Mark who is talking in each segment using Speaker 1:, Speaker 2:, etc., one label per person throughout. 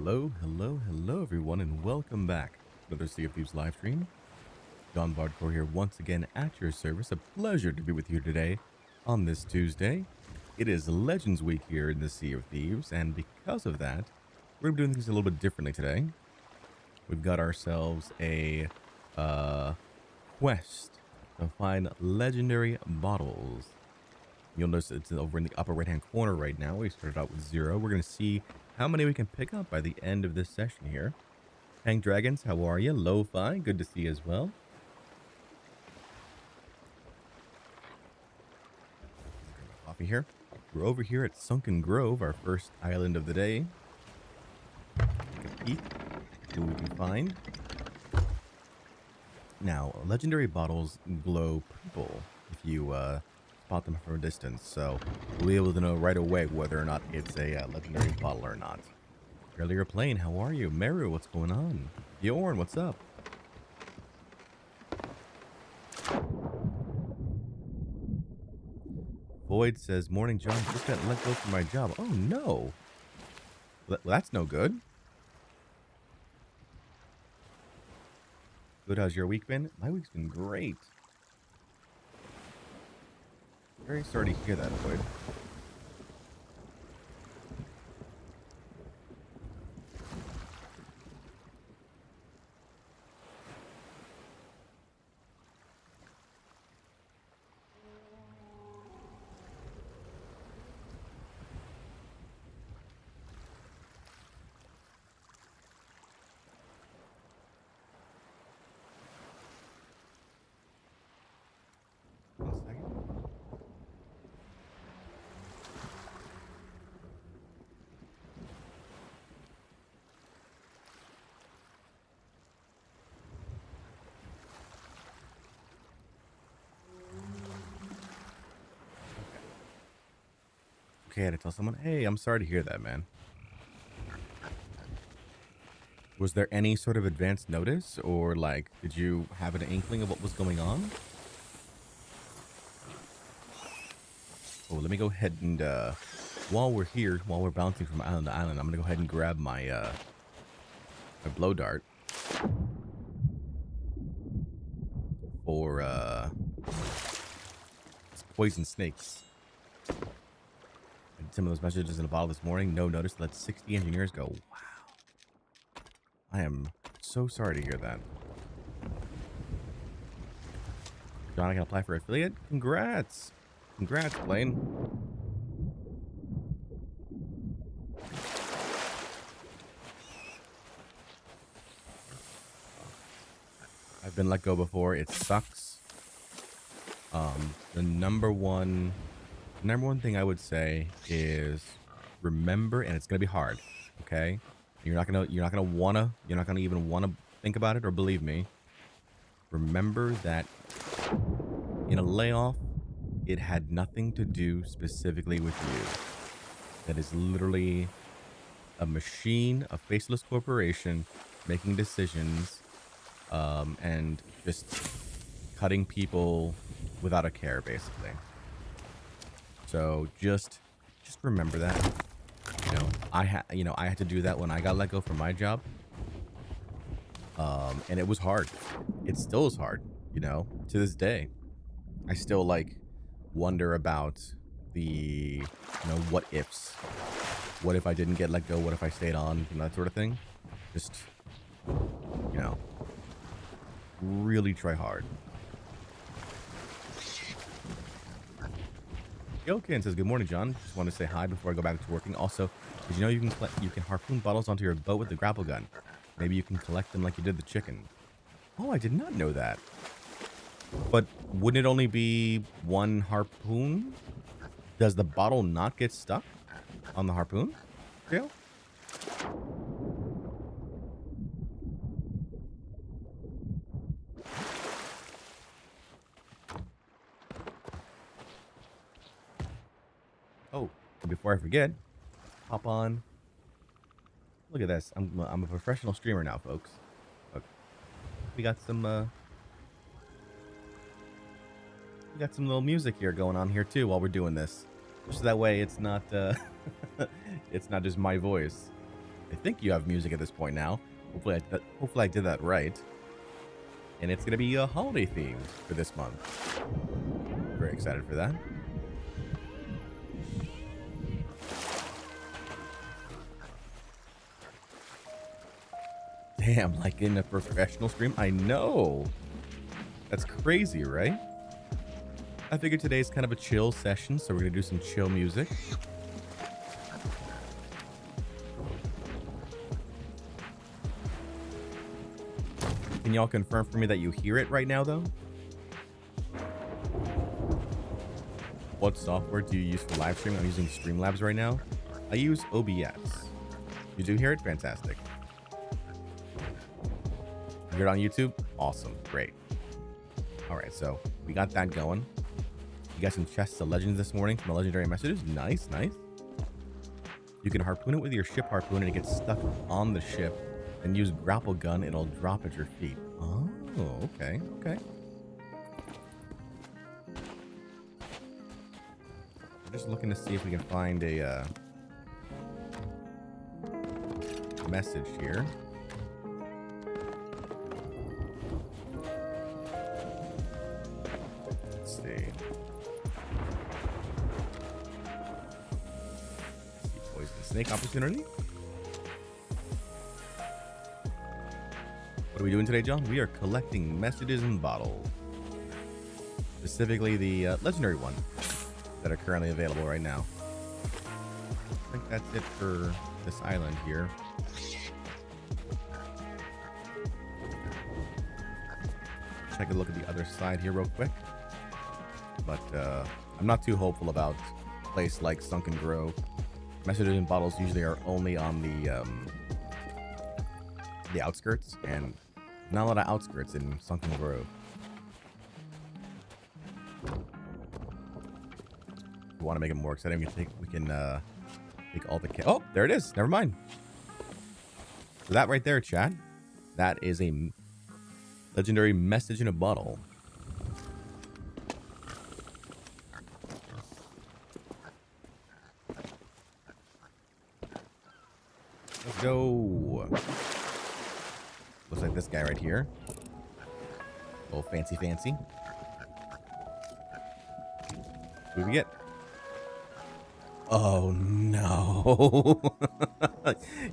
Speaker 1: Hello, everyone, and welcome back to another Sea of Thieves live stream. Jon Bardcore here once again at your service. A pleasure to be with you today on this Tuesday. It is Legends Week here in the Sea of Thieves, and because of that, we're doing things a little bit differently today. We've got ourselves a quest to find legendary bottles. You'll notice it's over in the upper right-hand corner right now. We started out with 0. We're going to see how many we can pick up by the end of this session here. Hang Dragons, how are you? Lo-Fi, good to see you as well. Coffee here. We're over here at Sunken Grove, our first island of the day. Take a peek, see what we can find. Now, legendary bottles glow purple if you spot them from a distance, so we'll be able to know right away whether or not it's a legendary bottle or not. Earlier plane, how are you? Meru, what's going on? Bjorn, what's up? Void says, morning, John. Just got let go from my job. Oh, no. Well, that's no good. Good, how's your week been? My week's been great. Very sorry to hear that, Void. Okay, I had to tell someone, hey, I'm sorry to hear that, man. Was there any sort of advance notice, or like, did you have an inkling of what was going on? Oh, let me go ahead and, while we're here, while we're bouncing from island to island, I'm gonna go ahead and grab my, my blow dart for, poison snakes. Some of those messages in a bottle this morning. No notice. Let 60 engineers go. Wow. I am so sorry to hear that. John, I can apply for affiliate. Congrats. Congrats, Blaine. I've been let go before. It sucks. The number one thing I would say is remember, and it's gonna be hard, okay? You're not gonna even wanna think about it or believe me. Remember that in a layoff, it had nothing to do specifically with you. That is literally a machine, a faceless corporation making decisions, and just cutting people without a care, basically. So just remember that. I had to do that when I got let go from my job. And it was hard. It still is hard, to this day. I still like wonder about the, what ifs. What if I didn't get let go? What if I stayed on? That sort of thing. Just, really try hard. Yokin says, good morning, John. Just want to say hi before I go back to working. Also, did you know you can harpoon bottles onto your boat with the grapple gun? Maybe you can collect them like you did the chicken. Oh, I did not know that. But wouldn't it only be one harpoon? Does the bottle not get stuck on the harpoon? Tail? Oh, before I forget, hop on. Look at this. I'm a professional streamer now, folks. Look, we got some little music here going on here too while we're doing this. Just that way it's not it's not just my voice. I think you have music at this point now. Hopefully I did that right. And it's gonna be holiday themed for this month. Very excited for that. Damn, like in a professional stream? I know. That's crazy, right? I figured today's kind of a chill session, so we're gonna do some chill music. Can y'all confirm for me that you hear it right now, though? What software do you use for live streaming? I'm using Streamlabs right now. I use OBS. You do hear it? Fantastic. You hear it on YouTube? Awesome. Great. All right, so we got that going. You got some chests of legends this morning from the legendary messages. Nice, nice. You can harpoon it with your ship harpoon and it gets stuck on the ship. And use grapple gun, it'll drop at your feet. Oh, okay, okay. I'm just looking to see if we can find a message here. Let's see. Poison snake opportunity. What are we doing today, John? We are collecting messages in bottles. Specifically the legendary ones that are currently available right now. I think that's it for this island here. Check a look at the other side here real quick. But I'm not too hopeful about a place like Sunken Grove. Messages in bottles usually are only on the outskirts, and not a lot of outskirts in Sunken Grove. If we want to make it more exciting, we can take all the oh, there it is. Never mind. So that right there, chat, that is a legendary message in a bottle. Let's go. Looks like this guy right here. A little fancy. What do we get? Oh no.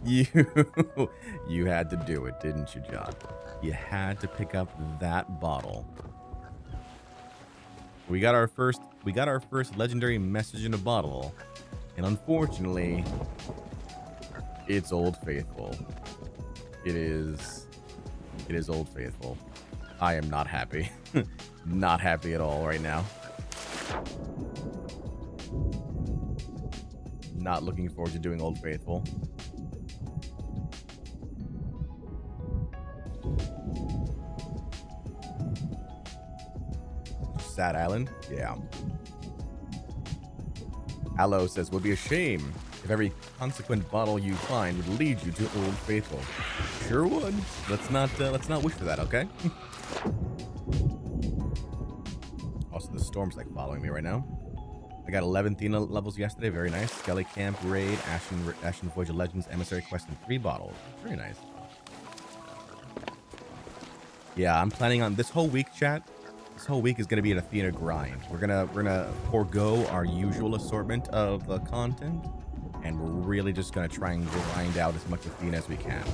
Speaker 1: You had to do it, didn't you, John? You had to pick up that bottle. We got our first legendary message in a bottle. And unfortunately, it's Old Faithful. It is Old Faithful. I am not happy. Not happy at all right now. Not looking forward to doing Old Faithful. Sad Island? Yeah. Aloe says, would be a shame if every consequent bottle you find would lead you to Old Faithful. Sure would. Let's not wish for that, okay? Also, the storm's like following me right now. I got 11 Athena levels yesterday. Very nice. Skelly Camp Raid, Ashen Voyages Legends, Emissary Quest, and 3 bottles. Very nice. Yeah, I'm planning on this whole week, chat. This whole week is going to be an Athena grind. We're gonna forego our usual assortment of content, and we're really just gonna try and grind out as much Athena as we can.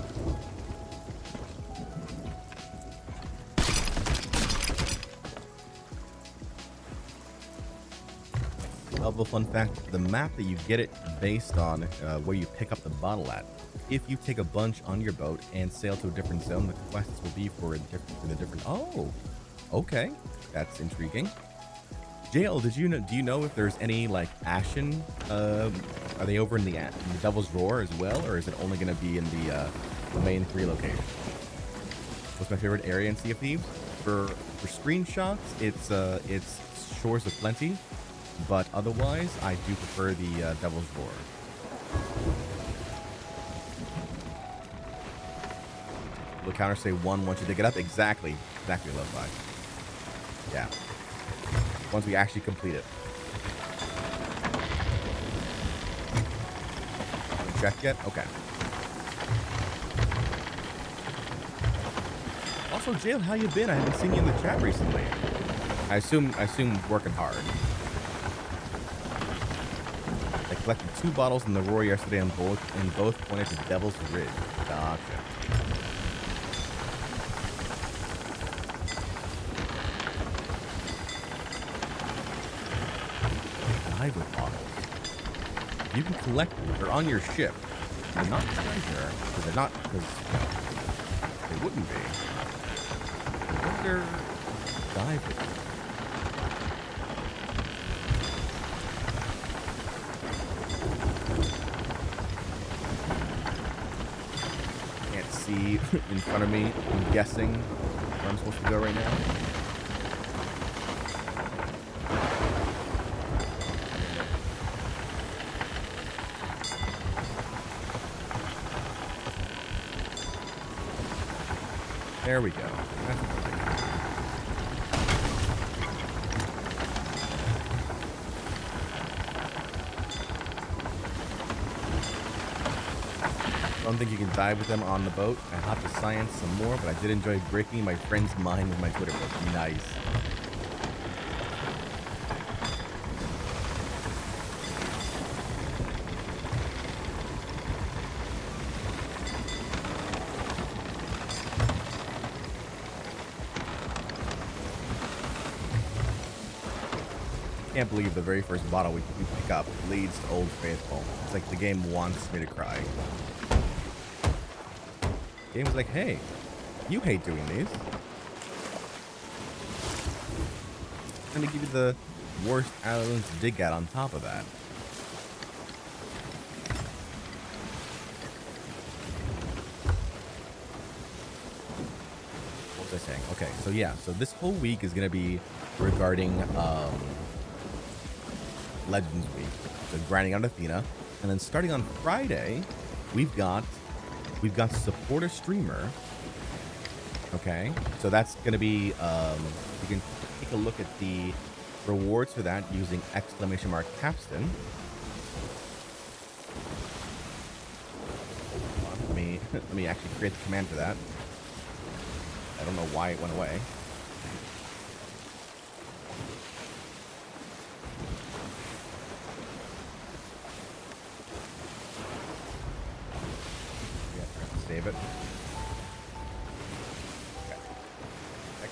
Speaker 1: Helpful fun fact, the map that you get it based on where you pick up the bottle at. If you take a bunch on your boat and sail to a different zone, the quests will be for the different. Oh, okay, that's intriguing. JL, do you know if there's any like Ashen? Are they over in the Devil's Roar as well, or is it only going to be in the main 3 locations? What's my favorite area in Sea of Thieves? For screenshots, it's Shores of Plenty. But otherwise, I do prefer the Devil's Roar. Will the counter say 1 once you dig it up? Exactly. Exactly, Lo-Fi. Yeah. Once we actually complete it. Check yet? Okay. Also, Jail, how you been? I haven't seen you in the chat recently. I assume working hard. I collected 2 bottles in the roar yesterday and both pointed to Devil's Ridge. Gotcha. Dive with bottles. You can collect them. They're on your ship. They're not treasure. Because they're not, because, you know, they wouldn't be. I wonder, dive with them. Can't see in front of me. I'm guessing where I'm supposed to go right now. There we go. I don't think you can dive with them on the boat. I have to science some more, but I did enjoy breaking my friend's mind with my Twitter book. Nice. Can't believe the very first bottle we pick up leads to Old Faithful. It's like the game wants me to cry. The game was like, hey, you hate doing these. Let me give you the worst islands to dig at on top of that. What was I saying? Okay, so yeah, so this whole week is going to be regarding Legends Week, so grinding out Athena, and then starting on Friday, we've got support a streamer. Okay, so that's gonna be you can take a look at the rewards for that using !capstan. Let me actually create the command for that. I don't know why it went away. Save it.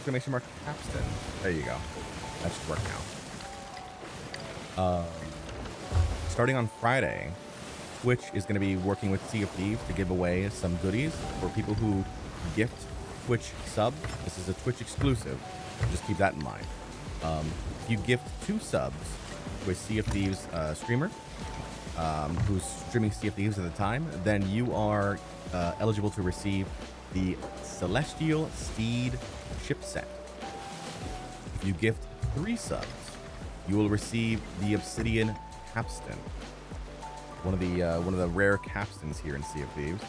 Speaker 1: Okay. !capstan. There you go. That should work now. Starting on Friday, Twitch is going to be working with Sea of Thieves to give away some goodies for people who gift Twitch sub. This is a Twitch exclusive. Just keep that in mind. If you gift 2 subs with Sea of Thieves streamer, who's streaming Sea of Thieves at the time, then you are eligible to receive the Celestial Steed ship set. If you gift 3 subs, you will receive the Obsidian Capstan, one of the rare capstans here in Sea of Thieves.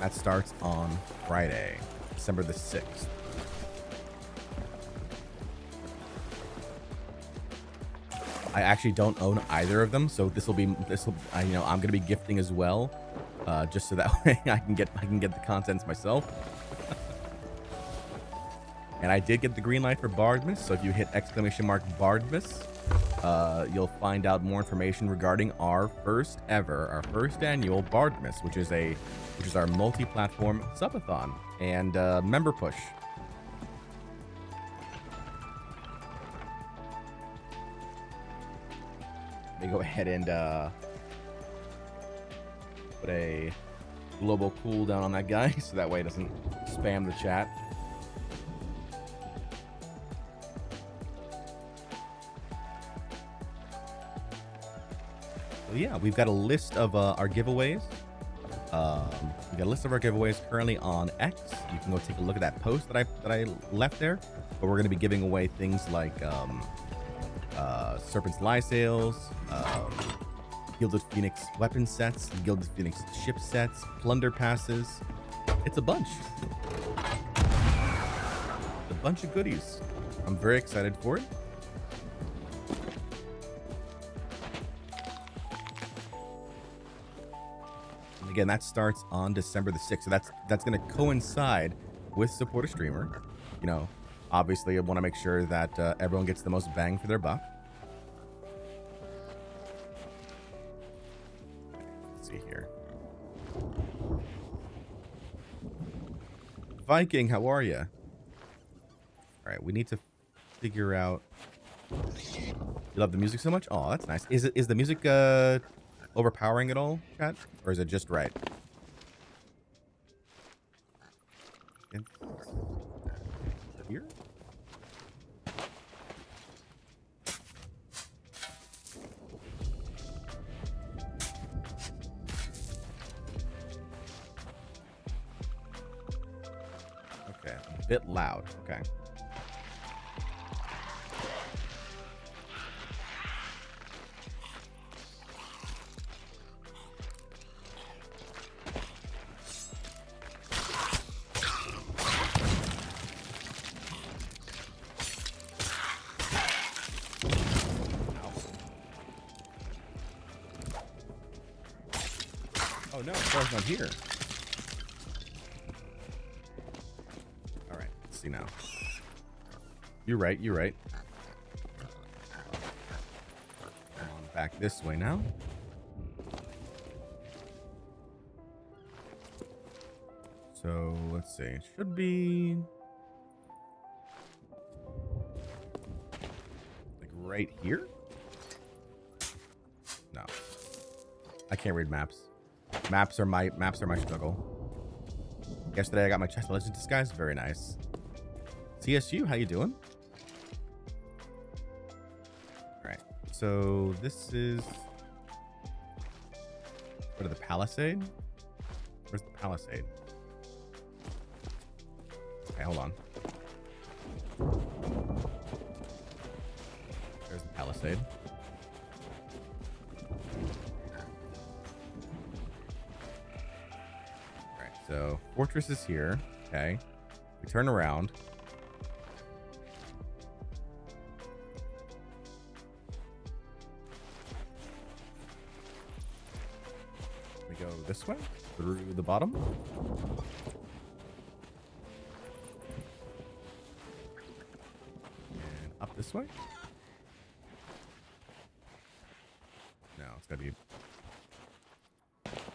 Speaker 1: That starts on Friday, December the 6th. I actually don't own either of them, so I'm gonna be gifting as well, just so that way I can get the contents myself. And I did get the green light for Bardmas, so if you hit !Bardmas, you'll find out more information regarding our first annual Bardmas, which is our multi-platform subathon and member push. Go ahead and put a global cooldown on that guy so that way it doesn't spam the chat. So yeah, we've got a list of our giveaways. We got a list of our giveaways currently on X. You can go take a look at that post that I left there. But we're going to be giving away things like Serpent's Lysails, Gilded Phoenix weapon sets, Gilded Phoenix ship sets, plunder passes. It's a bunch. A bunch of goodies. I'm very excited for it. Let me Again, that starts on December the 6th. So that's going to coincide with Support a Streamer. You know, obviously I want to make sure that everyone gets the most bang for their buck. Let's see here. Viking, how are you? All right, we need to figure out. You love the music so much? Oh, that's nice. Is the music overpowering at all, chat? Or is it just right? Here? Okay, a bit loud. Okay. Oh no, it's not here. All right, let's see now. You're right, you're right. Come on back this way now. So let's see. It should be like right here. No, I can't read maps. Maps are my struggle. Yesterday I got my chest of legend disguise. Very nice. CSU, how you doing? All right. So this is what, the Palisade? Where's the Palisade? Okay, hold on. There's the Palisade. So fortress is here. Okay, we turn around. We go this way through the bottom. And up this way. No, it's gotta be.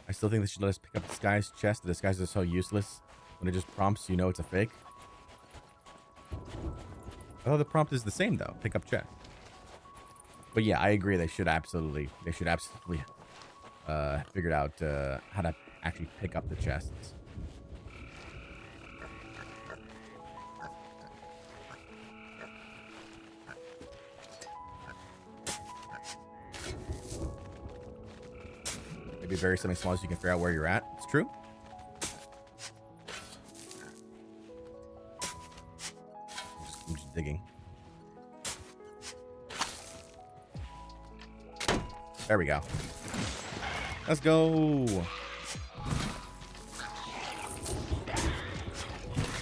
Speaker 1: I still think they should let us pick up Disguise chest. The disguises are so useless. When it just prompts, you know it's a fake. Oh, the prompt is the same though. Pick up chest. But yeah, I agree. They should absolutely figured out how to actually pick up the chests. Maybe bury something small so you can figure out where you're at. It's true. I'm just digging. There we go. Let's go. I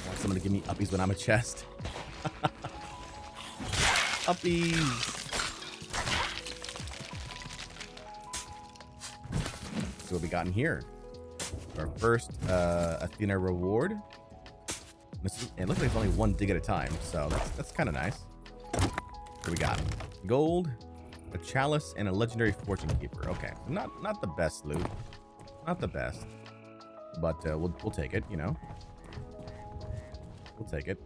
Speaker 1: want someone to give me uppies when I'm a chest. Uppies. So what we got in here? Our first Athena reward. It looks like it's only one dig at a time, so that's kind of nice. What we got? Gold, a chalice, and a legendary fortune keeper. Okay, not the best loot, not the best, but we'll take it. You know, we'll take it.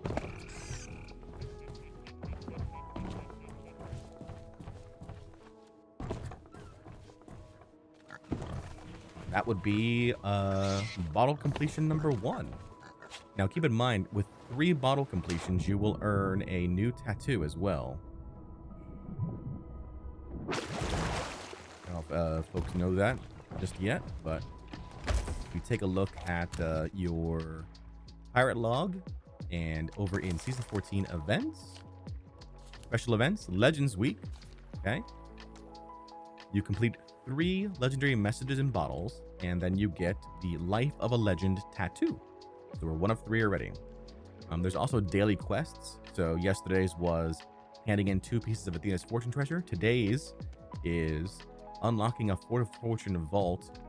Speaker 1: That would be bottle completion number 1. Now, keep in mind, with 3 bottle completions, you will earn a new tattoo as well. I don't know if folks know that just yet, but if you take a look at your pirate log and over in Season 14 events, special events, Legends Week, okay? You complete 3 legendary messages in bottles, and then you get the Life of a Legend tattoo. So we're 1 of 3 already. There's also daily quests. So yesterday's was handing in 2 pieces of Athena's fortune treasure. Today's is unlocking a Fort of Fortune vault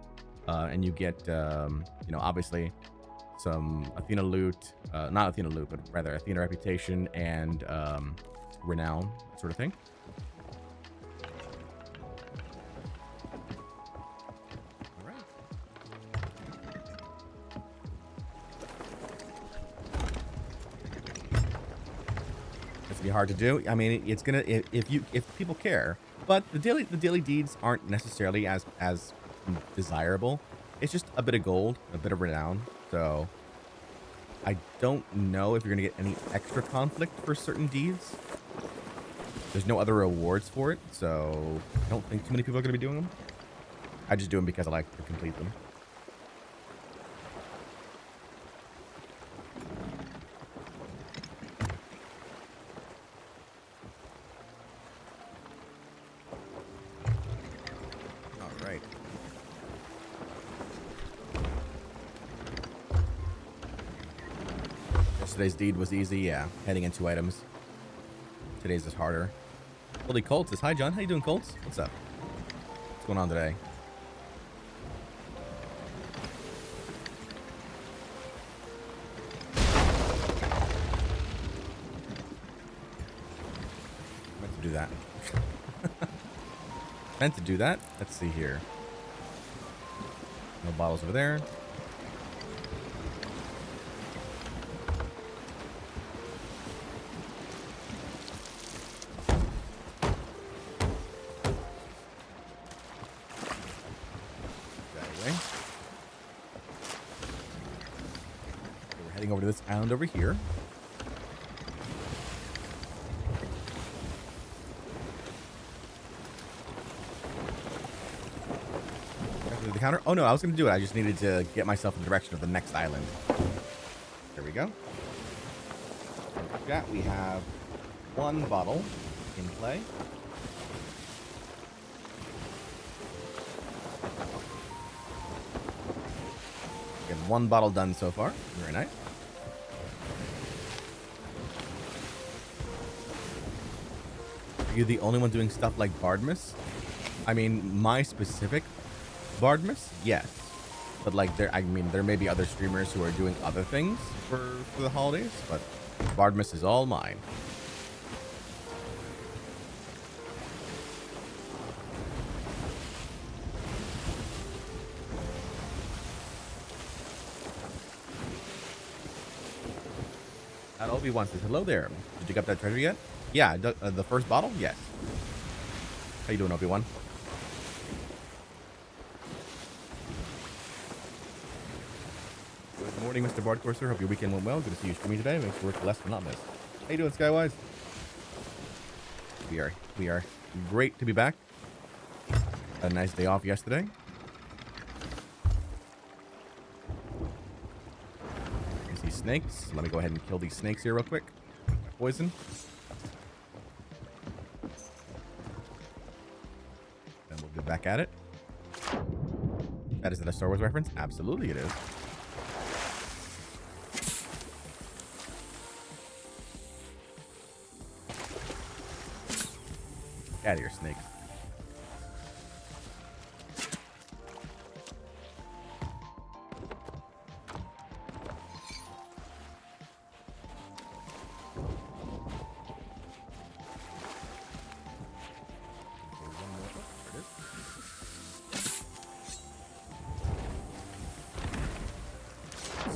Speaker 1: and you get, obviously some Athena loot, not Athena loot, but rather Athena reputation and renown, that sort of thing. All right. It's gonna be hard to do. I mean, it's gonna if people care, but the daily deeds aren't necessarily as desirable. It's just a bit of gold, a bit of renown. So I don't know if you're gonna get any extra conflict for certain deeds. There's no other rewards for it, so I don't think too many people are gonna be doing them. I just do them because I like to complete them. All right. Yesterday's deed was easy, yeah. Heading in 2 items. Today's is harder. Holy Colts says, hi John, how you doing, Colts? What's up? What's going on today? Meant to do that. Meant to do that. Let's see here. No bottles over there. Over to this island over here. After the counter. Oh no, I was going to do it. I just needed to get myself in the direction of the next island. There we go. We have 1 bottle in play. Get 1 bottle done so far. Very nice. Are you the only one doing stuff like Bardmas? I mean, my specific Bardmas, yes. But like, there may be other streamers who are doing other things for the holidays, but Bardmas is all mine. Obi-Wan says, hello there. Did you get that treasure yet? Yeah, the first bottle? Yes. How you doing, Obi-Wan? Good morning, Mr. Bardcore, sir. Hope your weekend went well. Good to see you streaming today. Makes work less monotonous. How you doing, Skywise? We are great to be back. Had a nice day off yesterday. I see snakes. Let me go ahead and kill these snakes here real quick. Poison. Then we'll get back at it. That is a Star Wars reference? Absolutely it is. Out of here, snakes.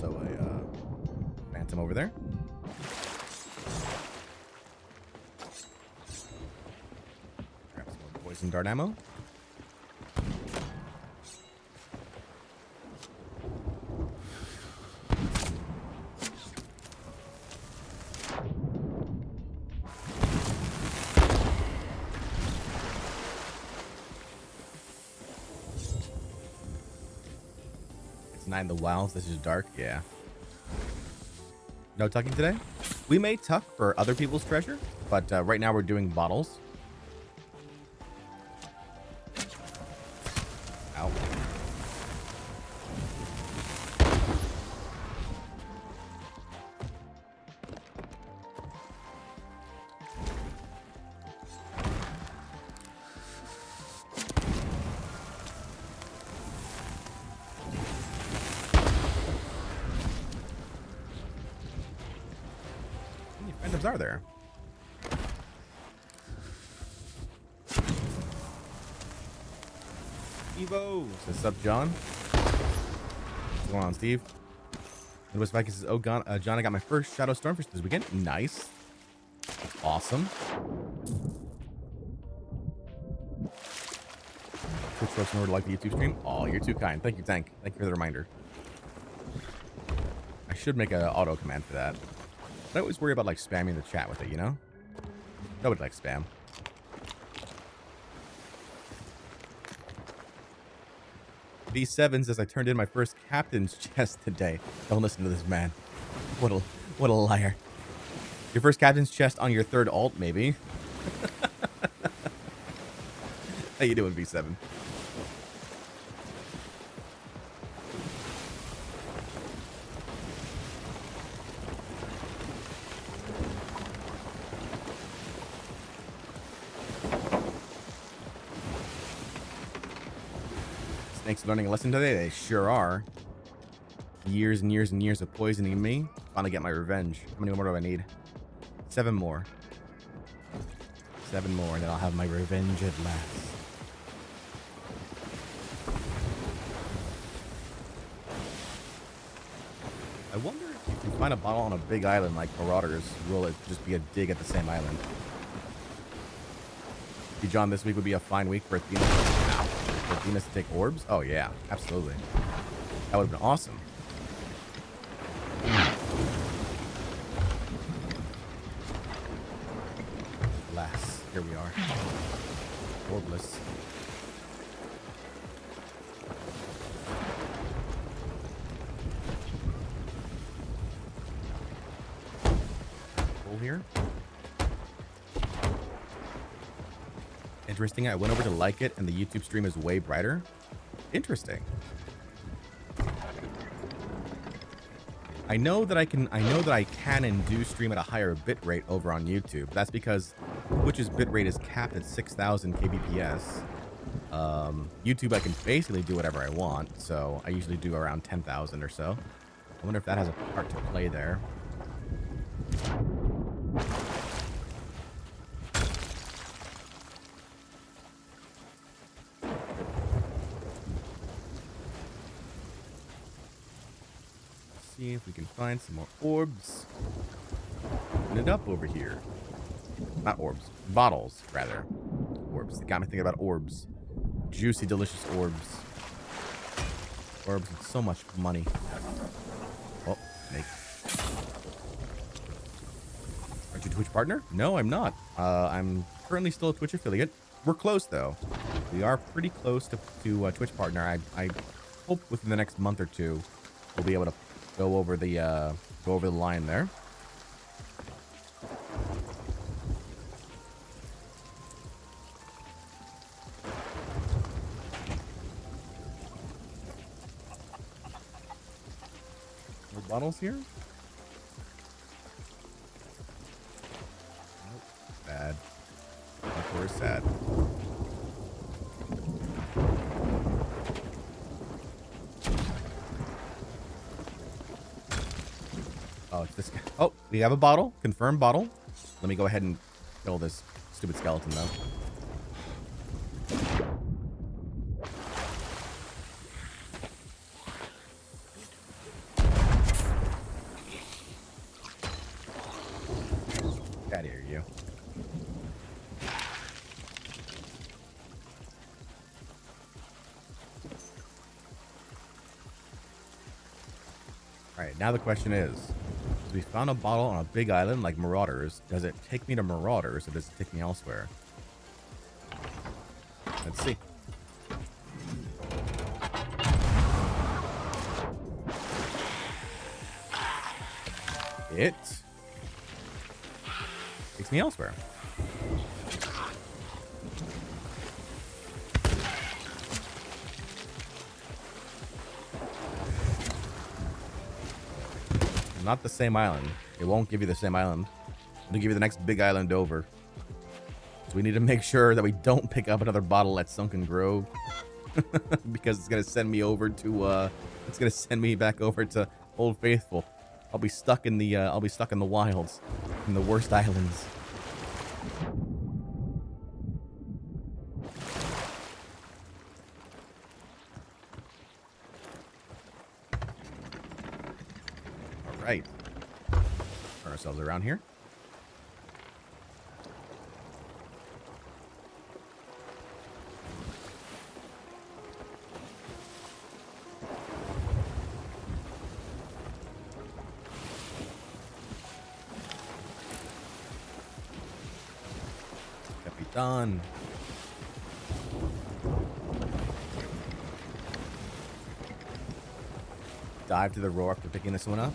Speaker 1: So a phantom over there. Grab some more poison dart ammo. It's 9 the wilds. This is dark. Yeah. No tucking today? We may tuck for other people's treasure, but right now we're doing bottles. Ow. are there? Evo says, "Sup, John? What's going on, Steve?" And West Viking says, "Oh, John, I got my first Shadow Stormfish this weekend. Nice. Awesome." Twitch folks in order to like the YouTube stream. Oh, you're too kind. Thank you, Tank. Thank you for the reminder. I should make an auto command for that. But I always worry about like spamming the chat with it, you know? Nobody likes spam. V7 says, "I turned in my first captain's chest today." Don't listen to this man. What a liar. Your first captain's chest on your third alt, maybe. How you doing, V7? Snakes learning a lesson today? They sure are. Years and years and years of poisoning me. Finally get my revenge. How many more do I need? 7 more. 7 more, and then I'll have my revenge at last. I wonder if you can find a bottle on a big island like Marauders. Will it just be a dig at the same island? Hey, John, this week would be a fine week for Athena. For Athena to take orbs? Oh, yeah. Absolutely. That would have been awesome. Alas, here we are. Orbless. Here. Interesting. I went over to like it, and the YouTube stream is way brighter. Interesting. I know that I can and do stream at a higher bit rate over on YouTube. That's because Twitch's bit rate is capped at 6,000 kbps. YouTube, I can basically do whatever I want, so I usually do around 10,000 or so. I wonder if that has a part to play there. See if we can find some more orbs. Open it up over here. Not orbs. Bottles, rather. Orbs. They got me thinking about orbs. Juicy, delicious orbs. Orbs with so much money. Oh, snake. Aren't you a Twitch partner? No, I'm not. I'm currently still a Twitch affiliate. We're close, though. We are pretty close to Twitch partner. I hope within the next month or two we'll be able to go over the line there. More bottles here? Nope. Sad. Of course, sad. Oh, it's this guy. Oh, we have a bottle. Confirmed bottle. Let me go ahead and kill this stupid skeleton, though. Get out of here, you. Alright, now the question is, we found a bottle on a big island like Marauders. Does it take me to Marauders or does it take me elsewhere? Let's see. It takes me elsewhere. Not the same island. It won't give you the same island. It'll give you the next big island over. So we need to make sure that we don't pick up another bottle at Sunken Grove. Because it's gonna send me over to it's gonna send me back over to Old Faithful. I'll be stuck in the wilds. in the worst islands. All right. Turn ourselves around here. Done. Dive to the roar after picking this one up.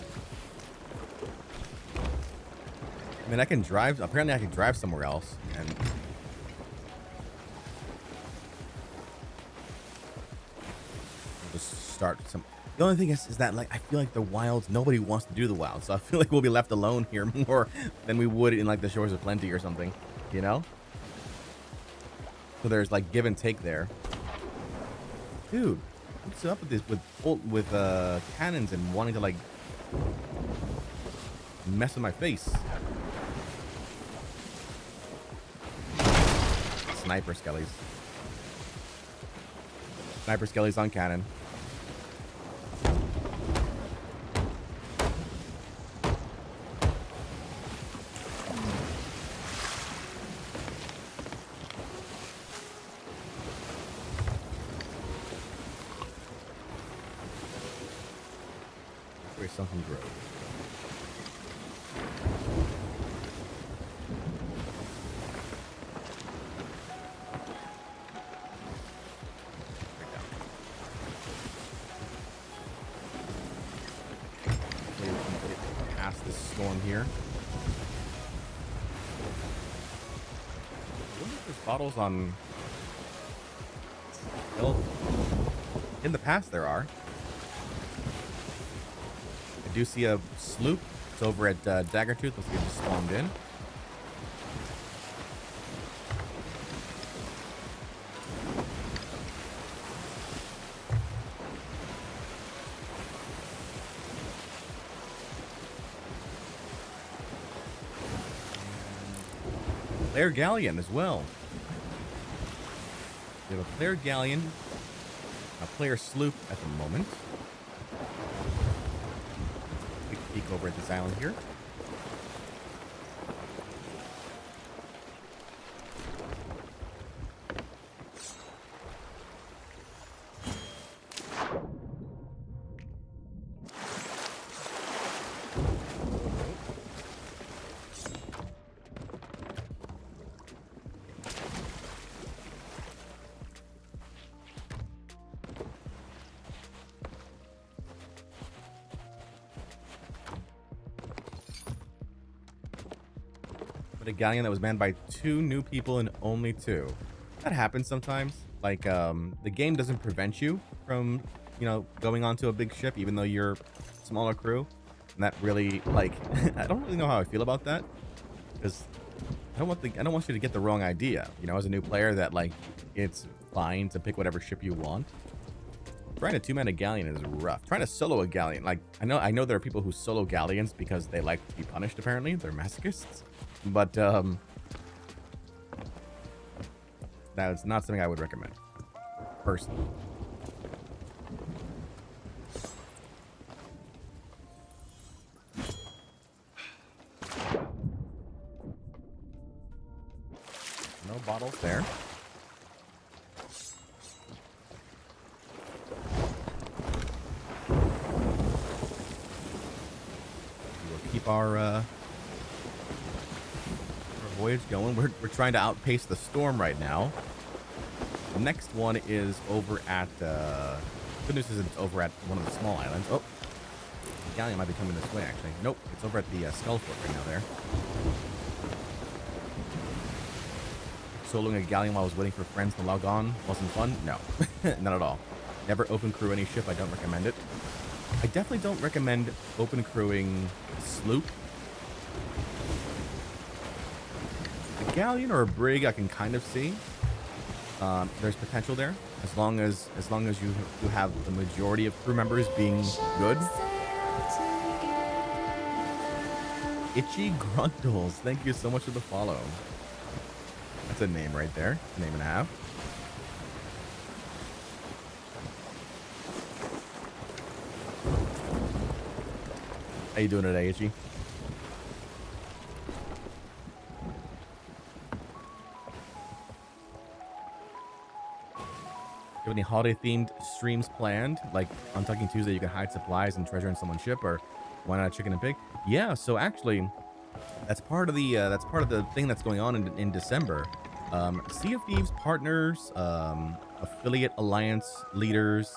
Speaker 1: I mean, I can drive. Apparently, I can drive somewhere else and just start some. The only thing is that like I feel like the wilds. Nobody wants to do the wilds, so I feel like we'll be left alone here more than we would in like the Shores of Plenty or something. You know. So there's like give and take there. Dude, what's up with this with cannons and wanting to like mess with my face? Sniper skellies. Sniper skellies on cannon. Something grows. Past this storm here. I wonder if there's bottles on. Well, in the past there are. I do see a sloop. It's over at Daggertooth. Let's get just spawned in. Player Galleon as well. We have a player Galleon, a player sloop at the moment. Peek over at this island here. But a galleon that was manned by 2 new people and only 2. That happens sometimes. Like, the game doesn't prevent you from, you know, going onto a big ship, even though you're smaller crew. And that really, like, I don't really know how I feel about that. Because I don't want you to get the wrong idea. You know, as a new player, that, like, it's fine to pick whatever ship you want. Trying to 2-man a galleon is rough. Trying to solo a galleon, like, I know there are people who solo galleons because they like to be punished, apparently. They're masochists. But, that's not something I would recommend, personally. No bottles there. We'll keep our voyage going. We're trying to outpace the storm right now. The next one is over at good news is it's over at one of the small islands. Oh, the galleon might be coming this way actually. Nope, it's over at the Skull Fort right now there. Soloing a galleon while I was waiting for friends to log on wasn't fun? No, not at all. Never open crew any ship. I don't recommend it. I definitely don't recommend open crewing a sloop. A galleon or a brig I can kind of see. There's potential there as long as you have the majority of crew members being good. Itchy Grundles. Thank you so much for the follow. That's a name right there. A name and a half. How you doing today, Itchy? Do you have any holiday-themed streams planned? Like on Tucking Tuesday, you can hide supplies and treasure in someone's ship, or why not a chicken and pig? Yeah. So actually, that's part of the thing that's going on in December. Sea of Thieves partners, affiliate alliance leaders,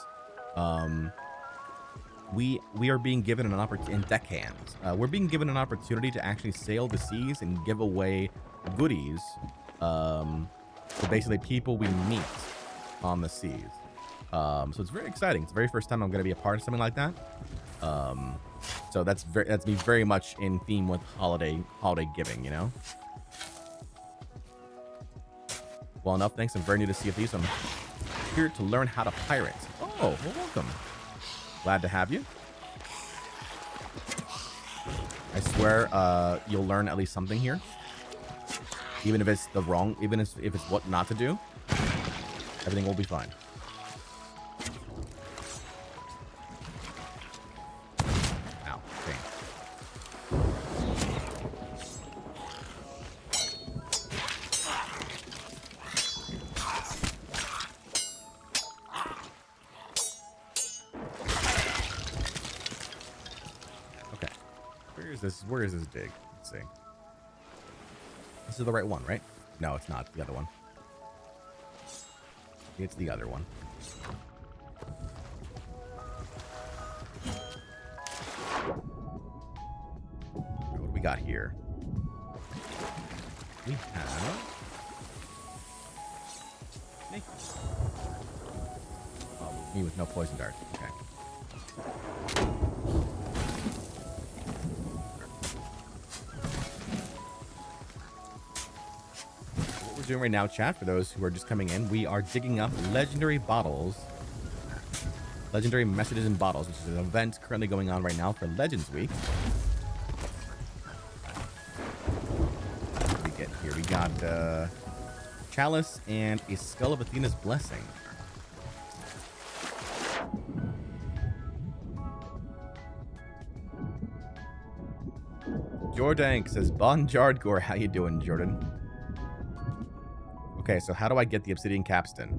Speaker 1: we are being given an opportunity in deckhands. We're being given an opportunity to actually sail the seas and give away goodies to basically people we meet on the seas. So it's very exciting. It's the very first time I'm going to be a part of something like that. So that's me very much in theme with holiday giving, you know. Well enough, thanks. I'm very new to Sea of Thieves. So I'm here to learn how to pirate. Oh, well, welcome. Glad to have you. I swear, you'll learn at least something here. Even if it's even if it's what not to do, everything will be fine. Ow, dang. Okay. Where is this dig? Let's see. This is the right one, right? No, it's not. The other one. It's the other one. What do we got here? We have snake. Oh, me with no poison dart. Okay. Doing right now, chat, for those who are just coming in, we are digging up legendary bottles, legendary messages in bottles, which is an event currently going on right now for Legends Week. What do we get here? We got chalice and a skull of Athena's blessing. Jordank says, Jon Bardcore, how you doing, Jordan? Okay, so how do I get the obsidian capstan?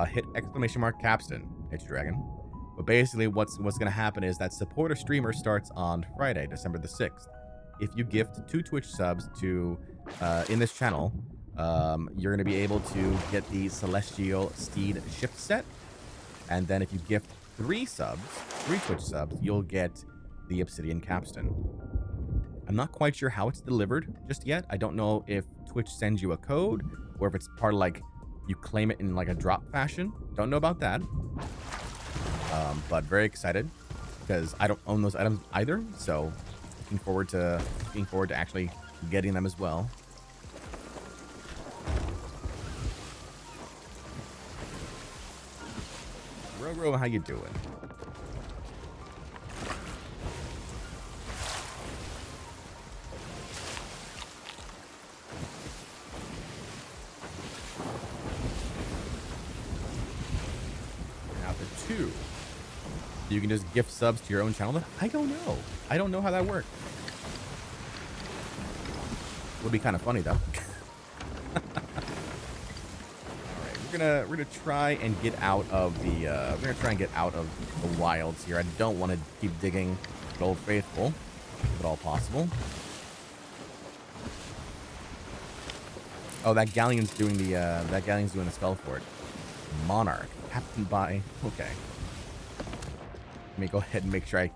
Speaker 1: Hit exclamation mark capstan, H Dragon. But basically what's going to happen is that supporter streamer starts on Friday, December the 6th. If you gift 2 Twitch subs to in this channel, you're going to be able to get the Celestial Steed shift set. And then if you gift 3 Twitch subs, you'll get the obsidian capstan. I'm not quite sure how it's delivered just yet. I don't know if Twitch sends you a code or if it's part of like you claim it in like a drop fashion. Don't know about that. But very excited because I don't own those items either. So looking forward to actually getting them as well. Roro, how you doing? You can just gift subs to your own channel. I don't know. I don't know how that works. Would be kind of funny though. All right, we're gonna try and get out of the wilds here. I don't want to keep digging Old Faithful, if at all possible. Oh, that galleon's doing the spell for it. Monarch, captained by. Okay. Let me go ahead and make sure I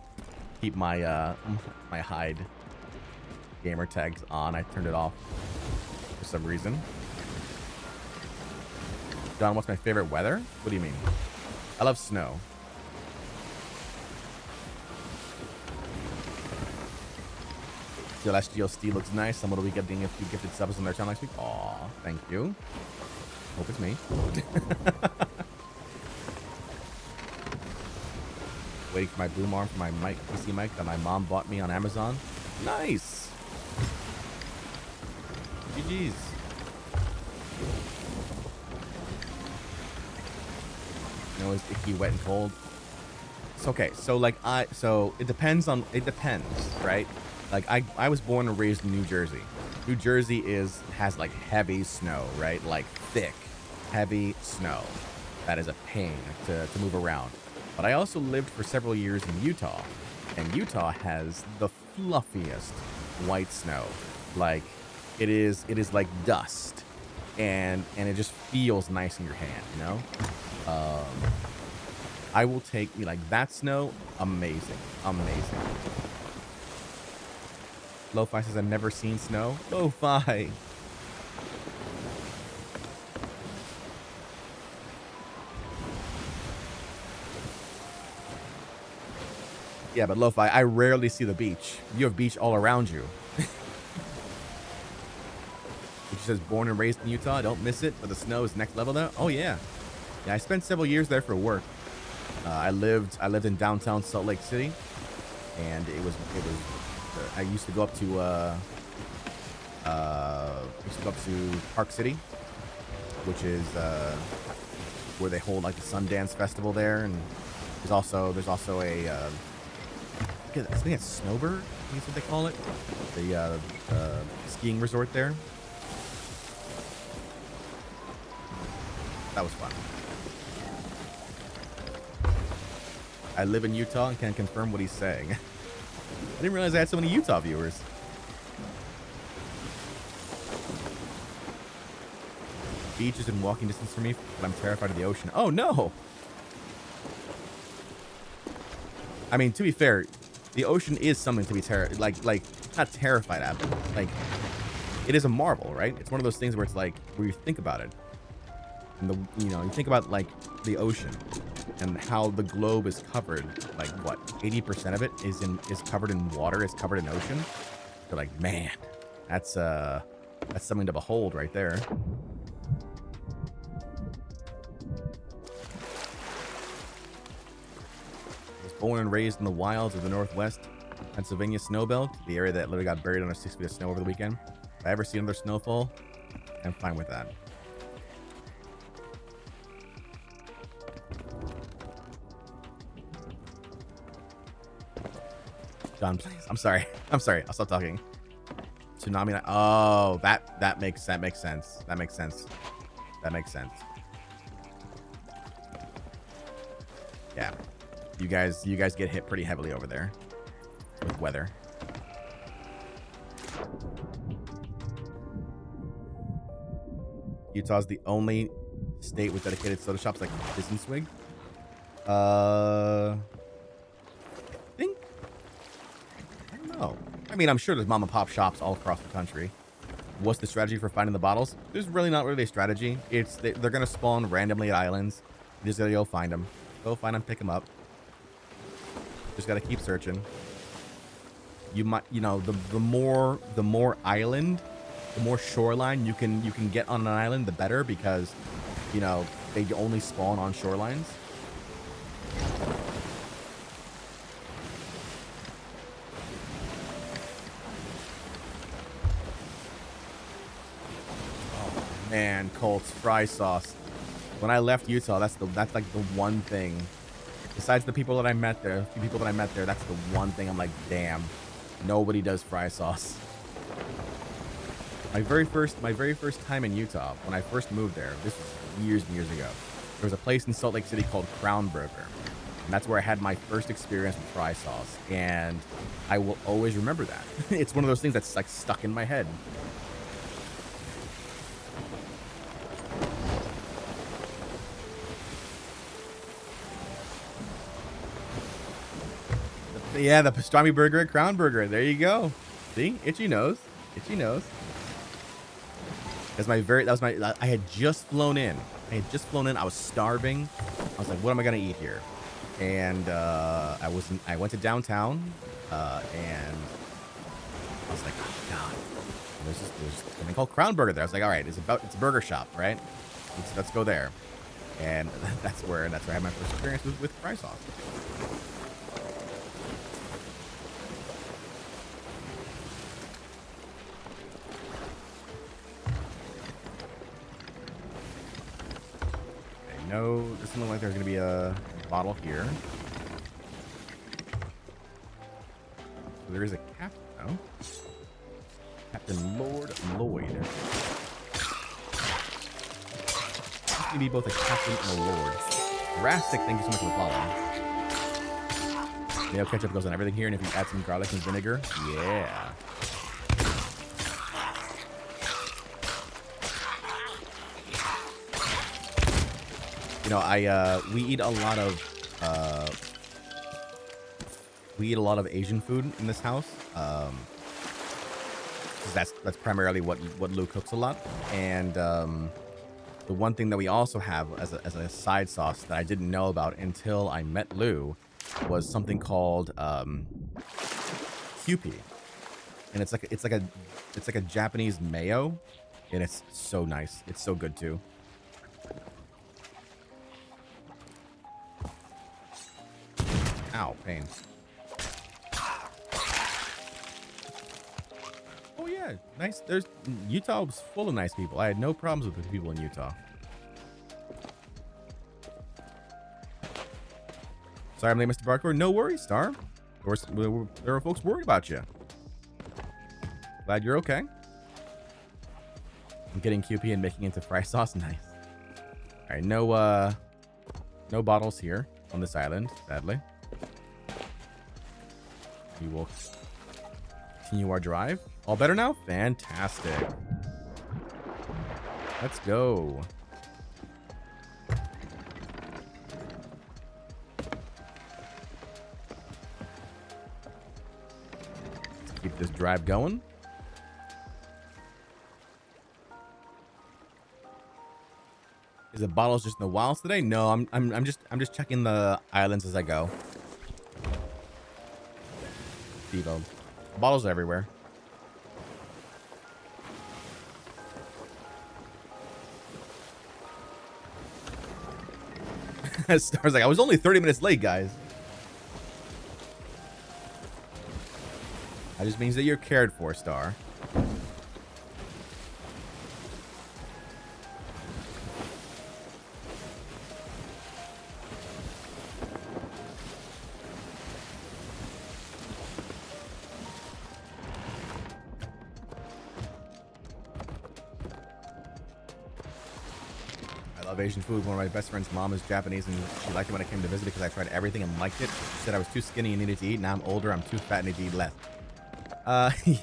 Speaker 1: keep my my hide gamer tags on. I turned it off for some reason. John, what's my favorite weather? What do you mean? I love snow. Celestial Steed looks nice. Someone will be getting a few gifted subs on their channel next week. Aw, thank you. Hope it's me. Waiting for my boom arm for my PC mic that my mom bought me on Amazon. Nice. GG's. You know, it's icky, wet, and cold. It's okay. So like so it depends, right? Like I was born and raised in New Jersey. New Jersey has like heavy snow, right? Like thick, heavy snow. That is a pain to move around. But I also lived for several years in Utah, and Utah has the fluffiest white snow. Like it is like dust, and it just feels nice in your hand, you know. I will take like that snow. Amazing, amazing. Lo-Fi says I've never seen snow. Lo-Fi. Yeah, but Lo-Fi, I rarely see the beach. You have beach all around you. Which says born and raised in Utah. Don't miss it, but the snow is next level though. Oh yeah. Yeah, I spent several years there for work. I lived in downtown Salt Lake City, and it was I used to go up to Park City, which is where they hold like the Sundance Festival there, and there's also a I think it's Snowbird, I think is what they call it, the skiing resort there. That was fun. I live in Utah and can confirm what he's saying. I didn't realize I had so many Utah viewers. Beach is in walking distance from me, but I'm terrified of the ocean. Oh no! I mean, to be fair, the ocean is something to be not terrified at, but like it is a marvel, right? It's one of those things where it's like where you think about it, and you think about like the ocean and how the globe is covered. Like what, 80% of it is covered in water, is covered in ocean. You're like, man, that's something to behold right there. Born and raised in the wilds of the Northwest Pennsylvania snowbelt, the area that literally got buried under 6 feet of snow over the weekend. If I ever see another snowfall, I'm fine with that. John, please. I'm sorry. I'll stop talking. Tsunami. Oh, that makes sense. That makes sense. Yeah. You guys get hit pretty heavily over there with weather. Utah's the only state with dedicated soda shops like Disney. I don't know. I mean, I'm sure there's mom and pop shops all across the country. What's the strategy for finding the bottles? There's really not really a strategy. It's they're gonna spawn randomly at islands. You just gotta go find them. Go find them, pick them up. Just gotta keep searching. You might, the more island, the more shoreline you can get on an island, the better, because they only spawn on shorelines. Oh man, Colt's fry sauce. When I left Utah, that's like the one thing. Besides the people that I met there, a few people that I met there, that's the one thing I'm like, damn, nobody does fry sauce. My very first time in Utah, when I first moved there, this was years and years ago, there was a place in Salt Lake City called Crown Burger. And that's where I had my first experience with fry sauce. And I will always remember that. It's one of those things that's like stuck in my head. Yeah, the pastrami burger at Crown Burger. There you go. See? Itchy nose. I had just flown in. I was starving. I was like, what am I gonna eat here? And I went to downtown, and I was like, oh god, there's something called Crown Burger there. I was like, all right, it's a burger shop, right? Let's go there. And that's where I had my first experience with fry sauce. know this doesn't look like there's gonna be a bottle here. So there is a captain though. Captain Lord Lloyd. You can be both a captain and a lord. Drastic, thank you so much for the follow. Mayo ketchup goes on everything here, and if you add some garlic and vinegar, yeah. You know, we eat a lot of Asian food in this house. 'Cause that's primarily what Lou cooks a lot. And the one thing that we also have as a side sauce that I didn't know about until I met Lou was something called Kewpie, and it's like a Japanese mayo, and it's so nice. It's so good too. Ow, pain. Oh yeah, nice. Utah was full of nice people. I had no problems with the people in Utah. Sorry, I'm late, Mr. Bardcore. No worries, Star. Of course, there are folks worried about you. Glad you're okay. I'm getting Kewpie and making it into fry sauce. Nice. All right, no bottles here on this island, sadly. We will continue our drive. All better now? Fantastic. Let's go. Let's keep this drive going. Is it bottles just in the wilds today? No, I'm just checking the islands as I go. Devo. Bottles are everywhere. Star's like, I was only 30 minutes late, guys. That just means that you're cared for, Star. Asian food. One of my best friend's mom is Japanese, and she liked it when I came to visit because I tried everything and liked it. She said I was too skinny and needed to eat. Now I'm older, I'm too fat and need to eat less.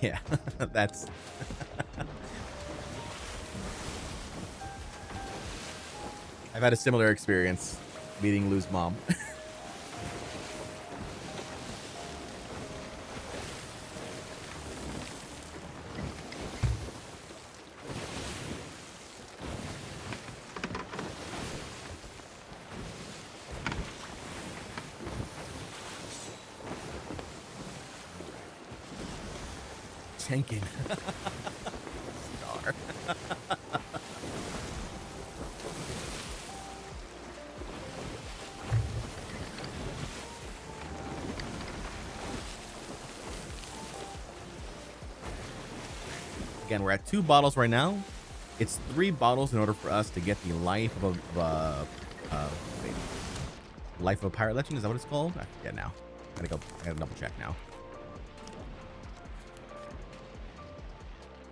Speaker 1: Yeah, that's... I've had a similar experience meeting Lou's mom. Tanking. Star. Again, we're at 2 bottles right now. It's 3 bottles in order for us to get the life of a pirate legend. Is that what it's called? I forget now. I gotta double check now.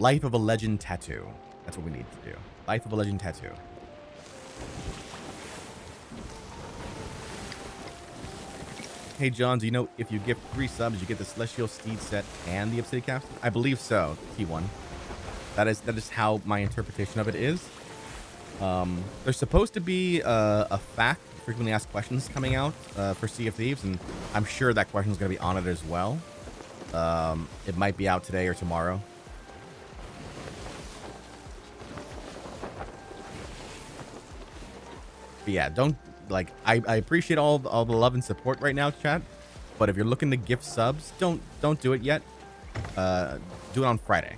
Speaker 1: Life of a Legend tattoo. That's what we need to do. Life of a Legend tattoo. Hey, John, do you know if you give 3 subs, you get the Celestial Steed set and the Obsidian Capsule? I believe so, T1. That is how my interpretation of it is. There's supposed to be a fact, frequently asked questions coming out for Sea of Thieves, and I'm sure that question is going to be on it as well. It might be out today or tomorrow. But yeah, don't like. I appreciate all the love and support right now, chat. But if you're looking to gift subs, don't do it yet. Do it on Friday.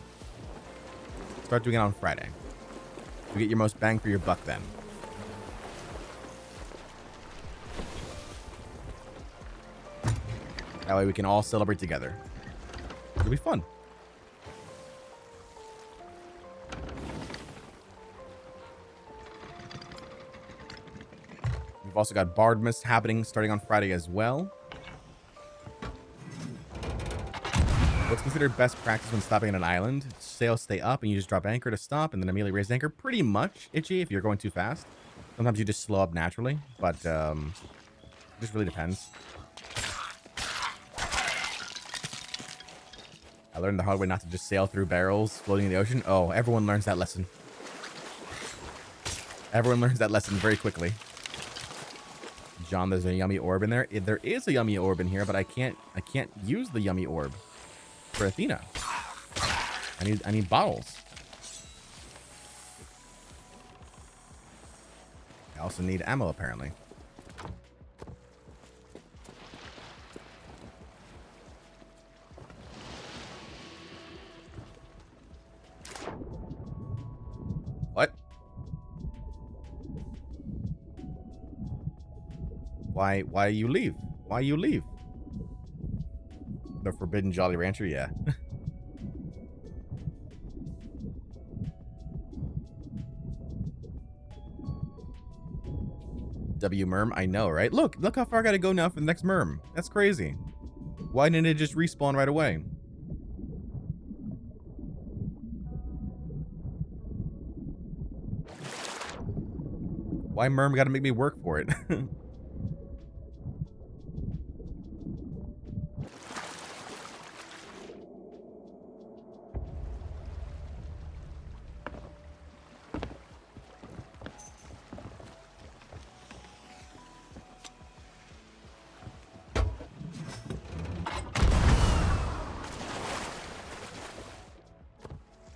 Speaker 1: Start doing it on Friday. You get your most bang for your buck then. That way we can all celebrate together. It'll be fun. also got Bardmas happening starting on Friday as well. What's considered best practice when stopping on an island? Sails stay up and you just drop anchor to stop and then immediately raise anchor. Pretty much, Itchy, if you're going too fast. Sometimes you just slow up naturally, but it just really depends. I learned the hard way not to just sail through barrels floating in the ocean. Oh, everyone learns that lesson. Everyone learns that lesson very quickly. John, there's a yummy orb in there. There is a yummy orb in here, but I can't use the yummy orb for Athena. I need bottles. I also need ammo apparently. What? Why you leave? Why you leave? The Forbidden Jolly Rancher, yeah. W Merm, I know, right? Look how far I gotta go now for the next Merm. That's crazy. Why didn't it just respawn right away? Why Merm gotta make me work for it?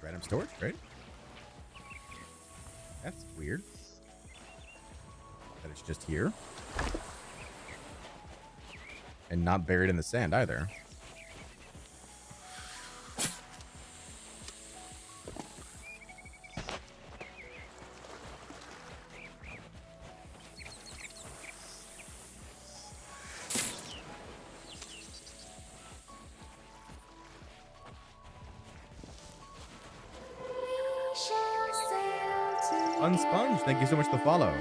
Speaker 1: Random storage, right? That's weird. That it's just here. And not buried in the sand either. Unsponge, thank you so much for the follow.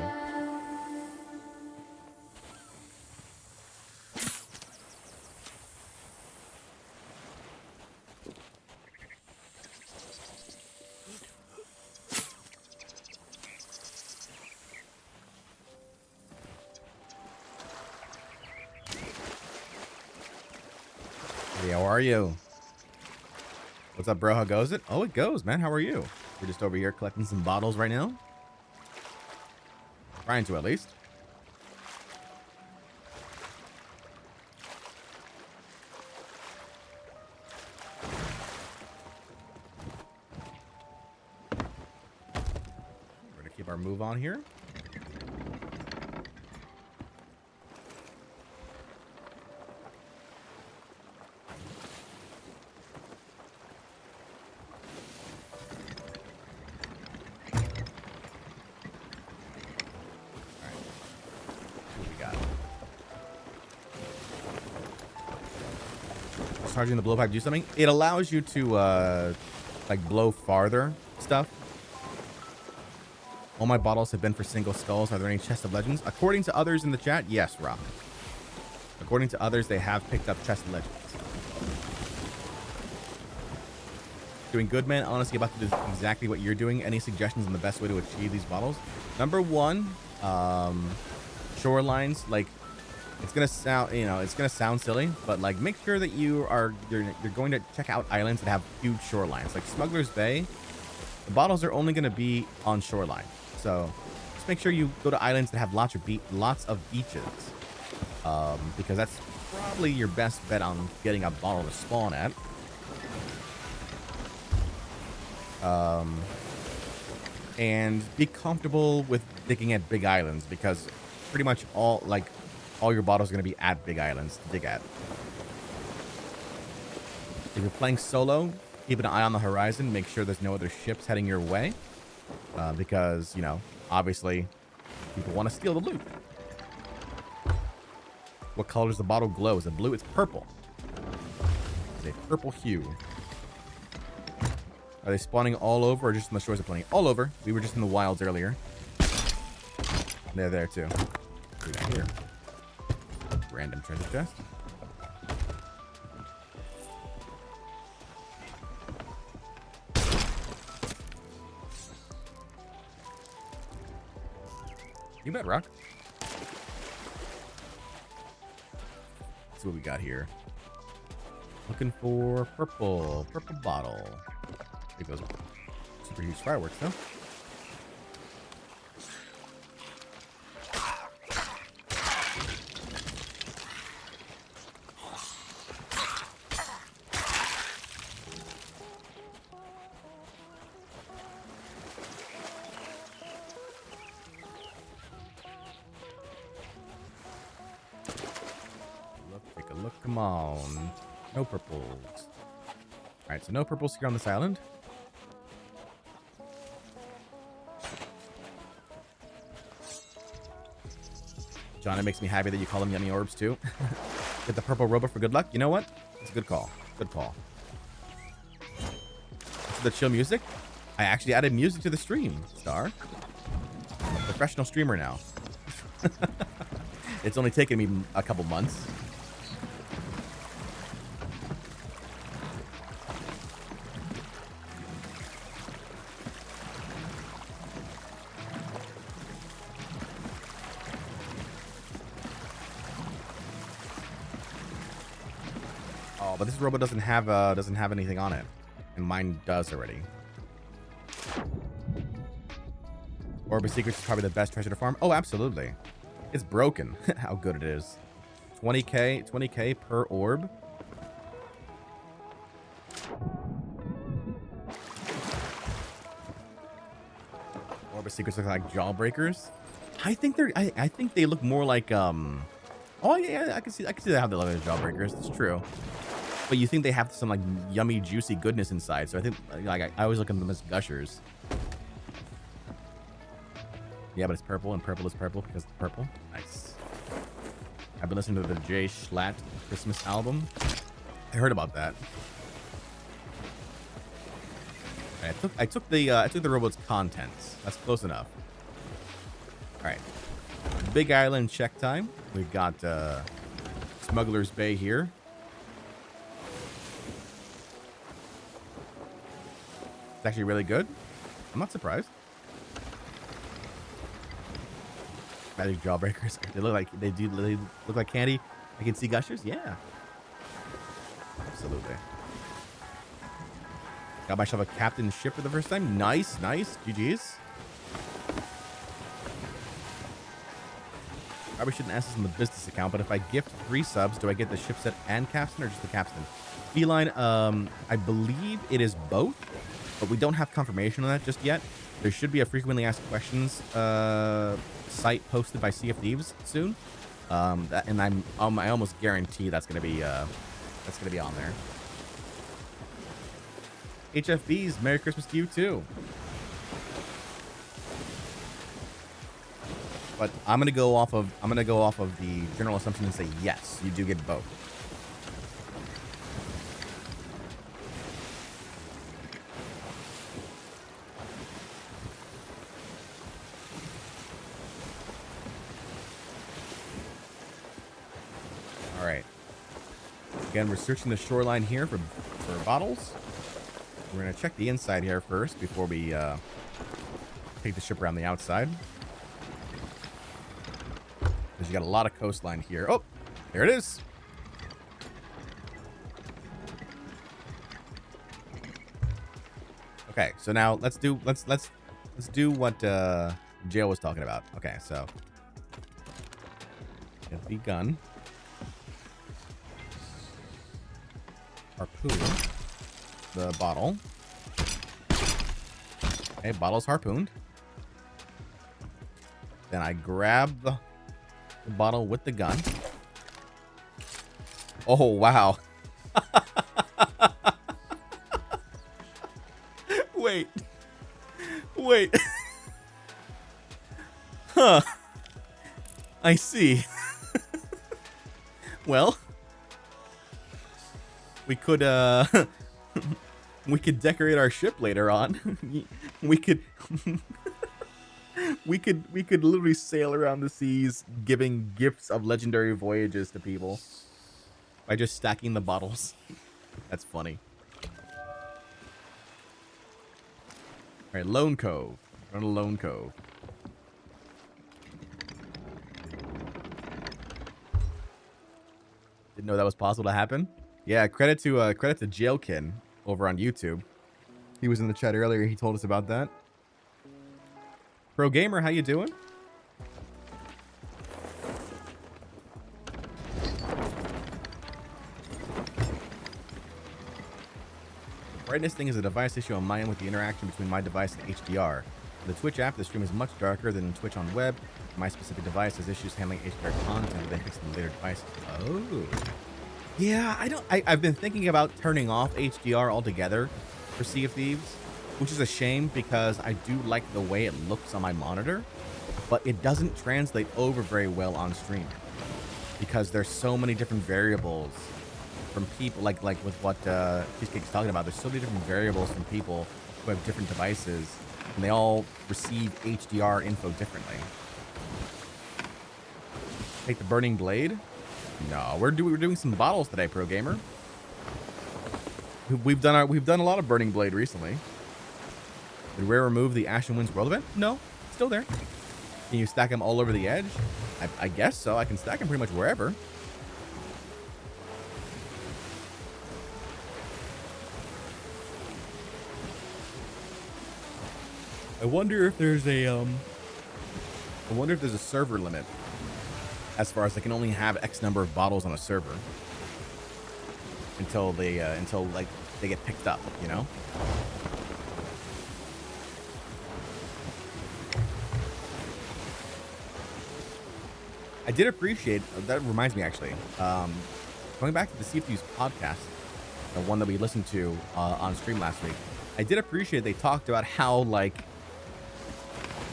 Speaker 1: Hey, how are you? What's up, bro? How goes it? Oh, it goes, man. How are you? We're just over here collecting some bottles right now. Trying to, at least. We're gonna keep our move on here. Charging the blowpipe do something? It allows you to like blow farther stuff. All my bottles have been for single skulls. Are there any chest of legends? According to others in the chat, yes, Rock. According to others, they have picked up chest of legends. Doing good, man. Honestly, about to do exactly what you're doing. Any suggestions on the best way to achieve these bottles? Number one, shorelines. Like, it's gonna sound, you know, it's gonna sound silly, but like, make sure that you're going to check out islands that have huge shorelines. Like Smuggler's Bay, the bottles are only gonna be on shoreline. So just make sure you go to islands that have lots of beaches, because that's probably your best bet on getting a bottle to spawn at. And be comfortable with digging at big islands, because pretty much all your bottles are going to be at big islands to dig at. If you're playing solo, keep an eye on the horizon. Make sure there's no other ships heading your way, because, you know, obviously people want to steal the loot. What color does the bottle glow? Is it blue? It's purple. It's a purple hue. Are they spawning all over or just on the shores of plenty? All over. We were just in the wilds earlier. They're there too. we got here? Random treasure chest. You bet, Rock. Let's see what we got here. Looking for purple bottle. I think those super huge fireworks, though. Take a look. Come on. No purples. All right, so no purples here on this island. John, it makes me happy that you call them yummy orbs too. Get the purple robo for good luck. You know what? It's a good call. Good call. The chill music. I actually added music to the stream, Star. I'm a professional streamer now. It's only taken me a couple months. Oh, but this robot doesn't have anything on it, and mine does already. Orb of Secrets is probably the best treasure to farm. Oh, absolutely. It's broken. How good it is. 20k per orb. Orb of Secrets look like jawbreakers. I think they're. I think they look more like Oh yeah, I can see how they look like jawbreakers. It's true. But you think they have some like yummy, juicy goodness inside. So I think like I always look at them as gushers. Yeah, but it's purple, and purple is purple because it's purple. Nice. I've been listening to the Jay Schlatt Christmas album. I heard about that. I took the robot's contents. That's close enough. All right. Big Island check time. We've got Smuggler's Bay here. It's actually really good. I'm not surprised. Magic jawbreakers. They look like they look like candy. I can see gushers. Yeah, absolutely. Got myself a captain ship for the first time. Nice, nice. GG's. Probably shouldn't ask this on the business account, but if I gift 3 subs, do I get the ship set and capstan or just the capstan? Feline, I believe it is both, but we don't have confirmation on that just yet. There should be a frequently asked questions site posted by Sea of Thieves soon, and I almost guarantee that's gonna be on there. HFBs, Merry Christmas to you too. But I'm gonna go off of the general assumption and say yes, you do get both. All right. Again, we're searching the shoreline here for bottles. We're gonna check the inside here first before we take the ship around the outside. Because you got a lot of coastline here. Oh, there it is. Okay, so now let's do what Jail was talking about. Okay, so get the gun, harpoon the bottle. Okay, bottle's harpooned. Then I grab the bottle with the gun. Oh, wow. Wait. Huh. I see. Well, we could we could decorate our ship later on. we could We could literally sail around the seas giving gifts of legendary voyages to people by just stacking the bottles. That's funny. All right, Lone Cove. Run a Lone Cove. Didn't know that was possible to happen. Yeah, credit to Jailkin over on YouTube. He was in the chat earlier. He told us about that. Pro Gamer, how you doing? Brightness thing is a device issue on my end with the interaction between my device and HDR. For the Twitch app, the stream is much darker than Twitch on web. My specific device has issues handling HDR content that they fix in later devices. Oh. Yeah, I've been thinking about turning off HDR altogether for Sea of Thieves, which is a shame because I do like the way it looks on my monitor, but it doesn't translate over very well on stream because there's so many different variables from people, like with what Cheesecake's talking about. There's so many different variables from people who have different devices, and they all receive HDR info differently. Take the Burning Blade? No, we're doing some bottles today, Pro Gamer. We've done a lot of Burning Blade recently. Did Rare remove the Ashen Winds World event? No, still there. Can you stack them all over the edge? I guess so. I can stack them pretty much wherever. I wonder if there's a server limit as far as I can only have X number of bottles on a server until they get picked up, you know? I did appreciate that. Reminds me, actually, going back to the Sea of Thieves podcast, the one that we listened to on stream last week. I did appreciate they talked about how like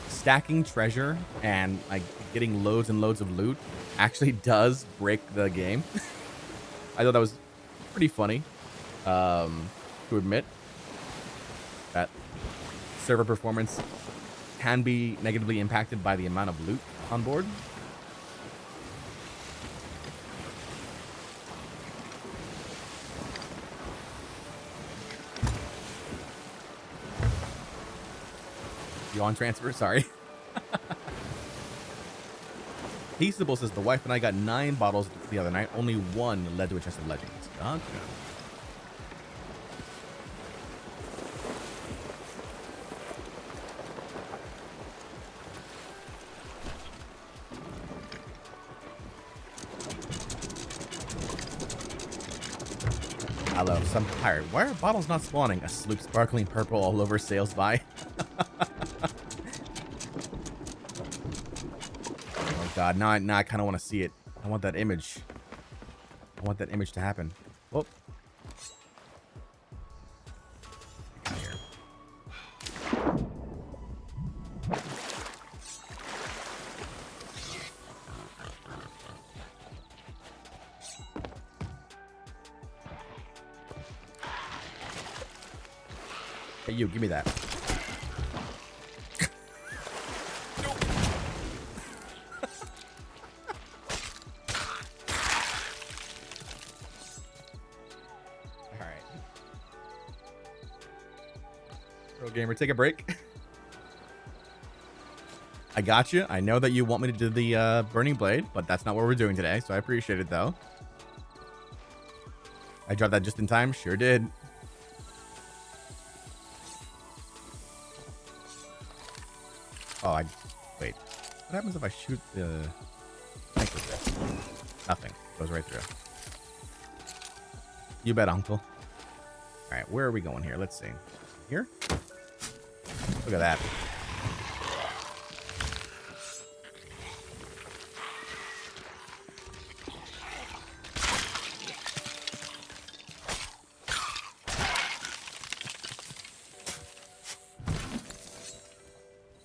Speaker 1: stacking treasure and like getting loads and loads of loot actually does break the game. I thought that was pretty funny to admit that server performance can be negatively impacted by the amount of loot on board. You on transfer? Sorry. Peaceable says the wife and I got 9 bottles the other night. Only 1 led to a chest of legends. Gotcha. Hello, some pirate. Why are bottles not spawning? A sloop sparkling purple all over sails by. Oh god, now I kind of want to see it. I want that image. I want that image to happen. Whoop. Here. Hey, you, give me that. Gamer, take a break. I got you. I know that you want me to do the Burning Blade, but that's not what we're doing today, so I appreciate it, though. I dropped that just in time. Sure did. Oh, wait. What happens if I shoot the tank with this? Nothing. Goes right through. You bet, Uncle. All right, where are we going here? Let's see. Here? Look at that.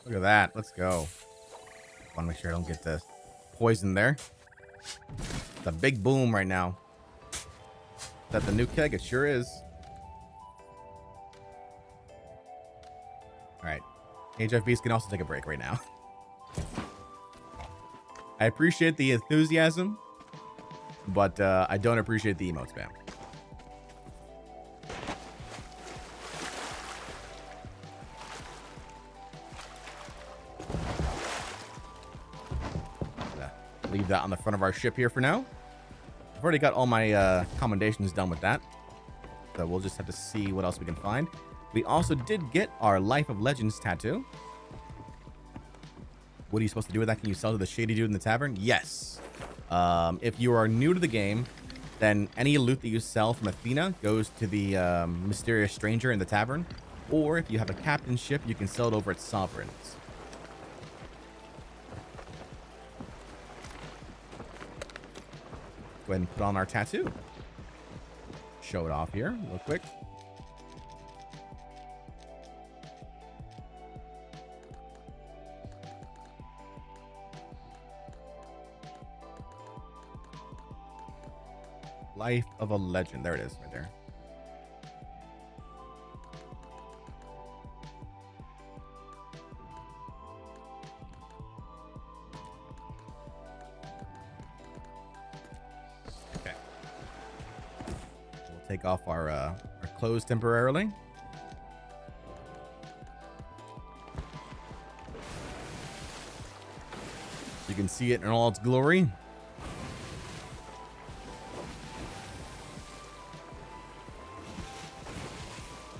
Speaker 1: Look at that. Let's go. I want to make sure I don't get the poison there. It's a big boom right now. Is that the new keg? It sure is. All right. HFBs can also take a break right now. I appreciate the enthusiasm, but I don't appreciate the emote spam. Leave that on the front of our ship here for now. I've already got all my commendations done with that. So we'll just have to see what else we can find. We also did get our Life of Legends tattoo. What are you supposed to do with that? Can you sell to the shady dude in the tavern? Yes. If you are new to the game, then any loot that you sell from Athena goes to the mysterious stranger in the tavern. Or if you have a captain ship, you can sell it over at Sovereigns. Go ahead and put on our tattoo. Show it off here real quick. Life of a Legend. There it is, right there. Okay. We'll take off our clothes temporarily. You can see it in all its glory.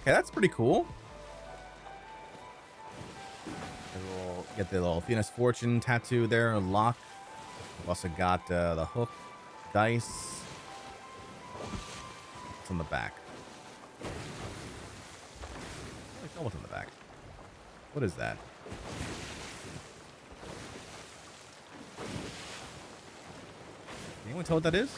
Speaker 1: Okay, that's pretty cool. We'll get the little Athena's Fortune tattoo there, a lock. We've also got the hook, dice. What's on the back? What's on the back? What is that? Can anyone tell what that is?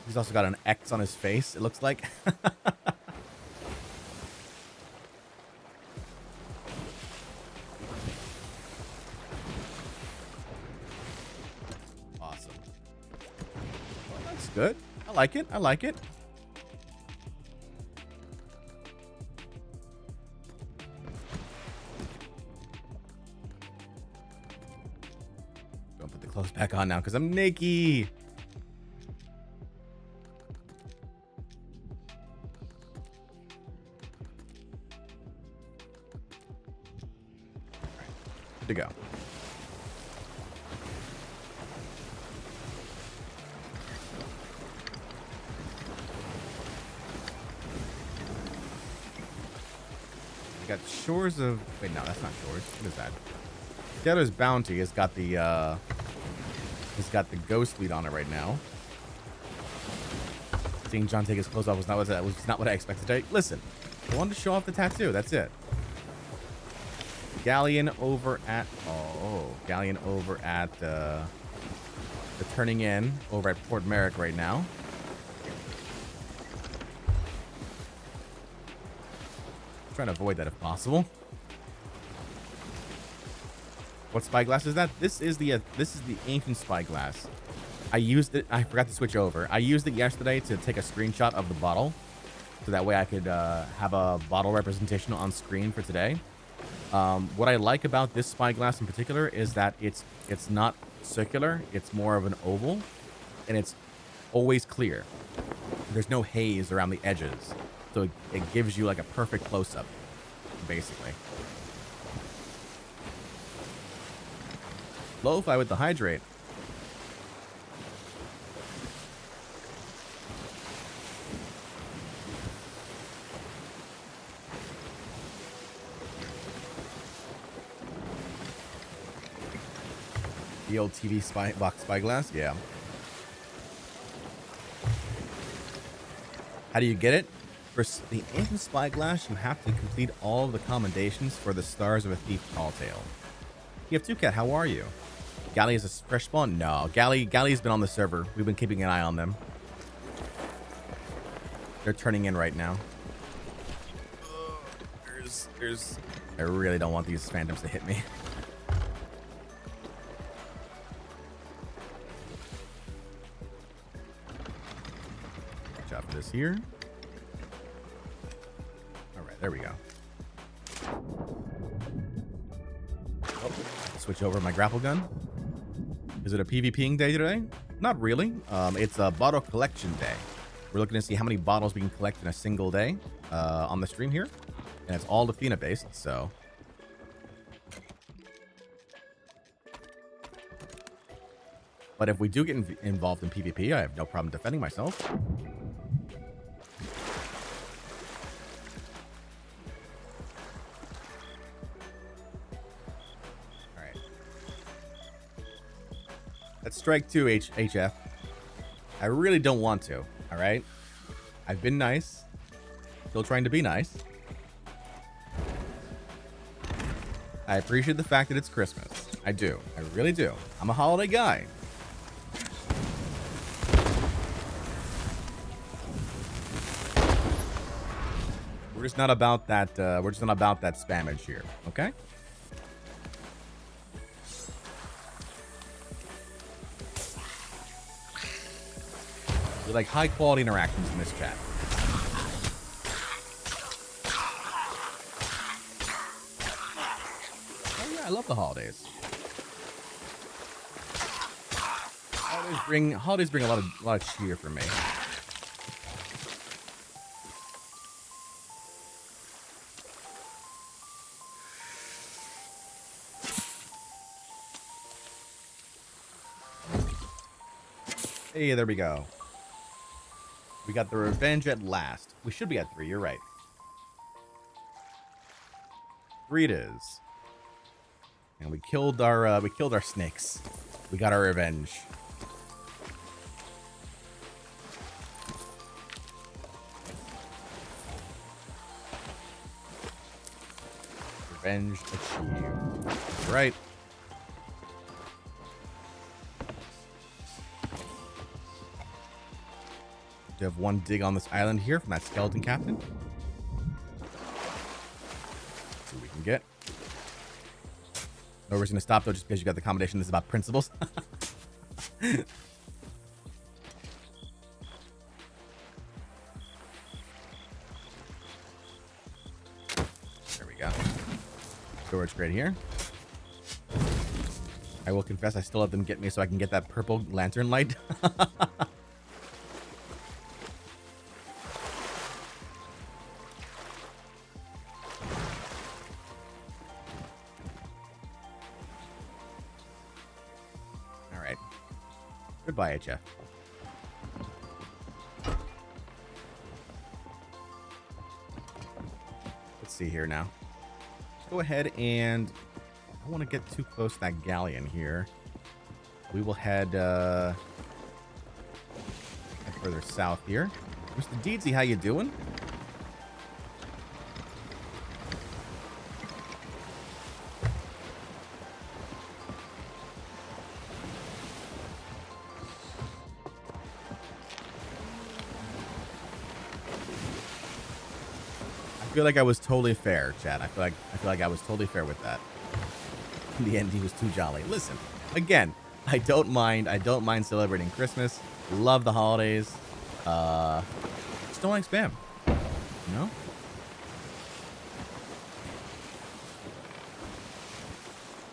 Speaker 1: He's also got an X on his face, it looks like. Awesome. Well, that's good. I like it. I like it. Don't put the clothes back on now because I'm naked. To go. We got Shores of... Wait, no, that's not Shores. What is that? Debtor's Bounty has got the ghost lead on it right now. Seeing Jon take his clothes off was not what I expected. Listen, I wanted to show off the tattoo. That's it. Galleon over at the turning in over at Port Merrick right now. Trying to avoid that if possible. What spyglass is that? This is the ancient spyglass. I used it. I forgot to switch over. I used it yesterday to take a screenshot of the bottle, so that way I could have a bottle representation on screen for today. What I like about this spyglass in particular is that it's not circular. It's more of an oval, and it's always clear. There's no haze around the edges, so it gives you like a perfect close-up, basically. Lo-fi with the hydrate. The old TV box spyglass, yeah. How do you get it? For the ancient spyglass, you have to complete all of the commendations for the Stars of a Thief Tall Tale. You have 2Cat, how are you? Galley is a fresh spawn? No, Galley's been on the server. We've been keeping an eye on them. They're turning in right now. I really don't want these phantoms to hit me. Watch out for this here. there we go. Oh, switch over my grapple gun. Is it a PvPing day today? Not really. It's a bottle collection day. We're looking to see how many bottles we can collect in a single day on the stream here. And it's all Athena based, so. But if we do get involved in PvP, I have no problem defending myself. All right. Let's strike 2, HF. I really don't want to, all right? I've been nice. Still trying to be nice. I appreciate the fact that it's Christmas. I do. I really do. I'm a holiday guy. We're just not about that. We're just not about that spammage here. Okay. We like high quality interactions in this chat. Oh yeah, I love the holidays. Holidays bring a lot of cheer for me. Hey, there we go. We got the revenge at last. We should be at 3. You're right. 3 it is. And we killed our snakes. We got our revenge. Revenge achieved. Right. We have 1 dig on this island here from that skeleton captain. Let's see what we can get. No reason to stop though, just because you got the combination. This is about principles. There we go. Storage crate here. I will confess, I still let them get me so I can get that purple lantern light. Goodbye, HF. Let's see here now. Let's go ahead and I don't want to get too close to that galleon here. We will head further south here. Mr. Deedsy, how you doing? I feel like I was totally fair, Chad. I feel like I was totally fair with that. In the end, he was too jolly. Listen, again, I don't mind celebrating Christmas. Love the holidays. Just don't like spam. You know?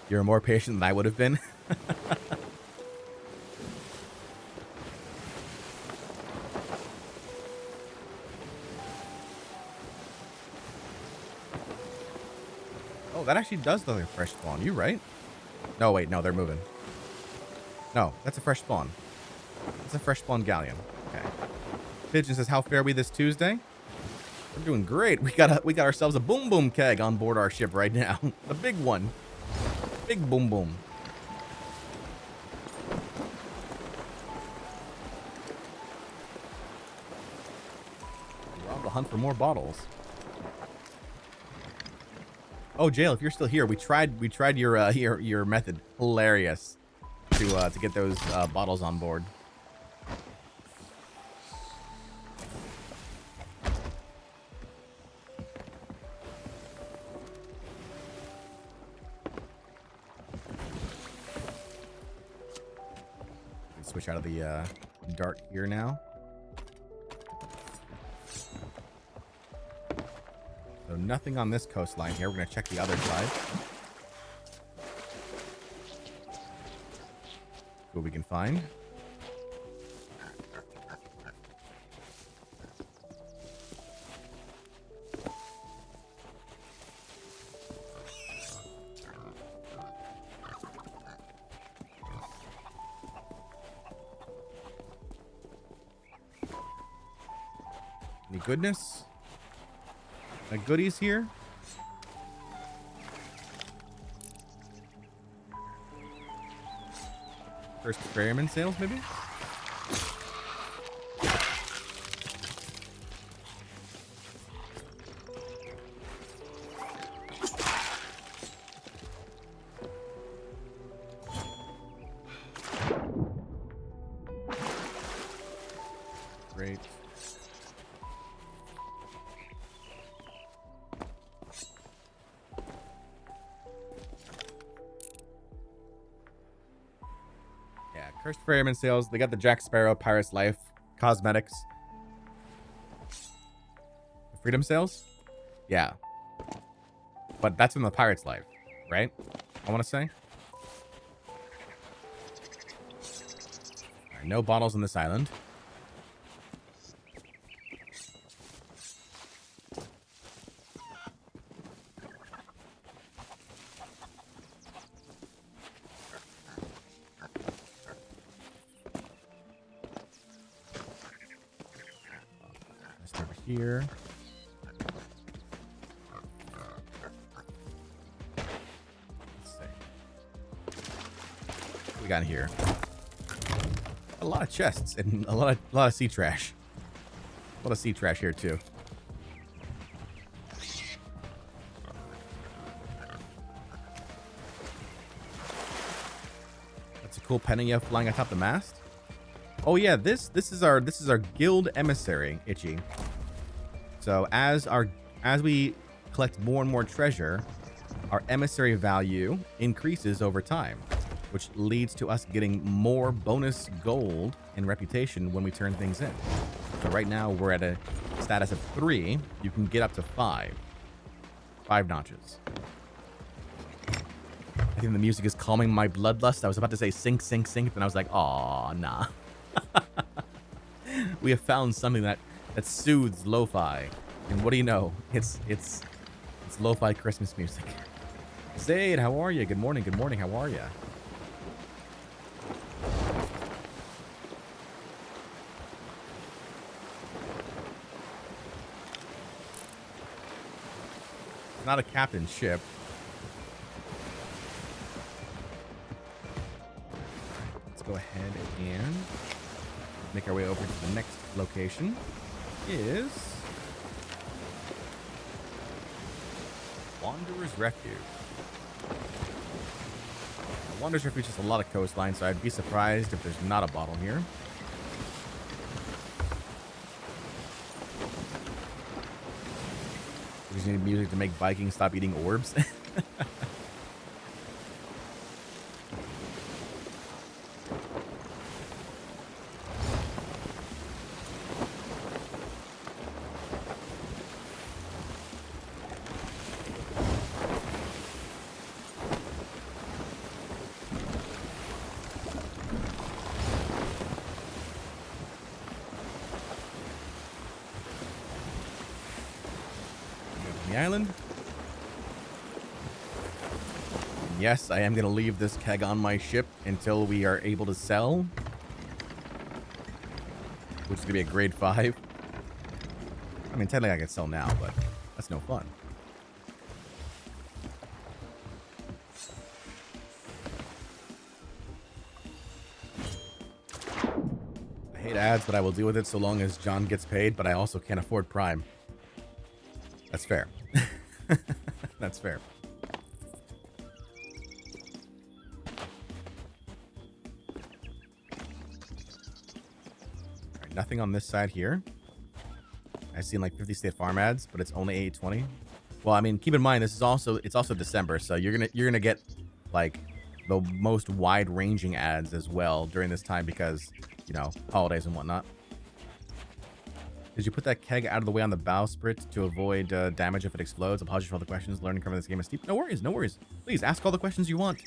Speaker 1: You're more patient than I would have been. That actually does look like a fresh spawn. You right? No, wait. No, they're moving. No, that's a fresh spawn. That's a fresh spawn galleon. Okay. Pigeon says, how fare we this Tuesday? We're doing great. We got ourselves a boom boom keg on board our ship right now. The big one. Big boom boom. We're on the hunt for more bottles. Oh, Jail, if you're still here, we tried your method. Hilarious to get those bottles on board. Switch out of the dart here now. So So nothing on this coastline here. We're going to check the other side. See what we can find. Any goodness? Like goodies here? First experiment sales, maybe? Great. Yeah, Cursed Ferryman sales. They got the Jack Sparrow Pirate's Life cosmetics. The Freedom sales? Yeah. But that's in the Pirate's Life, right? I want to say. All right, no bottles on this island. Here. Let's see. What we got here? A lot of chests and a lot of sea trash. A lot of sea trash here too. That's a cool penny flying atop the mast. Oh yeah, this is our guild emissary, Itchy. So as we collect more and more treasure, our emissary value increases over time, which leads to us getting more bonus gold and reputation when we turn things in. So right now we're at a status of 3. You can get up to 5. 5 notches. I think the music is calming my bloodlust. I was about to say sink, sink, sink, and I was like, aw, nah. We have found something that soothes lo-fi. And what do you know? It's lo-fi Christmas music. Zaid, how are you? Good morning, how are you? It's not a captain's ship. Let's go ahead and make our way over to the next location. Is Wanderer's Refuge. Wanderer's Refuge has a lot of coastline, so I'd be surprised if there's not a bottle here. We just need music to make Vikings stop eating orbs. Island. Yes, I am going to leave this keg on my ship until we are able to sell, which is going to be a grade 5. I mean, technically I could sell now, but that's no fun. I hate ads, but I will deal with it so long as John gets paid, but I also can't afford Prime. That's fair. That's fair. All right, nothing on this side here. I've seen like 50 State Farm ads, but it's only 820. Well, I mean, keep in mind it's also December, so you're gonna get like the most wide-ranging ads as well during this time because, you know, holidays and whatnot. Did you put that keg out of the way on the bowsprit to avoid damage if it explodes? Apologies for all the questions. Learning curve of this game is steep. No worries, no worries. Please ask all the questions you want.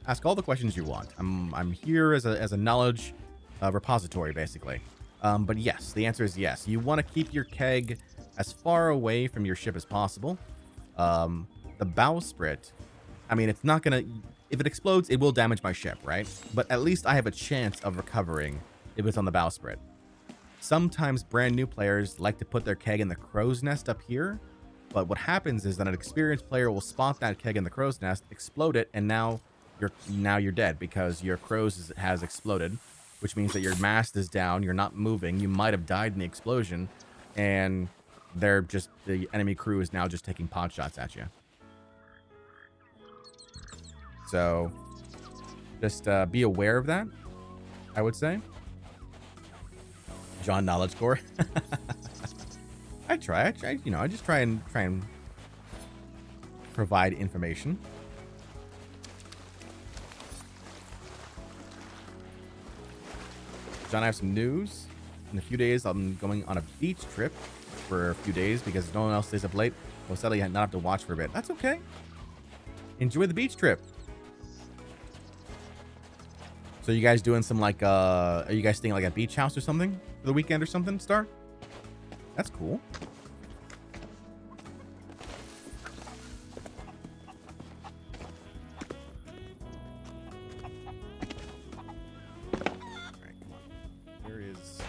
Speaker 1: Ask all the questions you want. I'm here as a knowledge repository, basically. But yes, the answer is yes. You want to keep your keg as far away from your ship as possible. The bowsprit, I mean, it's not gonna. If it explodes, it will damage my ship, right? But at least I have a chance of recovering if it's on the bowsprit. Sometimes brand new players like to put their keg in the crow's nest up here, but what happens is that an experienced player will spot that keg in the crow's nest, explode it, and now you're dead because your crow's has exploded, which means that your mast is down, you're not moving, you might have died in the explosion, and the enemy crew is now just taking pot shots at you. So just be aware of that, I would say. Jon Bardcore. I try, you know, I just try and provide information. John, I have some news. In a few days, I'm going on a beach trip for a few days because no one else stays up late. Well, sadly, I not have to watch for a bit. That's okay. Enjoy the beach trip. So you guys doing some like, are you guys staying like a beach house or something for the weekend or something, Star? That's cool. All right, come on. There is,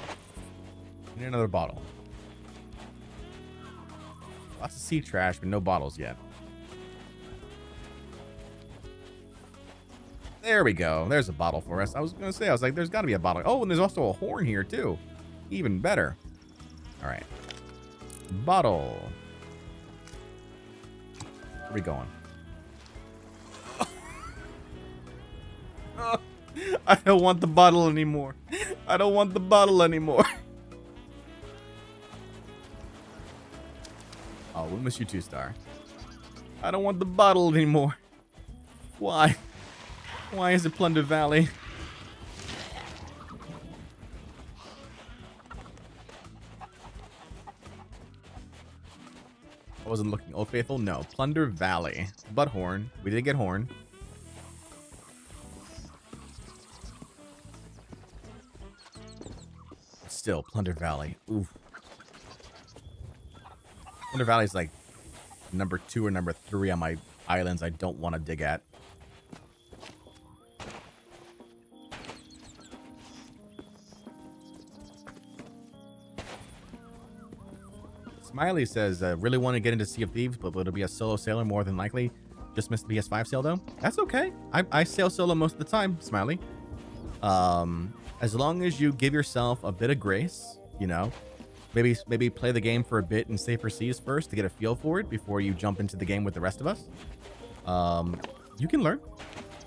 Speaker 1: I need another bottle. Lots of sea trash, but no bottles yet. There we go. There's a bottle for us. I was going to say, I was like, there's got to be a bottle. Oh, and there's also a horn here, too. Even better. All right. Bottle. Where are we going? I don't want the bottle anymore. I don't want the bottle anymore. Oh, we'll miss you too, Star. I don't want the bottle anymore. Why? Why is it Plunder Valley? I wasn't looking. Old Faithful? No. Plunder Valley. But horn. We did get horn. Still, Plunder Valley. Oof. Plunder Valley is like number 2 or number 3 on my islands I don't want to dig at. Smiley says, really want to get into Sea of Thieves, but it'll be a solo sailor more than likely. Just missed the PS5 sale, though. That's okay. I sail solo most of the time, Smiley. As long as you give yourself a bit of grace, you know, maybe play the game for a bit in safer seas first to get a feel for it before you jump into the game with the rest of us. You can learn.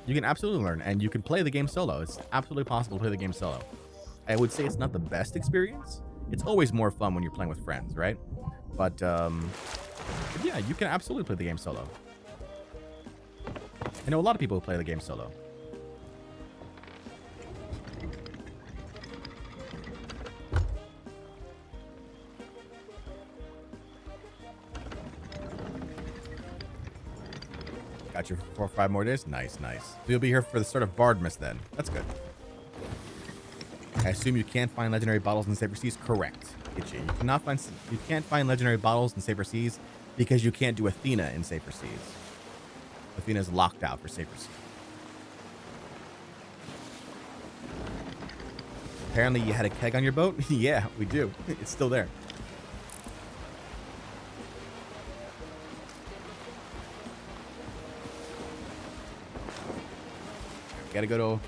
Speaker 1: You can absolutely learn, and you can play the game solo. It's absolutely possible to play the game solo. I would say it's not the best experience. It's always more fun when you're playing with friends, right? But yeah, you can absolutely play the game solo. I know a lot of people who play the game solo. Got you for 4 or 5 more days? Nice, nice. So you'll be here for the start of Bardmas then. That's good. I assume you can't find legendary bottles in Safer Seas? Correct. You can't find legendary bottles in Safer Seas because you can't do Athena in Safer Seas. Athena's locked out for Safer Seas. Apparently you had a keg on your boat? Yeah, we do. It's still there. Gotta go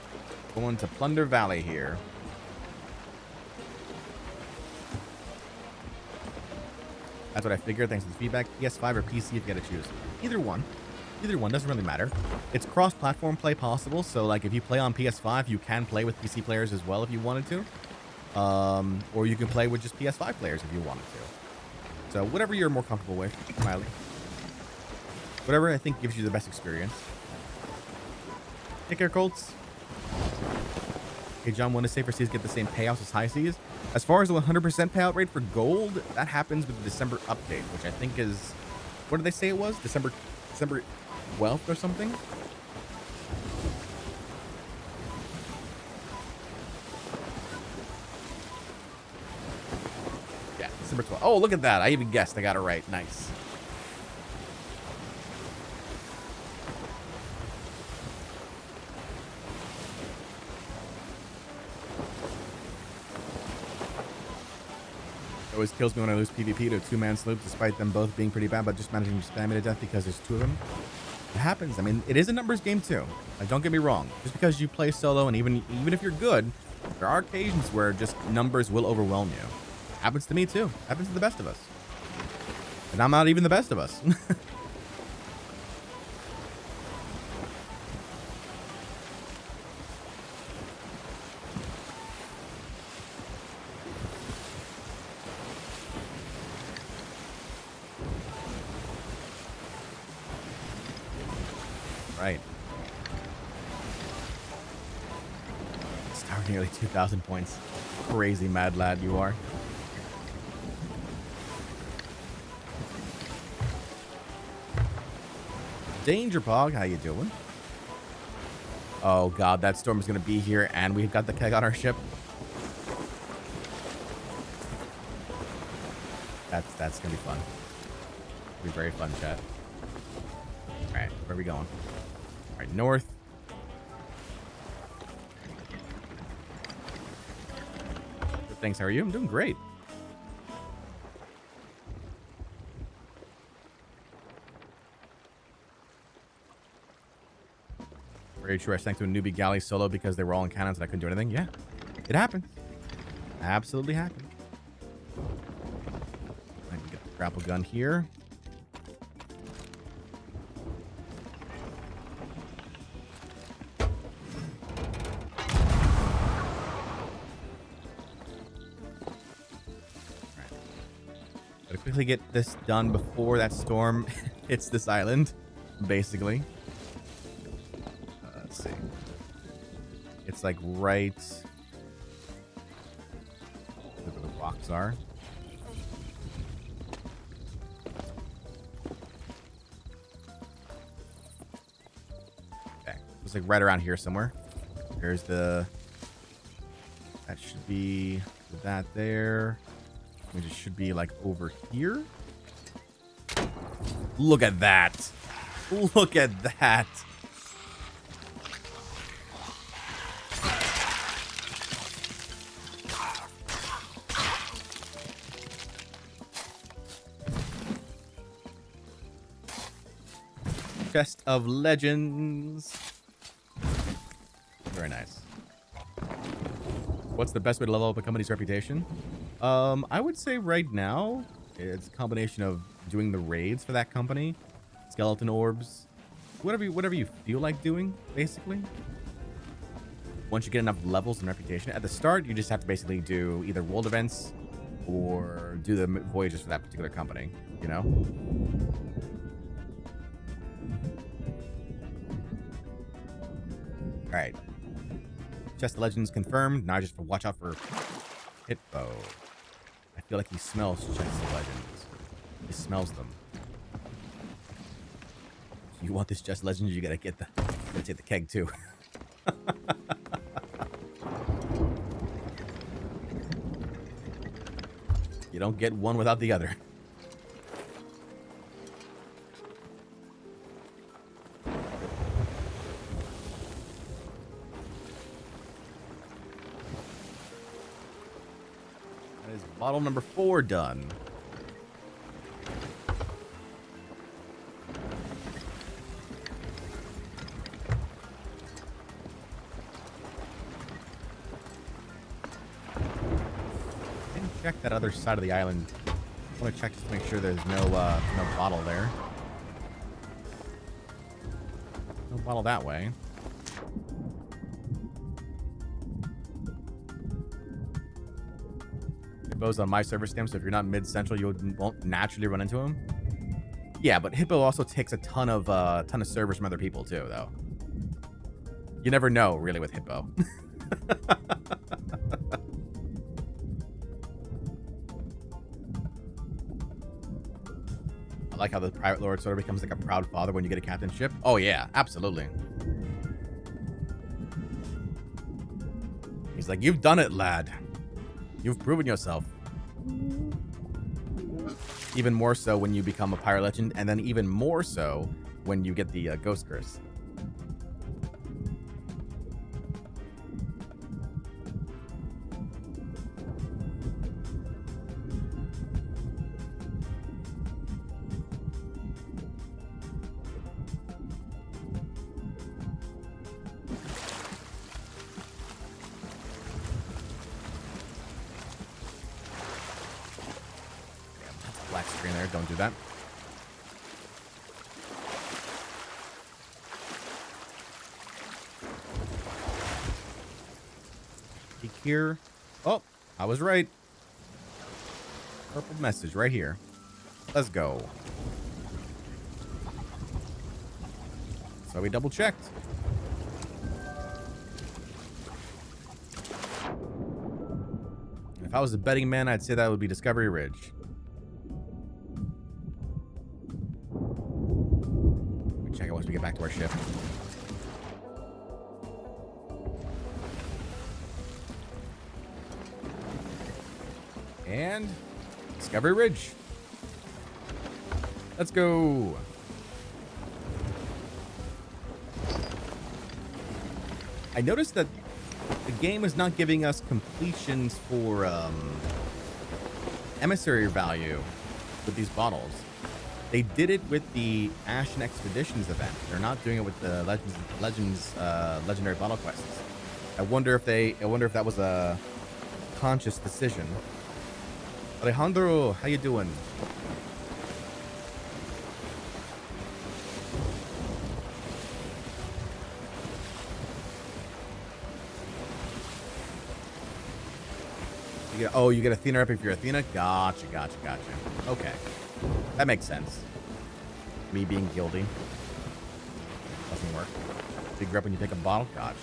Speaker 1: to Plunder Valley here. That's what I figured. Thanks for the feedback. PS5 or PC if you gotta choose. Either one. Either one. Doesn't really matter. It's cross-platform play possible. So, like, if you play on PS5, you can play with PC players as well if you wanted to. Or you can play with just PS5 players if you wanted to. So, whatever you're more comfortable with, Smiley. Whatever I think gives you the best experience. Take care, Colts. Hey, John, want to say for seas get the same payouts as high seas? As far as the 100% payout rate for gold, that happens with the December update, which I think is, what did they say it was? December 12th or something? Yeah, December 12th. Oh, look at that. I even guessed. I got it right. Nice. It always kills me when I lose PvP to a two-man sloop, despite them both being pretty bad, but just managing to spam it to death because there's two of them. It happens. I mean, it is a numbers game too. Like, don't get me wrong. Just because you play solo, and even if you're good, there are occasions where just numbers will overwhelm you. Happens to me too. Happens to the best of us. And I'm not even the best of us. Right. Star nearly 2,000 points. Crazy mad lad you are. Danger Pog, how you doing? Oh god, that storm is gonna be here, and we've got the keg on our ship. That's gonna be fun. It'll be very fun, chat. All right, where are we going? All right, north. Good, thanks. How are you? I'm doing great. Very true. I sank to a newbie galley solo because they were all in cannons and I couldn't do anything. Yeah, it happens. Absolutely happens. I can get the grapple gun here. Gotta quickly get this done before that storm hits this island, basically. Let's see. It's like right where the rocks are. Okay, it's like right around here somewhere. There's the. That should be that there. Which it should be like over here. Look at that. Look at that. Chest of Legends. Very nice. What's the best way to level up a company's reputation? I would say right now, it's a combination of doing the raids for that company, skeleton orbs, whatever you feel like doing, basically. Once you get enough levels and reputation, at the start, you just have to basically do either world events or do the voyages for that particular company, you know? All right. Chest of Legends confirmed. Now I just watch out for Hitbo. I feel like he smells Chests of Legends. He smells them. You want this Chest of Legends, you gotta take the keg too. You don't get one without the other. Bottle number 4 done. Didn't check that other side of the island. I want to check just to make sure there's no bottle there. No bottle that way. Hippo's on my server stem, so if you're not mid-central, you won't naturally run into him. Yeah, but Hippo also takes a ton of servers from other people too, though. You never know, really, with Hippo. I like how the Pirate Lord sort of becomes like a proud father when you get a captain ship. Oh yeah, absolutely. He's like, you've done it, lad. You've proven yourself. Even more so when you become a pirate legend, and then even more so when you get the ghost curse. Black screen there. Don't do that. Peek here. Oh, I was right. Purple message right here. Let's go. So we double checked. If I was a betting man, I'd say that would be Discovery Ridge. Let me check it once we get back to our ship. And Discovery Ridge. Let's go. I noticed that the game is not giving us completions for emissary value with these bottles. They did it with the Ashen Expeditions event. They're not doing it with the legendary bottle quests. I wonder if that was a conscious decision. Alejandro, how you doing? You get Athena up if you're Athena? Gotcha. Okay. That makes sense. Me being guilty. Doesn't work. Big rep when you take a bottle? Gotcha.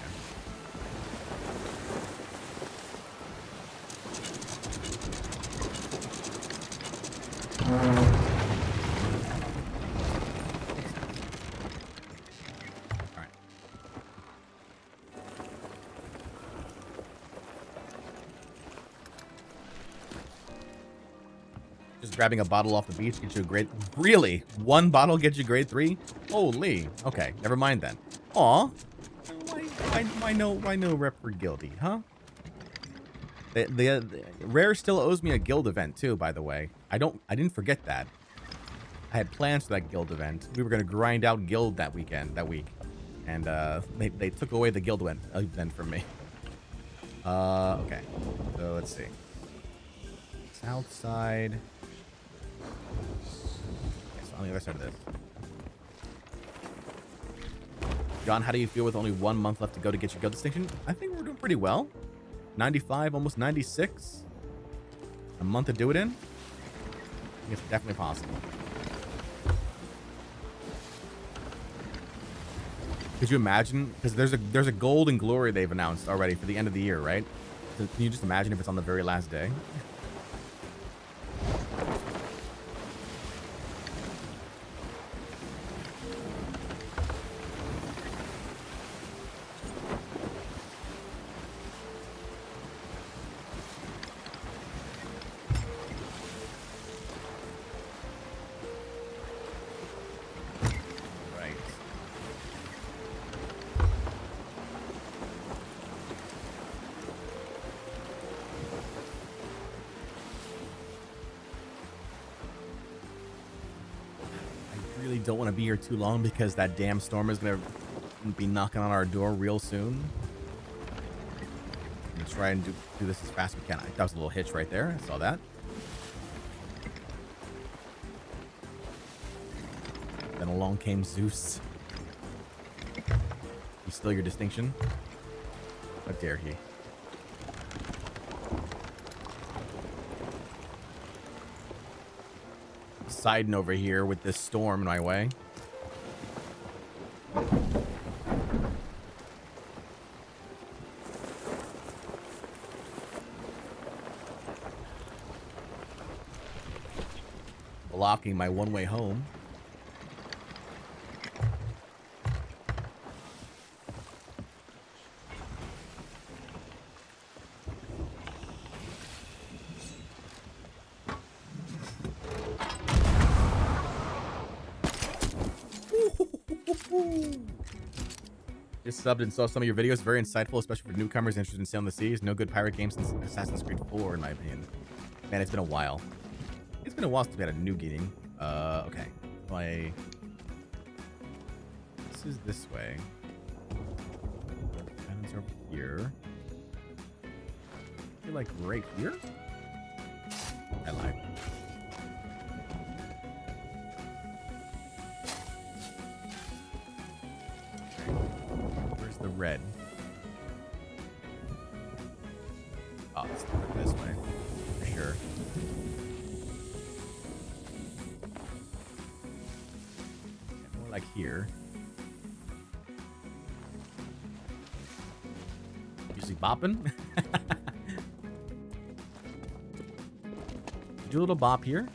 Speaker 1: Grabbing a bottle off the beach gets you a grade... Really? One bottle gets you grade 3? Holy. Okay, never mind then. Aw. Why no rep for guilty, huh? The Rare still owes me a guild event too, by the way. I didn't forget that. I had plans for that guild event. We were gonna grind out guild that week. And they took away the guild event from me. Okay. So let's see. South side. On the other side of this. John, how do you feel with only 1 month left to go to get your guild distinction? I think we're doing pretty well. 95, almost 96. A month to do it in? I think it's definitely possible. Could you imagine? Because there's a gold and glory they've announced already for the end of the year, right? So can you just imagine if it's on the very last day? Don't want to be here too long because that damn storm is going to be knocking on our door real soon. I'm going to try and do this as fast as we can. That was a little hitch right there. I saw that. Then along came Zeus. You steal your distinction? How dare he? Siding over here with this storm in my way. blocking my one-way home. Just subbed and saw some of your videos. Very insightful, especially for newcomers interested in sailing the seas. No good pirate game since Assassin's Creed 4, in my opinion. Man, it's been a while. It's been a while since we had a new game. Okay. This is this way. Cannons over here. I feel like right here? I lied. The red. Oh, let's do it this way. For sure. Yeah, more like here. Usually bopping. Do a little bop here.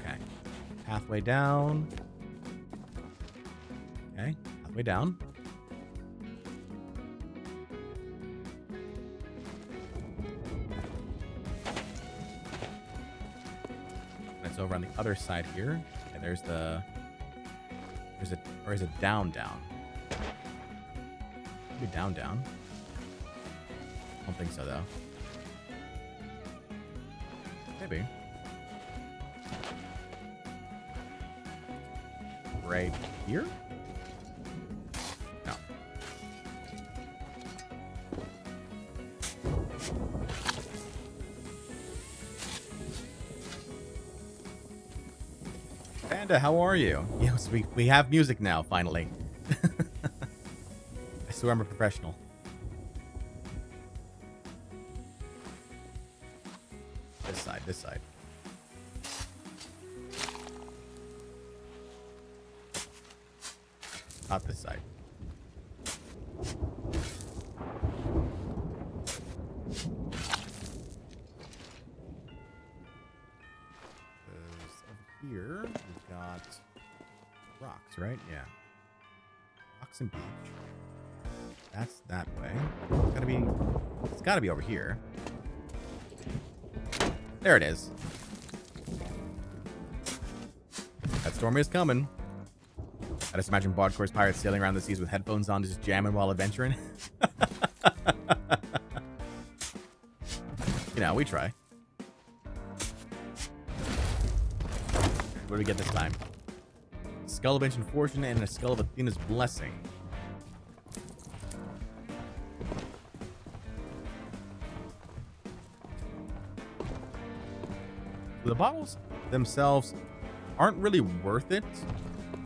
Speaker 1: Okay. Pathway down. Okay, halfway down. It's over on the other side here. Okay, there's or is it down? Maybe down. I don't think so though. Maybe. Right here? Panda, how are you? Yes, we have music now, finally. I swear I'm a professional. This side. Not this side. Here we've got rocks, right? Yeah. Rocks and beach. That's that way. It's gotta be over here. There it is. That storm is coming. I just imagine Bardcore's pirates sailing around the seas with headphones on, just jamming while adventuring. You know, we try. What do we get this time? Skull of Ancient Fortune and a Skull of Athena's Blessing. The bottles themselves aren't really worth it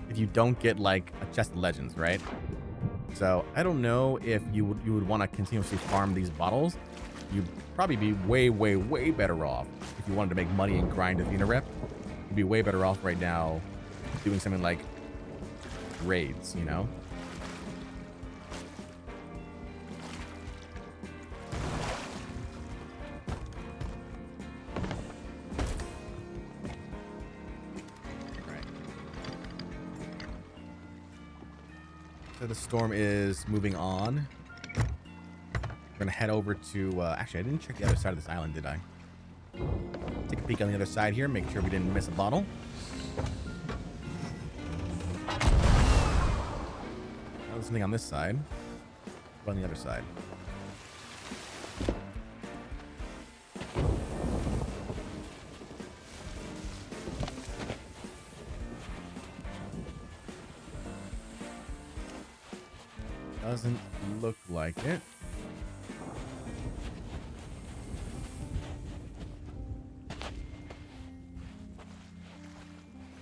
Speaker 1: if you don't get like a chest of legends, right? So I don't know if you would want to continuously farm these bottles. You'd probably be way better off if you wanted to make money and grind Athena rep. You'd be way better off right now doing something like raids, you know? So the storm is moving on. We're gonna head over to actually I didn't check the other side of this island, did I? Take a peek on the other side here, make sure we didn't miss a bottle. There's something on this side. What on the other side? Doesn't look like it.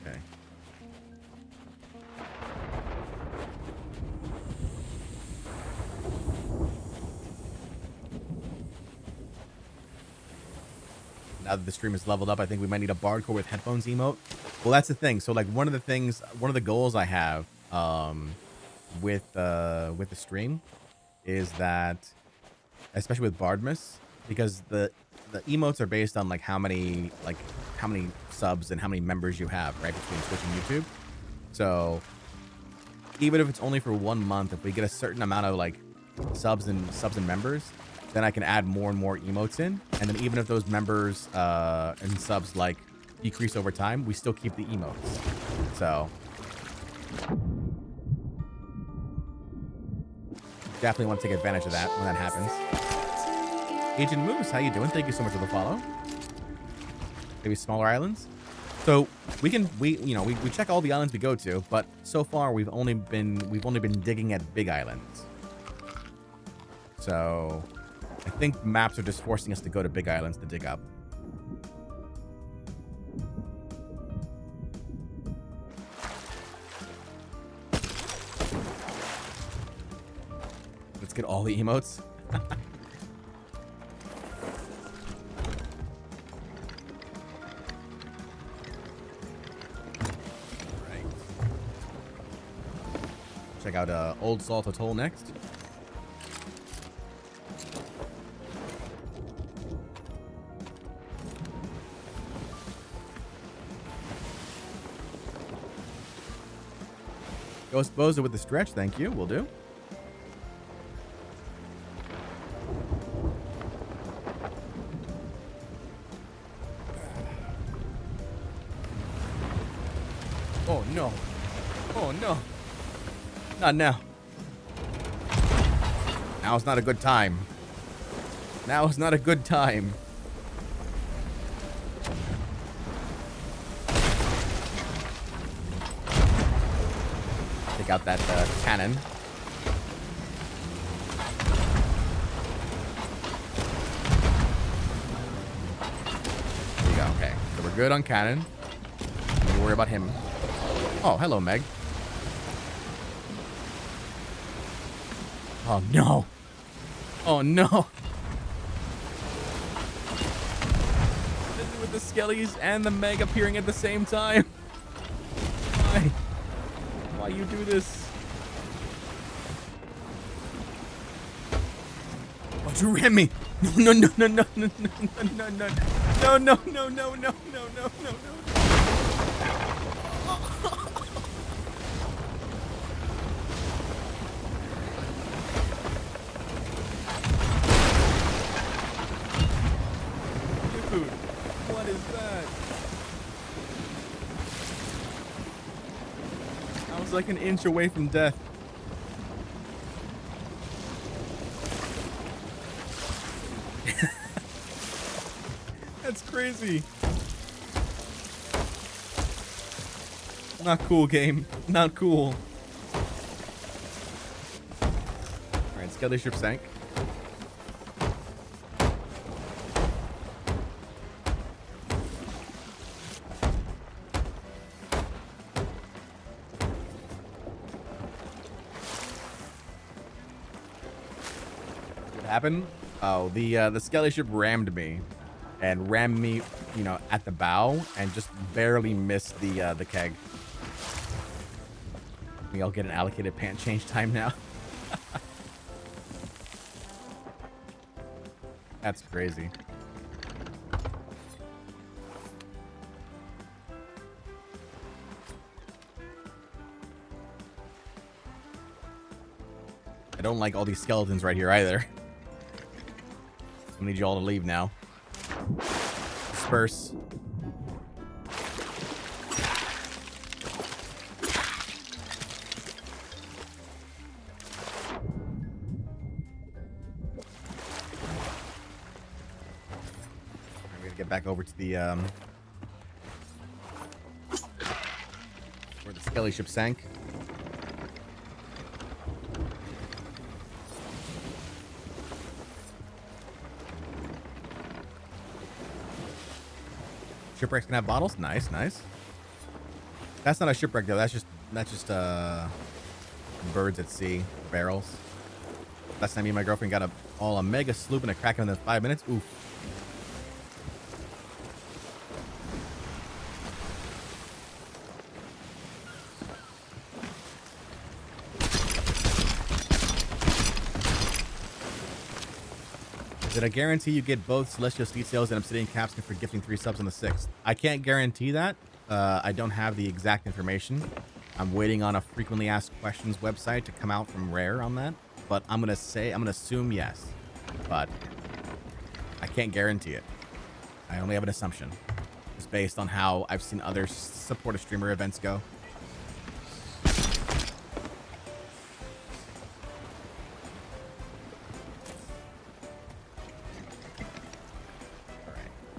Speaker 1: Okay. Now that the stream is leveled up, I think we might need a Bardcore with headphones emote. Well, that's the thing. So like one of the goals I have with the stream is that, especially with Bardmas, because the emotes are based on like how many subs and how many members you have, right, between Twitch and YouTube. So even if it's only for 1 month, if we get a certain amount of like subs and members, then I can add more and more emotes in. And then even if those members and subs like decrease over time, we still keep the emotes. So definitely want to take advantage of that when that happens. Agent Moose, how you doing? Thank you so much for the follow. Maybe smaller islands. So we check all the islands we go to, but so far we've only been digging at big islands. So I think maps are just forcing us to go to big islands to dig up. Let's get all the emotes. Check out Old Salt Atoll next. Ghost Boza with the stretch, thank you. Will do. Oh no. Oh no. Not now. Now is not a good time. Now is not a good time. Take out that cannon. There you go. Okay. So we're good on cannon. Don't worry about him. Oh, hello, Meg. Oh, no. Oh, no. With the skellies and the Meg appearing at the same time. Why? Why you do this? Why'd you ram me? No, no, no, no, no, no, no, no, no, no, no, no, no, no, no, no, no, no. What is that? I was like an inch away from death. That's crazy. Not cool, game. Not cool. Alright, Skelly ship sank. Happened? Oh, the skelly ship rammed me, and rammed me, you know, at the bow, and just barely missed the keg. Maybe I'll get an allocated pant change time now. That's crazy. I don't like all these skeletons right here either. I need you all to leave now. Disperse. I'm gonna get back over to the where the skelly ship sank. Shipwrecks can have bottles. Nice, nice. That's not a shipwreck though. That's just birds at sea barrels. Last time me and my girlfriend got a mega sloop and a kraken within 5 minutes. Oof. Did I guarantee you get both Celestial Steed Sales and Obsidian Capstan for gifting 3 subs on the 6th? I can't guarantee that. I don't have the exact information. I'm waiting on a frequently asked questions website to come out from Rare on that. But I'm going to assume yes. But I can't guarantee it. I only have an assumption. Just based on how I've seen other supporter streamer events go.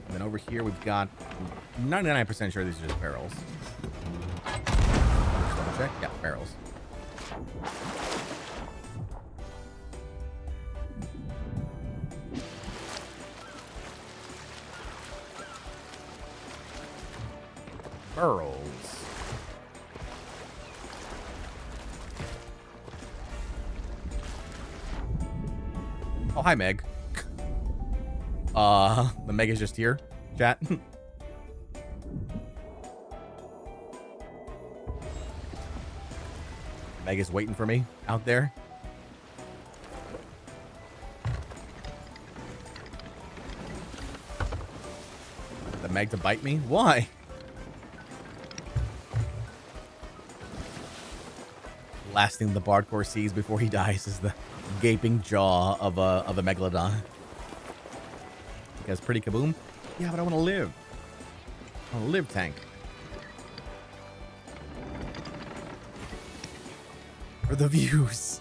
Speaker 1: And then over here, we've got 99% sure these are just barrels. Just double check. Yeah, barrels. Barrels. Oh, hi, Meg. The Meg is just here, chat. Meg is waiting for me out there. The Meg to bite me? Why? Last thing the Bardcore sees before he dies is the gaping jaw of a megalodon. You guys pretty kaboom? Yeah, but I want to live. I want to live, tank. For the views.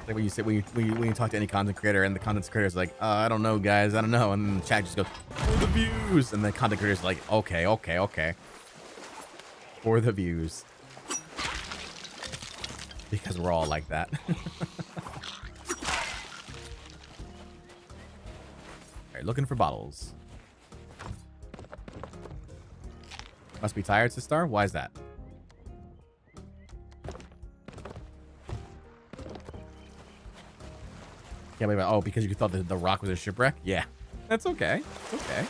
Speaker 1: Like when you say when you talk to any content creator and the content creator is like, I don't know, guys, I don't know, and then the chat just goes, for the views, and the content creator's like, okay. For the views. Because we're all like that. Alright, looking for bottles. Must be tired, Sistar? Why is that? Can't believe it. Oh, because you thought that the rock was a shipwreck? Yeah. That's okay. It's okay.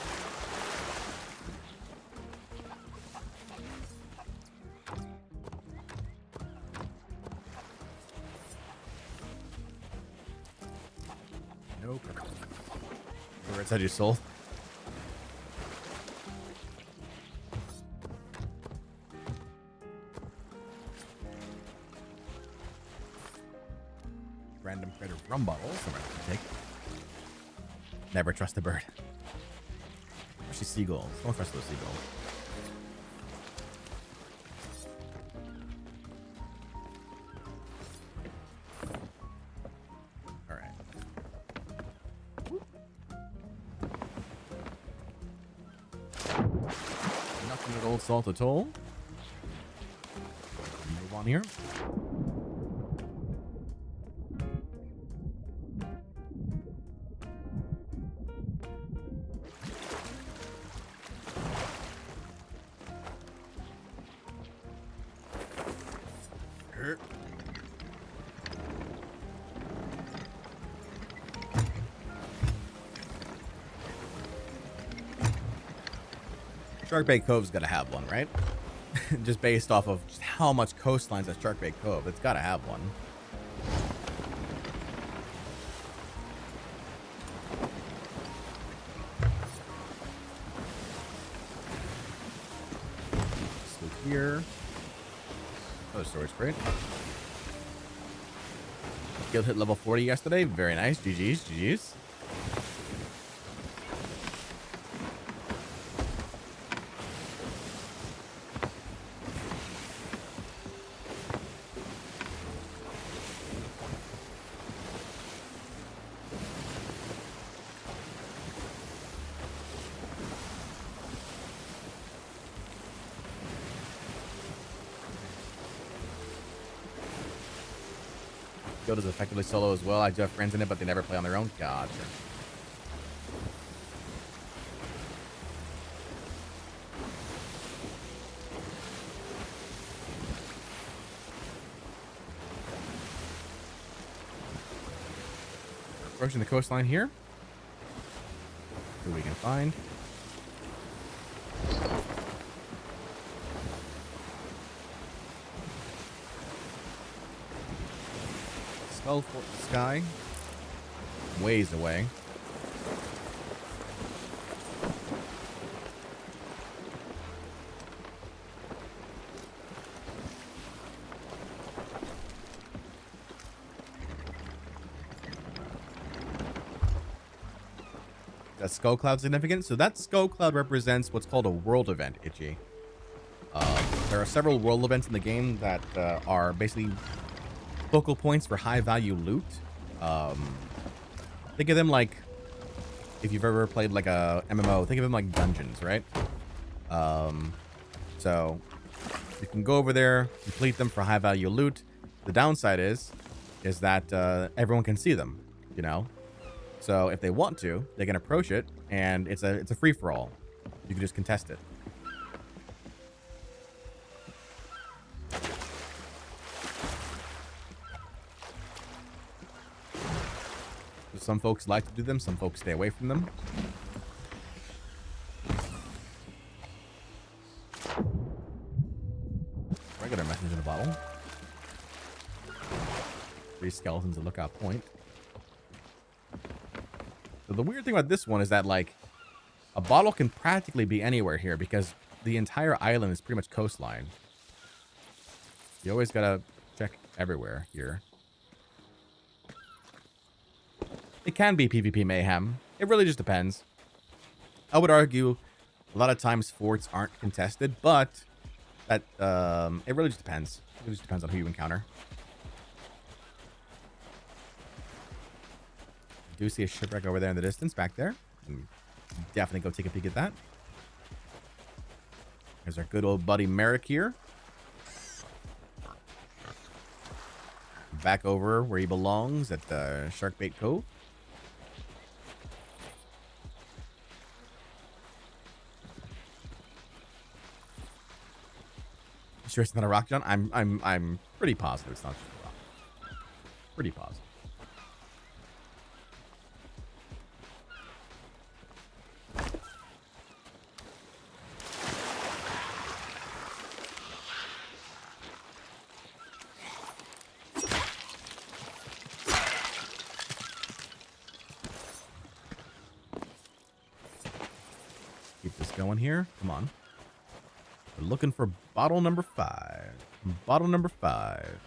Speaker 1: Nope. Where inside your soul? Random critter rum bottles. Take. Never trust a bird. Especially seagulls. Don't trust those seagulls. Alright. Nothing with old salt at all. Move on here. Sharkbait Cove's got to have one, right? Just based off of just how much coastlines at Sharkbait Cove. It's got to have one. Sloop here. Another storage crate. Guild hit level 40 yesterday. Very nice. GG's. GG's. Guild is effectively solo as well. I do have friends in it, but they never play on their own. Gotcha. We're approaching the coastline here. See what we can find. Skull for the sky. Ways away. That skull cloud significant? So that skull cloud represents what's called a world event, Itchy. There are several world events in the game that are basically focal points for high value loot. Think of them like, if you've ever played like a MMO, think of them like dungeons, right? So you can go over there, complete them for high value loot. The downside is that everyone can see them, you know? So if they want to, they can approach it, and it's a free-for-all. You can just contest it. So some folks like to do them, some folks stay away from them. Regular message in a bottle. 3 skeletons at Lookout Point. So the weird thing about this one is that, like, a bottle can practically be anywhere here because the entire island is pretty much coastline. You always gotta check everywhere here. It can be PvP mayhem. It really just depends. I would argue a lot of times forts aren't contested, but that it really just depends. It just depends on who you encounter. Do see a shipwreck over there in the distance, back there. Definitely go take a peek at that. There's our good old buddy Merrick here. Back over where he belongs at the Sharkbait Cove. You sure it's not a rock, John? I'm pretty positive it's not just a rock. Pretty positive. Going here. Come on. We're looking for bottle number 5. Bottle number 5.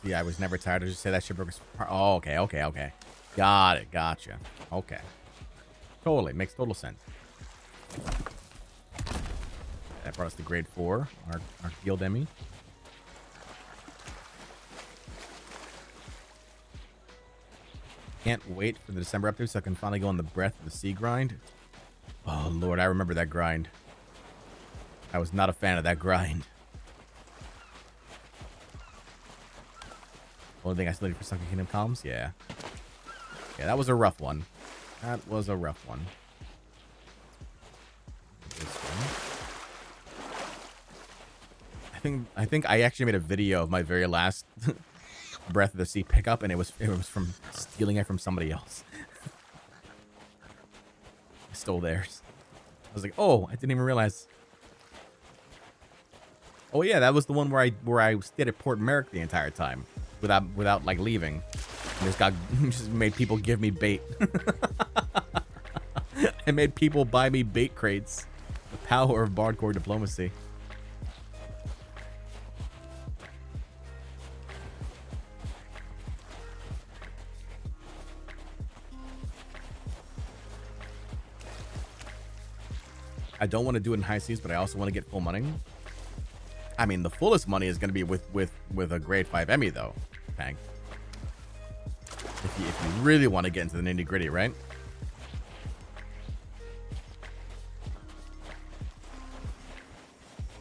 Speaker 1: Yeah, I was never tired. I just say that shipwreck was. Oh, okay. Got it. Gotcha. Okay. Totally. Makes total sense. That brought us to grade 4. Our field Emmy. Can't wait for the December update so I can finally go on the Breath of the Sea grind. Oh, Lord. I remember that grind. I was not a fan of that grind. Only thing I still need for Sunken Kingdom columns? Yeah. Yeah, that was a rough one. That was a rough one. I think I actually made a video of my very last Breath of the Sea pickup, and it was from stealing it from somebody else. I stole theirs. I was like, oh, I didn't even realize. Oh yeah, that was the one where I stayed at Port Merrick the entire time without like leaving. Just made people give me bait. I made people buy me bait crates. The power of Bardcore diplomacy. I don't want to do it in high seas, but I also want to get full money. I mean, the fullest money is going to be with a grade 5 Emmy, though, Pang. If you really want to get into the nitty gritty, right?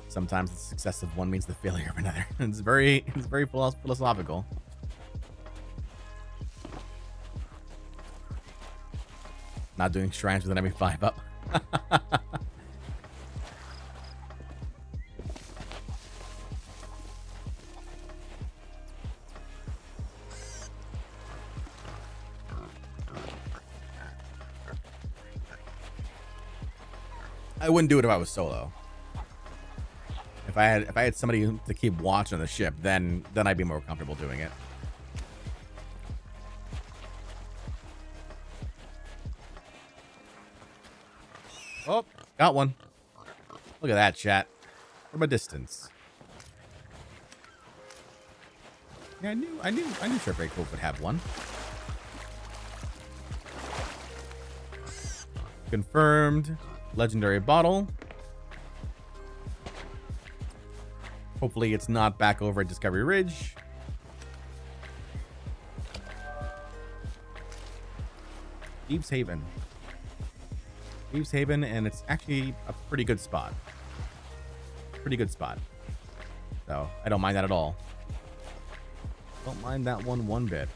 Speaker 1: Sometimes the success of one means the failure of another. It's very philosophical. Not doing shrines with an every 5 up. I wouldn't do it if I was solo. If I had somebody to keep watch on the ship, then I'd be more comfortable doing it. Oh, got one. Look at that, chat. From a distance. Yeah, I knew Shipwreck Cove would have one. Confirmed. Legendary bottle. Hopefully it's not back over at Discovery Ridge. Thieves Haven. Thieves Haven, and it's actually a pretty good spot. Pretty good spot. So, I don't mind that at all. Don't mind that one bit.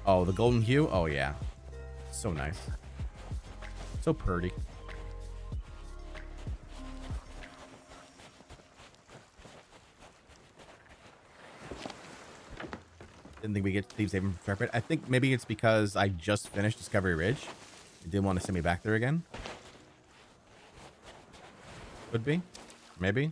Speaker 1: Oh, the golden hue? Oh, yeah. So nice. So pretty. Didn't think we get Thieves Haven for Trepid. I think maybe it's because I just finished Discovery Ridge. They didn't want to send me back there again. Could be. Maybe.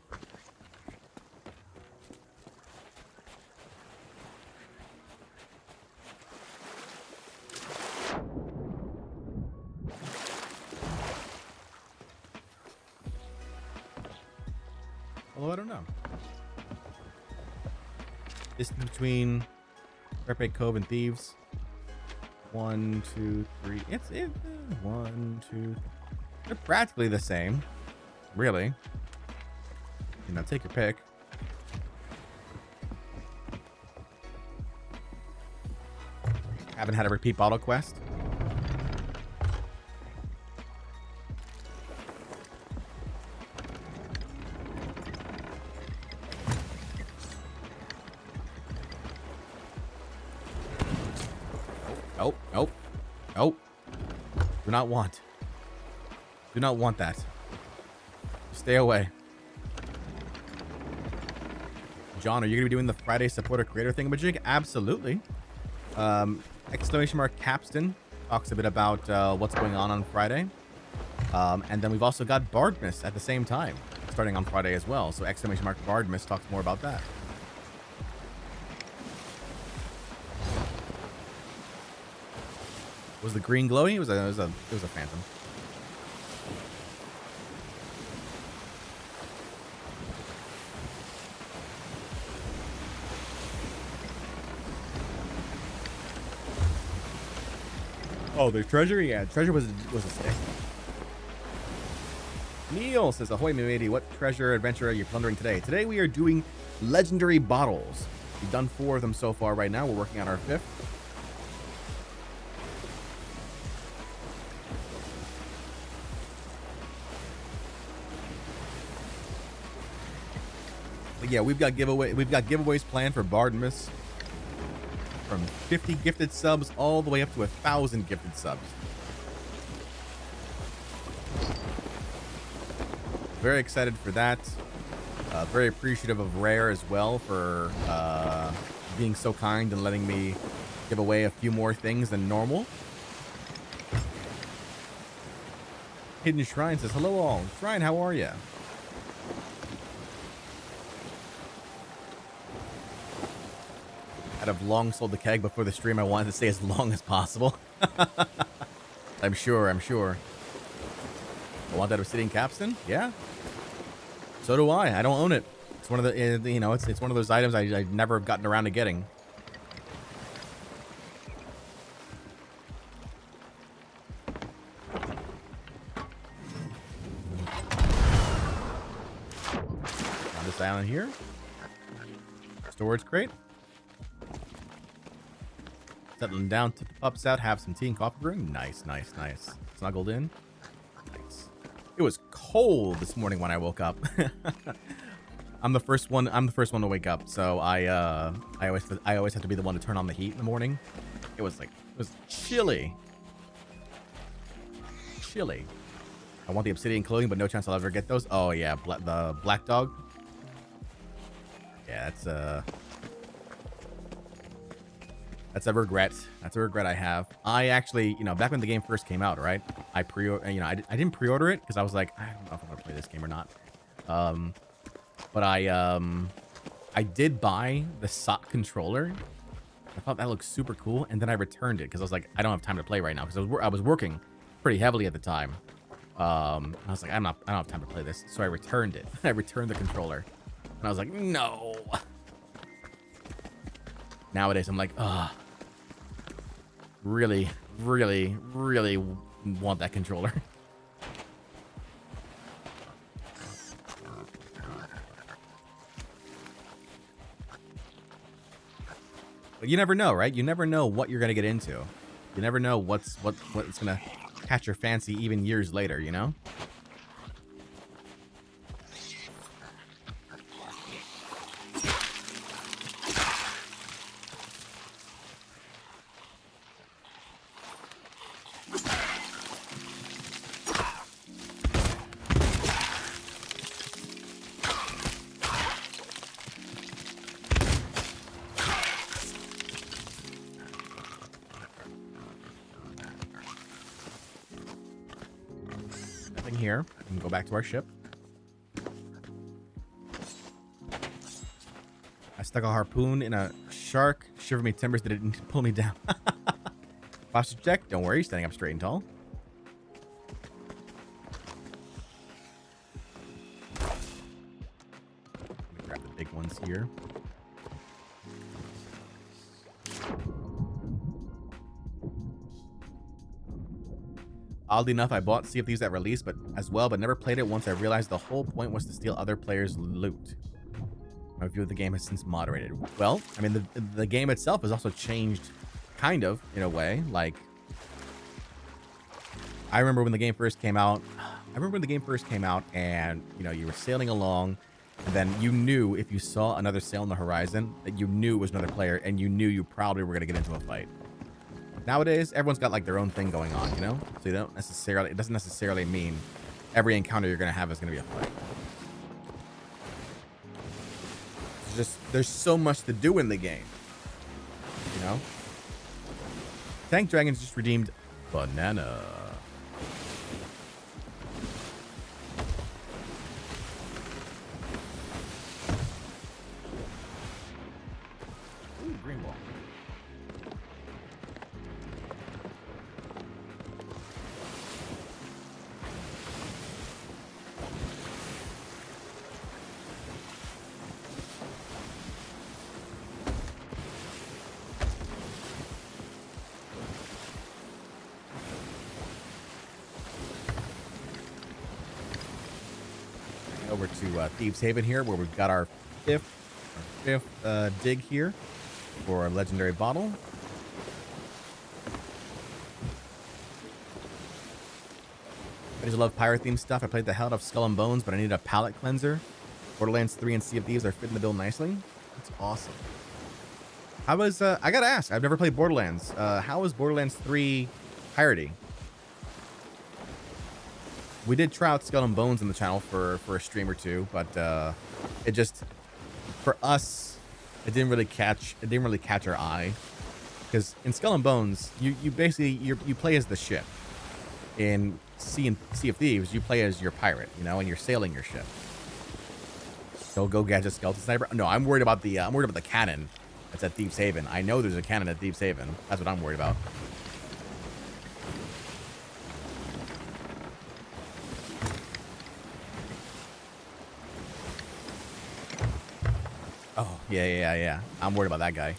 Speaker 1: Although I don't know. Distance between Trepid Cove and Thieves. 1, 2, 3. It's 1, 2. They're practically the same. Really. You know, take your pick. Haven't had a repeat bottle quest. Nope, nope, nope. Do not want. Do not want that. Stay away. John, are you going to be doing the Friday supporter creator thingamajig? Absolutely. Exclamation mark Capstan talks a bit about what's going on Friday. And then we've also got Bardmas at the same time, starting on Friday as well. So exclamation mark Bardmas talks more about that. Was the green glowy? It was a phantom. Oh, the treasure? Yeah, treasure was a stick. Neil says, ahoy, matey, what treasure adventure are you plundering today? Today we are doing legendary bottles. We've done 4 of them so far right now. We're working on our 5th. But yeah, we've got giveaways planned for Bardmas. From 50 gifted subs all the way up to 1,000 gifted subs. Very excited for that. Very appreciative of Rare as well for being so kind and letting me give away a few more things than normal. Hidden Shrine says, hello all. Shrine, how are you? I'd have long sold the keg before the stream. I wanted to stay as long as possible. I'm sure. I want that Obsidian Capstan? Yeah. So do I. I don't own it. It's one of the, you know, it's one of those items I never have gotten around to getting. On this island here. Storage crate. Settling down, tip the pups out, have some tea and coffee brewing. Nice. Snuggled in. Nice. It was cold this morning when I woke up. I'm the first one to wake up, so I always have to be the one to turn on the heat in the morning. It was chilly. chilly. I want the obsidian clothing, but no chance I'll ever get those. Oh yeah, the black dog. Yeah, that's a regret. That's a regret I have. I actually, back when the game first came out, right? I didn't pre-order it because I was like, I don't know if I'm gonna play this game or not. But I did buy the SOC controller. I thought that looked super cool, and then I returned it because I was like, I don't have time to play right now because I was working pretty heavily at the time. I was like, I don't have time to play this, so I returned it. I returned the controller, and I was like, no. Nowadays, I'm like, really, really, really want that controller. But you never know, right? You never know what you're gonna get into. You never know what's gonna catch your fancy even years later, you know? Nothing here. We can go back to our ship. I stuck a harpoon in a shark. Shiver me timbers that it didn't pull me down. Posture check. Don't worry. Standing up straight and tall. Let me grab the big ones here. Oddly enough, I bought Sea of Thieves at release, but never played it once I realized the whole point was to steal other players' loot. My view of the game has since moderated. Well, I mean, the game itself has also changed, kind of, in a way. Like, I remember when the game first came out. And, you were sailing along, and then you knew if you saw another sail on the horizon that you knew it was another player, and you knew you probably were going to get into a fight. Nowadays, everyone's got like their own thing going on, So it doesn't necessarily mean every encounter you're going to have is going to be a fight. There's so much to do in the game, Tank Dragons just redeemed banana. Ooh, green ball. Over to Thieves Haven here, where we've got our fifth dig here for a legendary bottle. I just love pirate themed stuff. I played the hell out of Skull and Bones, but I needed a palate cleanser. Borderlands 3 and Sea of Thieves are fitting the bill nicely. That's awesome. How was I gotta ask? I've never played Borderlands. How was Borderlands 3 piratey? We did try out Skull and Bones in the channel for a stream or two, but it just, for us, it didn't really catch our eye. Because in Skull and Bones, you basically you play as the ship. In Sea of Thieves, you play as your pirate, and you're sailing your ship. So go gadget skeleton sniper. No, I'm worried about the cannon that's at Thieves Haven. I know there's a cannon at Thieves Haven. That's what I'm worried about. Oh, yeah. I'm worried about that guy.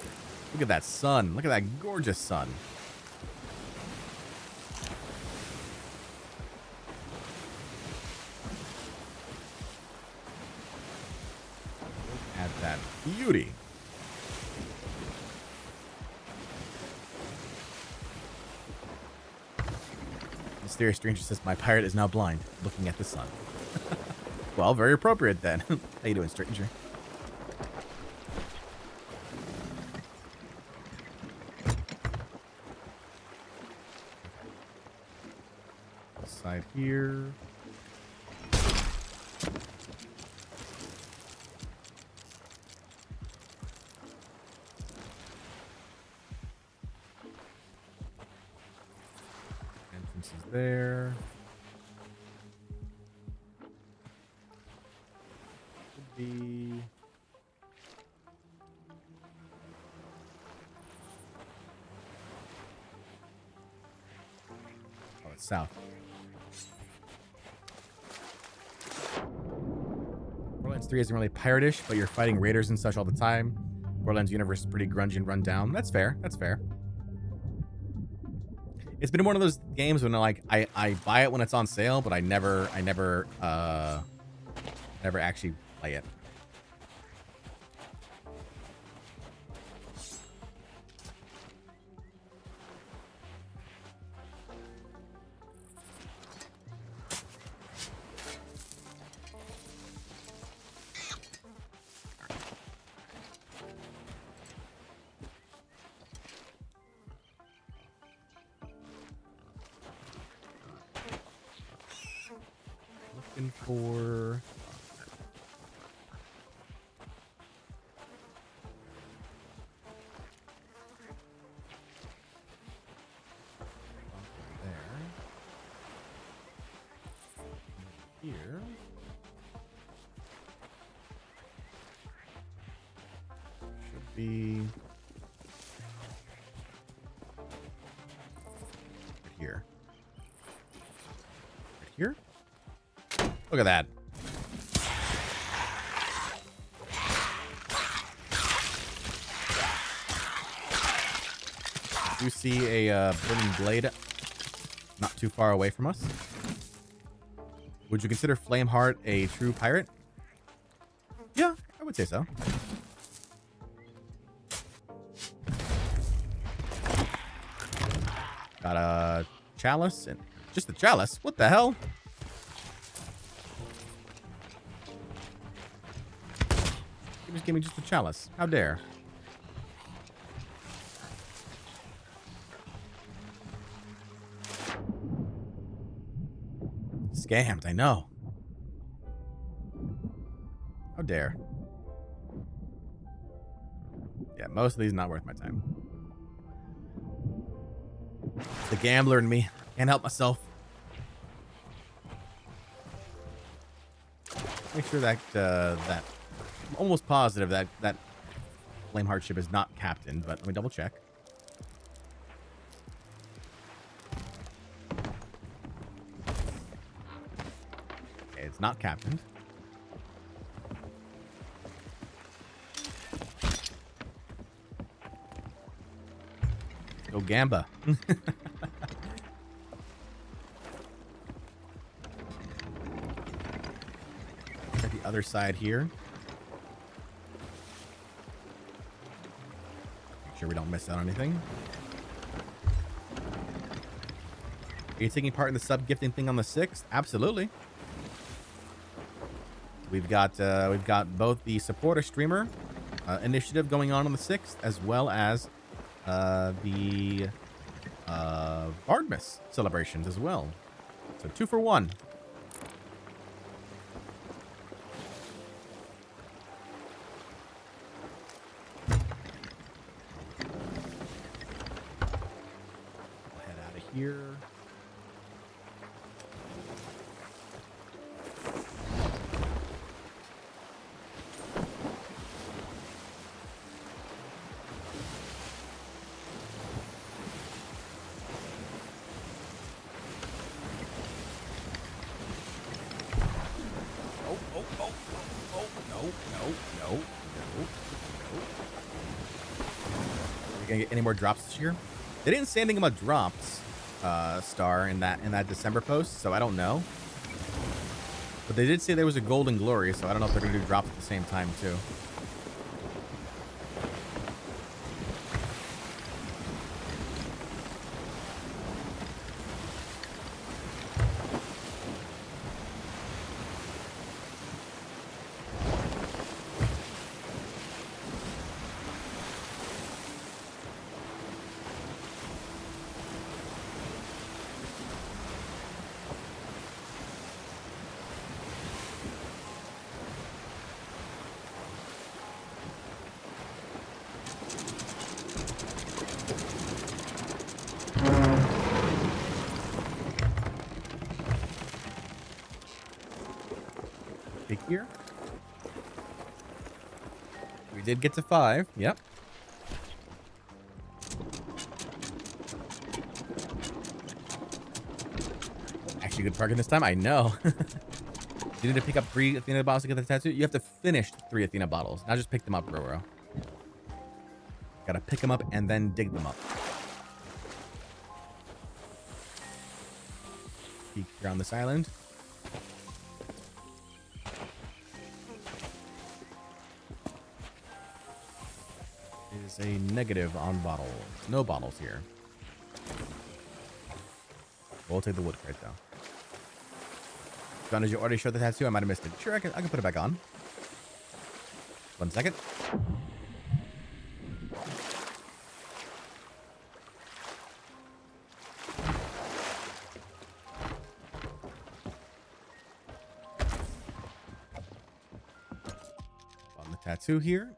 Speaker 1: Look at that sun. Look at that gorgeous sun. Look at that beauty. Mysterious stranger says, my pirate is now blind, looking at the sun. Well, very appropriate then. How you doing, stranger? side here. Entrance is there. Could be. Oh, it's south. Borderlands 3 isn't really pirate-ish, but you're fighting raiders and such all the time. Borderlands universe is pretty grungy and run down. That's fair. That's fair. It's been one of those games when like I buy it when it's on sale, but I never actually play it. Looking for here. Should be right here. Right here? Look at that. You see a burning blade not too far away from us. Would you consider Flameheart a true pirate? Yeah, I would say so. Got a chalice and just the chalice. What the hell? You just gave me just the chalice. How dare? Scammed, I know. How dare. Yeah, most of these not worth my time. The gambler in me. Can't help myself. Make sure that that I'm almost positive that Flameheart ship is not captained, but let me double check. Okay, it's not captained. Let's go Gamba. Check the other side here. Make sure we don't miss out on anything. Are you taking part in the sub gifting thing on the 6th? Absolutely. We've got both the supporter streamer initiative going on the 6th, as well as the Bardmas celebrations as well. So 2 for 1. Head out of here. Gonna get any more drops this year? They didn't say anything about drops, Star, in that December post, so I don't know. But they did say there was a Golden Glory, so I don't know if they're gonna do drops at the same time too. here. We did get to 5. Yep. Actually, good parking this time. I know. You need to pick up 3 Athena bottles to get the tattoo. You have to finish 3 Athena bottles. Not just pick them up, bro. Gotta pick them up and then dig them up. Peek around this island. Is a negative on bottles. No bottles here. We'll take the wood crate though. John, did you already show the tattoo? I might have missed it. Sure, I can put it back on. 1 second. On the tattoo here.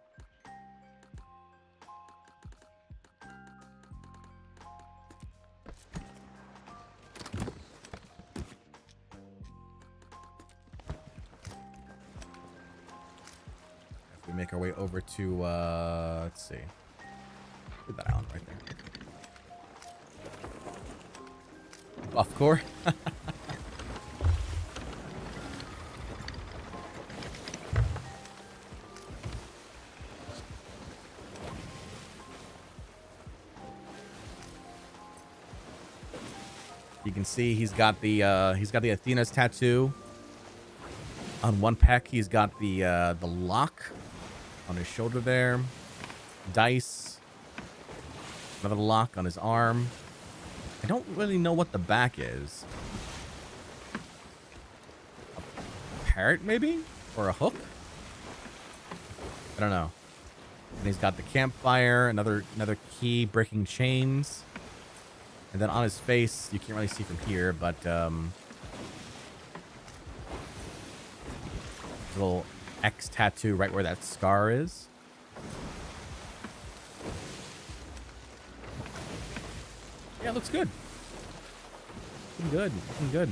Speaker 1: We make our way over to, let's see. Put that island right there. Buffcore. You can see he's got the Athena's tattoo. On one pec, he's got the lock on his shoulder there. Dice. Another lock on his arm. I don't really know what the back is. A parrot, maybe? Or a hook? I don't know. And he's got the campfire, another key, breaking chains. And then on his face, you can't really see from here, but little X tattoo right where that scar is. Yeah, it looks good. Looking good. Looking good.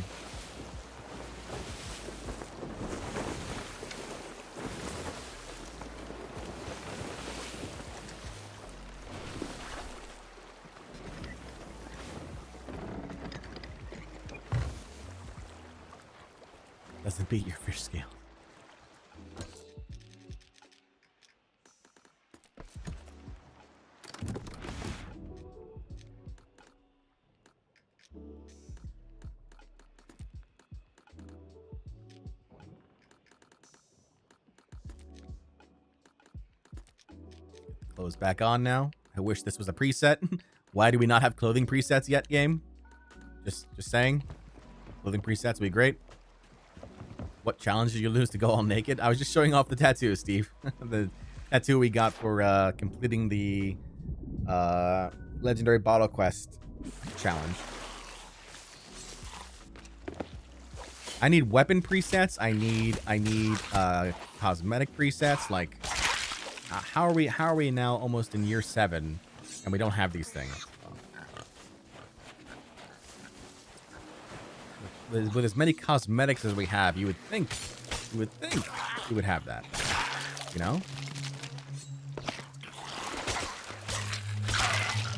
Speaker 1: Doesn't beat your fish scale. Clothes back on now. I wish this was a preset. Why do we not have clothing presets yet, game? Just saying. Clothing presets would be great. What challenge did you lose to go all naked? I was just showing off the tattoo, Steve. The tattoo we got for completing the legendary bottle quest challenge. I need weapon presets. I need cosmetic presets. Like, how are we now almost in year 7 and we don't have these things? With as many cosmetics as we have, you would think we would have that, you know?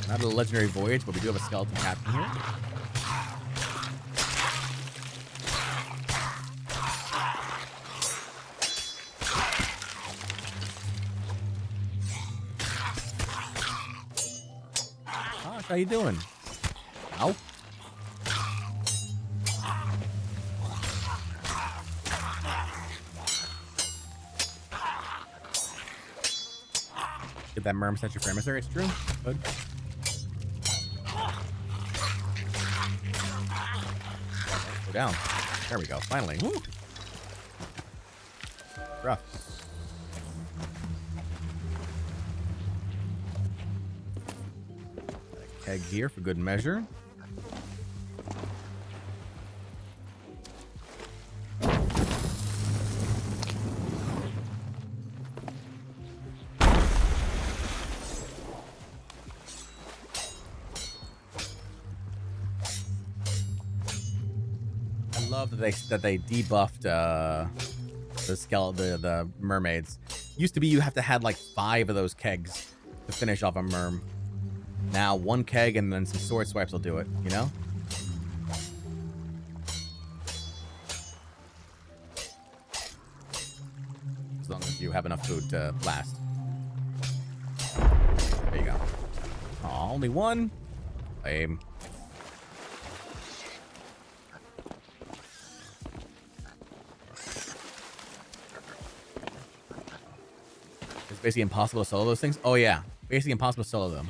Speaker 1: Not a legendary voyage, but we do have a skeleton captain here. Gosh, how you doing? Ow. Get that merm set your frame. It's true. Good. Go down. There we go. Finally. Woo. Rough. A keg here for good measure. That they debuffed The mermaids. Used to be you have to have like 5 of those kegs to finish off a merm. Now 1 keg and then some sword swipes will do it, you know? As long as you have enough food to last. There you go. Aw, only 1? Lame. It's basically impossible to solo those things? Oh yeah, basically impossible to solo them.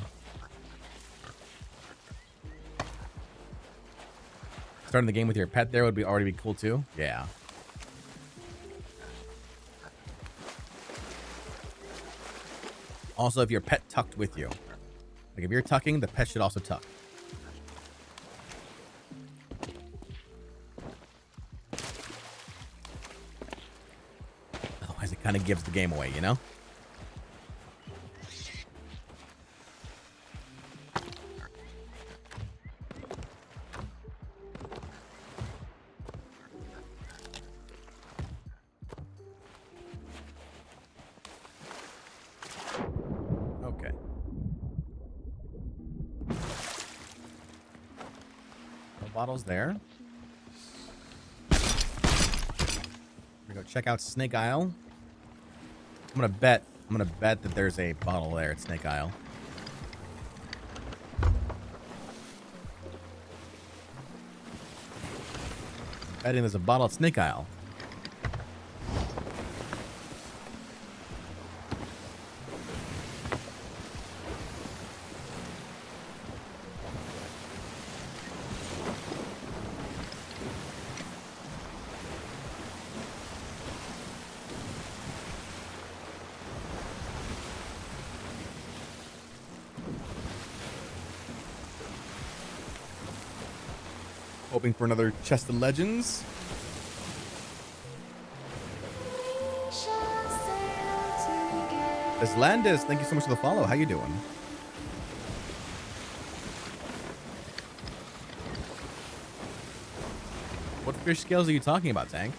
Speaker 1: Starting the game with your pet there would already be cool too. Yeah. Also, if your pet tucked with you. Like if you're tucking, the pet should also tuck. Otherwise, it kind of gives the game away, you know? Okay. No bottles there. We're gonna go check out Snake Isle. I'm gonna bet that there's a bottle there at Snake Isle. Betting there's a bottle at Snake Isle. Hoping for another chest of legends. Islandis, thank you so much for the follow. How you doing? What fish scales are you talking about, Tank?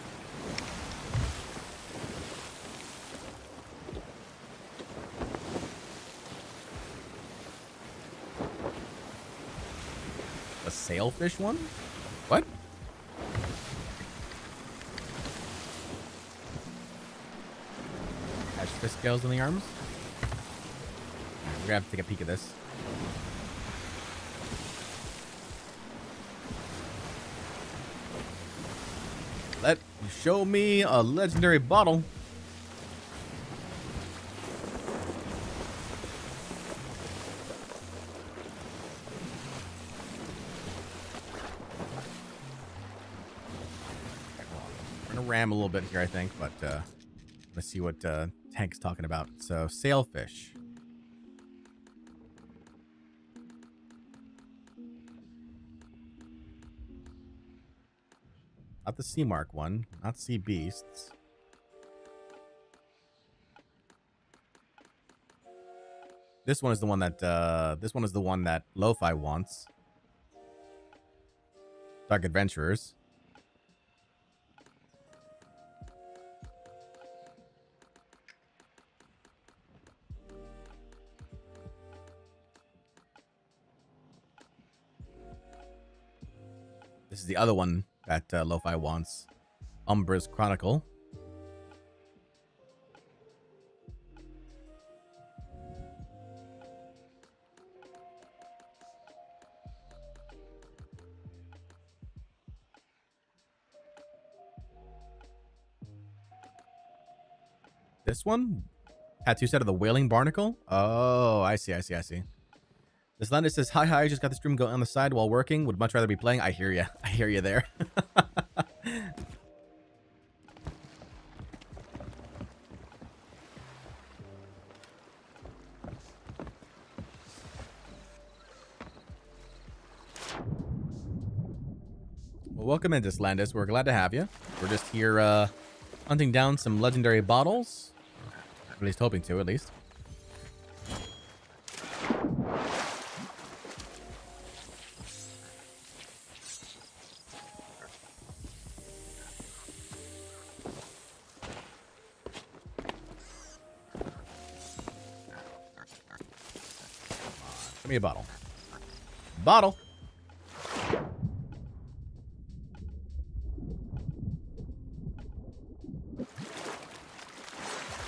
Speaker 1: A sailfish one? What? Catch fish scales on the arms? We're gonna have to take a peek at this. Show me a legendary bottle. We're gonna ram a little bit here, I think, but let's see what Tank's talking about. So, sailfish. Not the Sea Mark one, not Sea Beasts. This one is the one that Lo-Fi wants. Dark Adventurers. This is the other one that Lo-Fi wants. Umbra's Chronicle. This one? Tattoo set of the Wailing Barnacle? Oh, I see. This Linda says, hi, I just got the stream going on the side while working. Would much rather be playing. I hear you. I hear you there. Well, welcome into Slandis. We're glad to have you. We're just here hunting down some legendary bottles. At least hoping to, at least. Give me a bottle. Bottle.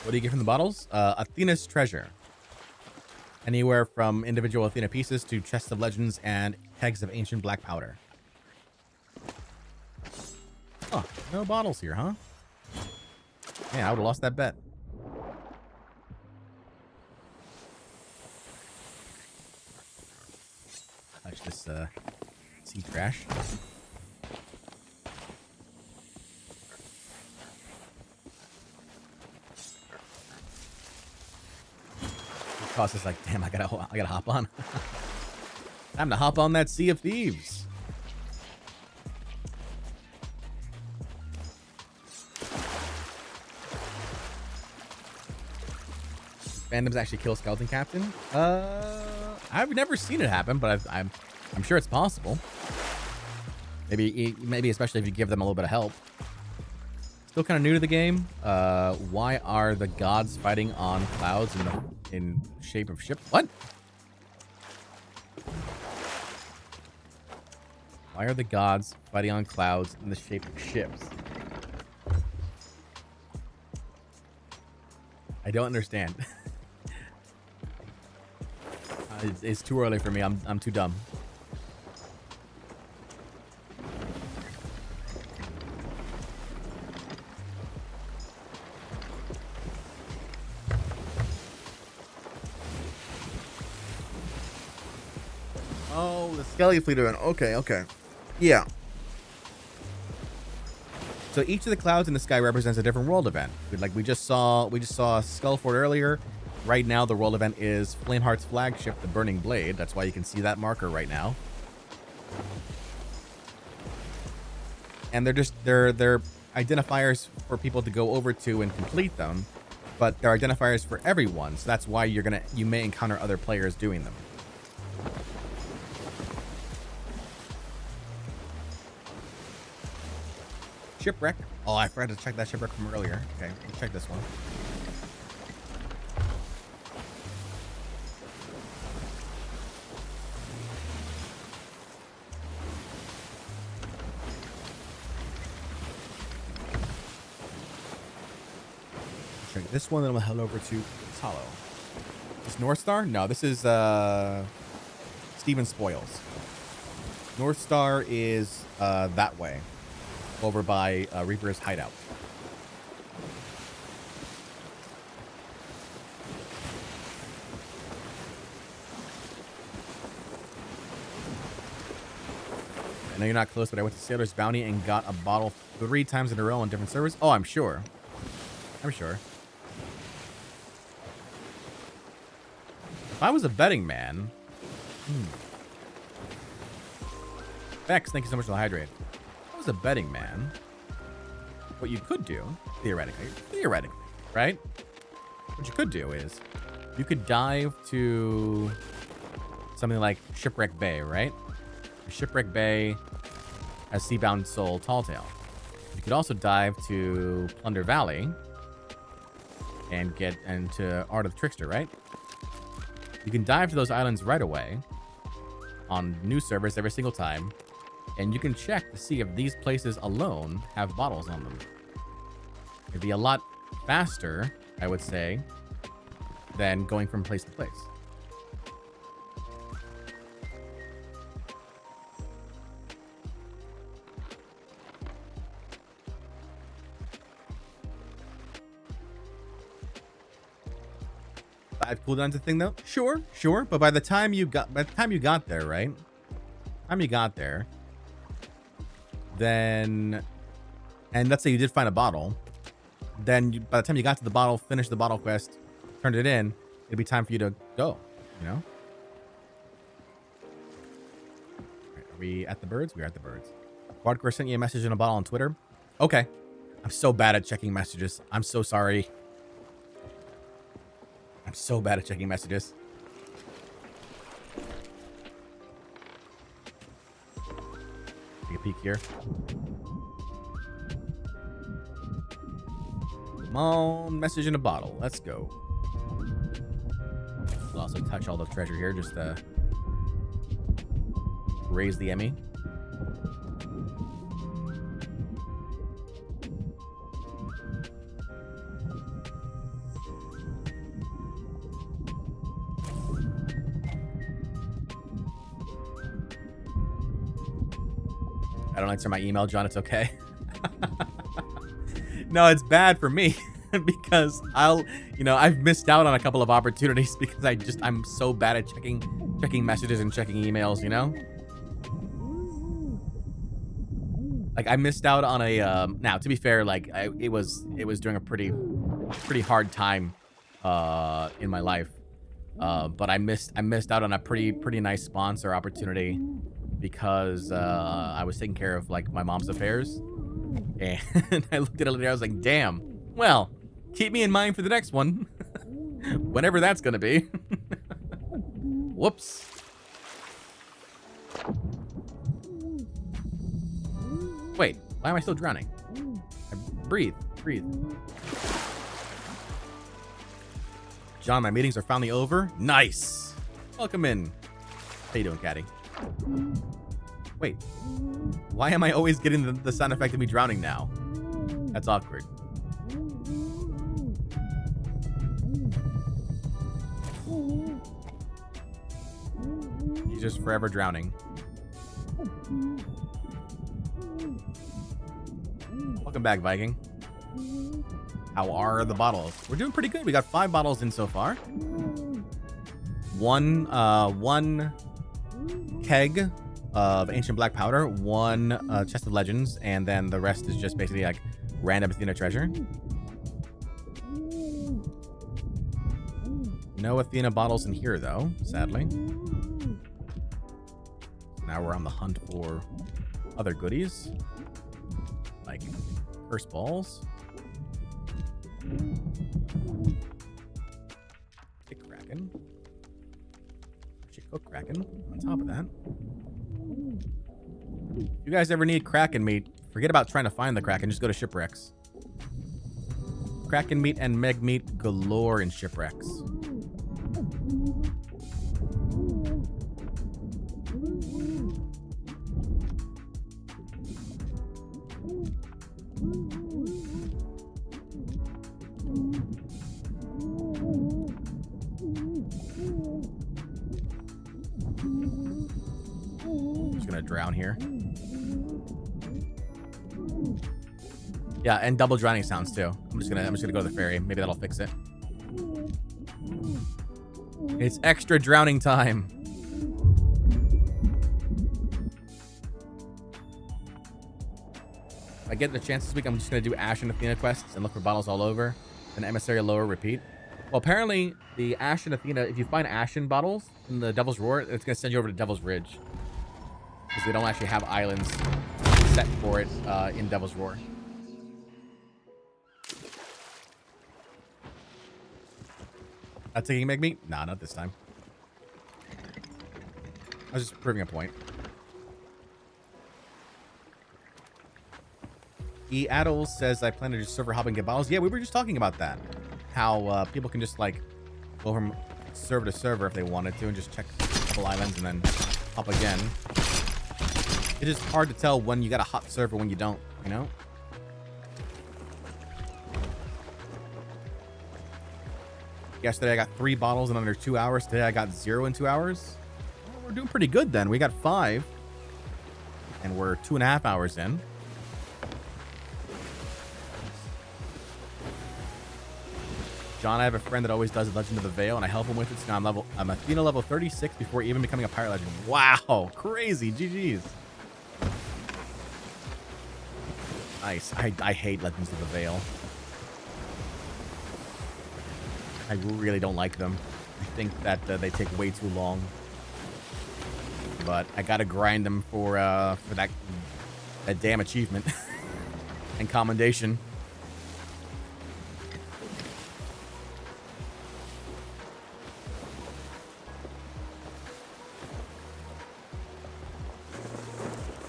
Speaker 1: What do you get from the bottles? Athena's treasure. Anywhere from individual Athena pieces to chests of legends and kegs of ancient black powder. Oh, no bottles here, huh? Yeah, I would have lost that bet. Touch this sea trash. Cost is like, damn, I gotta hop on. Time to hop on that Sea of Thieves. Fandoms actually kill Skeleton Captain? I've never seen it happen, but I'm sure it's possible. Maybe especially if you give them a little bit of help. Still kind of new to the game. Why are the gods fighting on clouds in shape of ship? What? Why are the gods fighting on clouds in the shape of ships? I don't understand. It's too early for me. I'm too dumb. Oh, the Skelly Fleet event. Okay. Yeah. So each of the clouds in the sky represents a different world event. Like we just saw Skullford earlier. Right now, the world event is Flameheart's flagship, the Burning Blade. That's why you can see that marker right now. And they're identifiers for people to go over to and complete them, but they're identifiers for everyone. So that's why you may encounter other players doing them. Shipwreck. Oh, I forgot to check that shipwreck from earlier. Okay, let's check this one. Check this one, then we'll head over to Hollow. This North Star? No, this is Steven Spoils. North Star is that way. Over by Reaper's hideout. I know you're not close, but I went to Sailor's Bounty and got a bottle 3 times in a row on different servers. Oh, I'm sure. If I was a betting man... Bex, thank you so much for the hydrate. A betting man, what you could do theoretically, right? What you could do is you could dive to something like Shipwreck Bay, right? Shipwreck Bay has Seabound Soul Talltale. You could also dive to Plunder Valley and get into Art of the Trickster, right? You can dive to those islands right away on new servers every single time. And you can check to see if these places alone have bottles on them. It'd be a lot faster, I would say, than going from place to place. Five cooldowns a thing though? Sure. But by the time you got there, right? Then, and let's say you did find a bottle, then by the time you got to the bottle, finished the bottle quest, turned it in, it'd be time for you to go, you know? Right, are we at the birds? We're at the birds. Bardcore sent you a message in a bottle on Twitter. Okay. I'm so bad at checking messages. I'm so sorry. I'm so bad at checking messages. Take a peek here. Come on, message in a bottle. Let's go. We'll also touch all the treasure here just to Raise the Emmy. I don't answer my email, John. It's okay. No, it's bad for me because I've missed out on a couple of opportunities because I'm so bad at checking messages and checking emails, you know? Like I missed out on a now to be fair, like it was during a pretty hard time in my life. But I missed out on a pretty nice sponsor opportunity because I was taking care of like my mom's affairs. And I looked at it later, I was like, damn, well, keep me in mind for the next one. Whenever that's gonna be. Whoops. Wait, why am I still drowning? Breathe. John, my meetings are finally over. Nice. Welcome in. How you doing, Caddy? Wait, why am I always getting the sound effect of me drowning now? That's awkward. He's just forever drowning. Welcome back, Viking. How are the bottles? We're doing pretty good. We got 5 bottles in so far. One keg of ancient black powder, 1 chest of legends, and then the rest is just basically like random Athena treasure. No Athena bottles in here though, sadly. Now we're on the hunt for other goodies, like curse balls. Kick Kraken. Cook Kraken on top of that. If you guys ever need Kraken meat, forget about trying to find the Kraken. Just go to shipwrecks. Kraken meat and meg meat galore in shipwrecks. Drown here. Yeah, and double drowning sounds too. I'm just gonna go to the ferry. Maybe that'll fix it. It's extra drowning time. If I get the chance this week, I'm just gonna do Ash and Athena quests and look for bottles all over. Then Emissary lower, repeat. Well, apparently the Ash and Athena, if you find Ashen bottles in the Devil's Roar, it's gonna send you over to Devil's Ridge. Because they don't actually have islands set for it in Devil's Roar. Not taking meg meat? Nah, not this time. I was just proving a point. E. Addles says, I plan to do server hop and get bottles. Yeah, we were just talking about that. How people can just like go from server to server if they wanted to and just check a couple islands and then hop again. It is hard to tell when you got a hot server when you don't, you know? Yesterday I got 3 bottles in under 2 hours. Today I got 0 in 2 hours. Well, we're doing pretty good then. We got 5. And we're 2.5 hours in. John, I have a friend that always does Legend of the Veil, and I help him with it. So now I'm Athena level 36 before even becoming a pirate legend. Wow, crazy. GG's. Nice. I hate Legends of the Veil. I really don't like them. I think that they take way too long. But I gotta grind them for that damn achievement and commendation.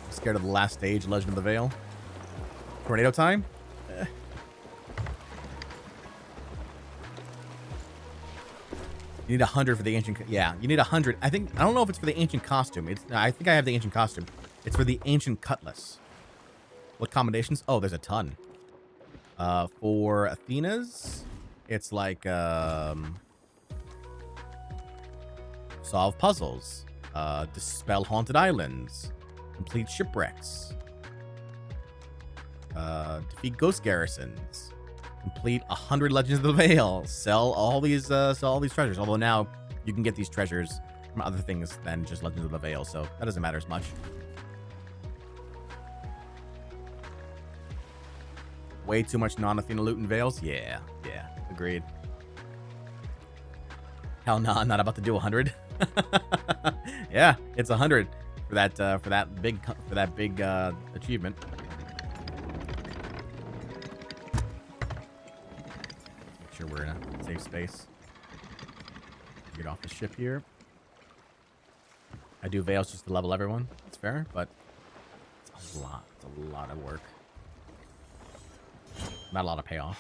Speaker 1: I'm scared of the last stage, Legend of the Veil. Tornado time? You need 100 for the ancient. Yeah, you need 100. I don't know if it's for the ancient costume. I think I have the ancient costume. It's for the ancient cutlass. What combinations? Oh, there's a ton. For Athena's, it's like solve puzzles, dispel haunted islands, complete shipwrecks, defeat ghost garrisons, complete 100 Legends of the Veil, sell all these treasures. Although now you can get these treasures from other things than just Legends of the Veil, so that doesn't matter as much. Way too much non-Athena loot and veils. Yeah, agreed. Hell no, I'm not about to do 100. Yeah, it's 100 for that big achievement. Make sure we're in a safe space. Get off the ship here. I do veils just to level everyone. That's fair, but it's a lot. It's a lot of work. Not a lot of payoff.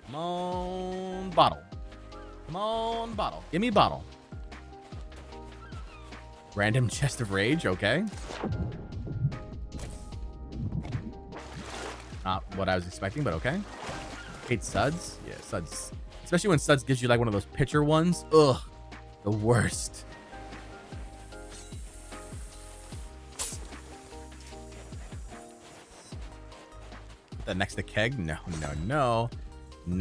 Speaker 1: Come on, bottle. Come on, bottle. Give me bottle. Random chest of rage, okay. Not what I was expecting, but okay. Hate suds. Yeah, suds. Especially when suds gives you like one of those pitcher ones. Ugh, the worst. That next to keg? No. The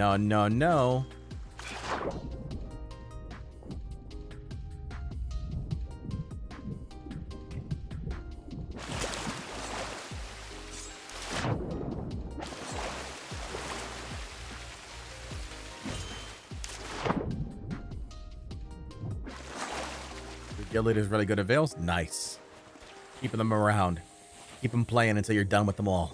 Speaker 1: guild leader is really good at veils. Nice. Keeping them around. Keep them playing until you're done with them all.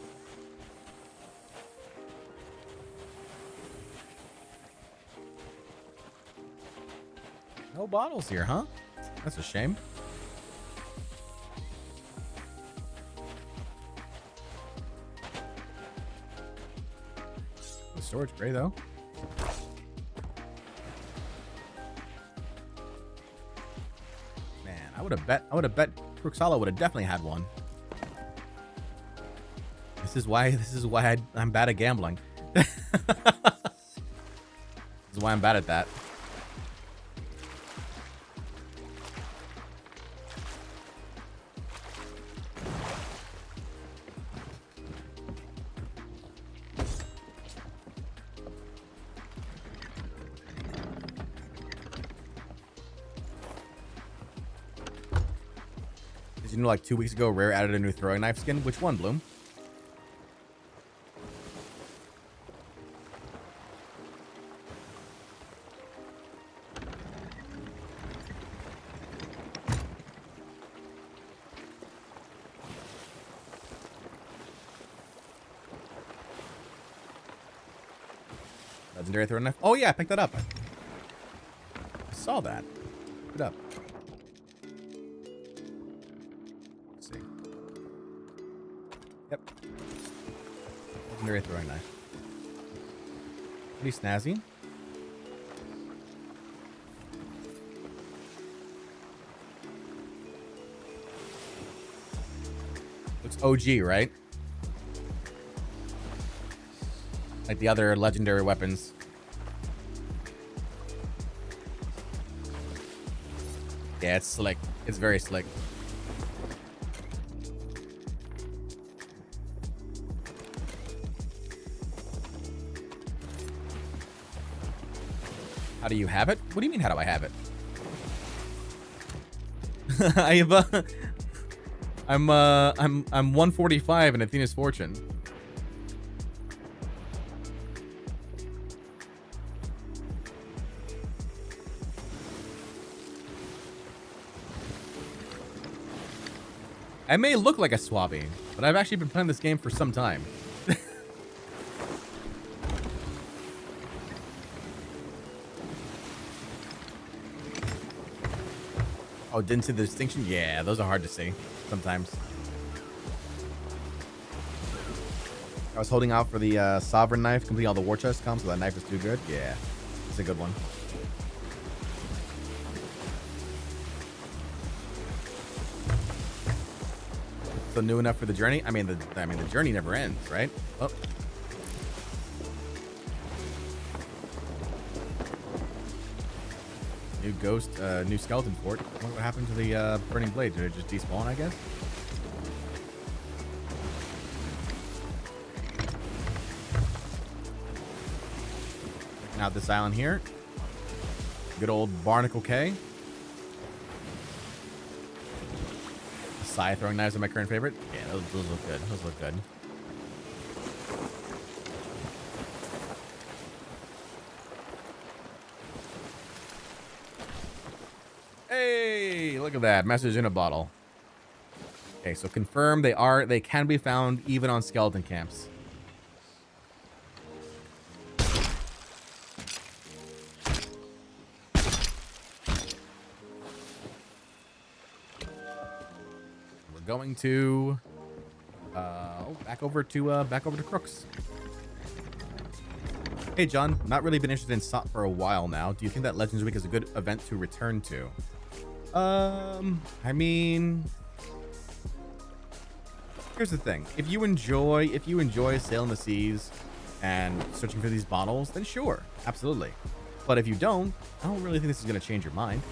Speaker 1: No bottles here, huh? That's a shame. The storage gray though. Man, I would have bet Crooksala would have definitely had one. This is why I'm bad at gambling. This is why I'm bad at that. You know, like 2 weeks ago, Rare added a new throwing knife skin. Which one, Bloom? Legendary throwing knife. Oh yeah, I picked that up. I saw that. Pick it up. Legendary throwing knife. Pretty snazzy. Looks OG, right? Like the other legendary weapons. Yeah, it's slick. It's very slick. How do you have it? What do you mean, how do I have it? I have I'm 145 in Athena's Fortune. I may look like a swabby, but I've actually been playing this game for some time. Oh, didn't see the distinction? Yeah, those are hard to see sometimes. I was holding out for the sovereign knife. Completely all the war chest comes, so that knife is too good. Yeah, it's a good one. So new enough for the journey. I mean, the journey never ends, right? Oh. New ghost, new skeleton fort. What happened to the burning blade? Did it just despawn, I guess? Checking out this island here. Good old Barnacle Cay. Scythe throwing knives are my current favorite. Yeah, those look good. Those look good. Hey, look at that. Message in a bottle. Okay, so confirm they can be found even on skeleton camps. Going to back over to Crooks. Hey John, not really been interested in SOT for a while now. Do you think that Legends Week is a good event to return to? I mean, here's the thing. If you enjoy sailing the seas and searching for these bottles, then sure, absolutely. But if you don't, I don't really think this is gonna change your mind.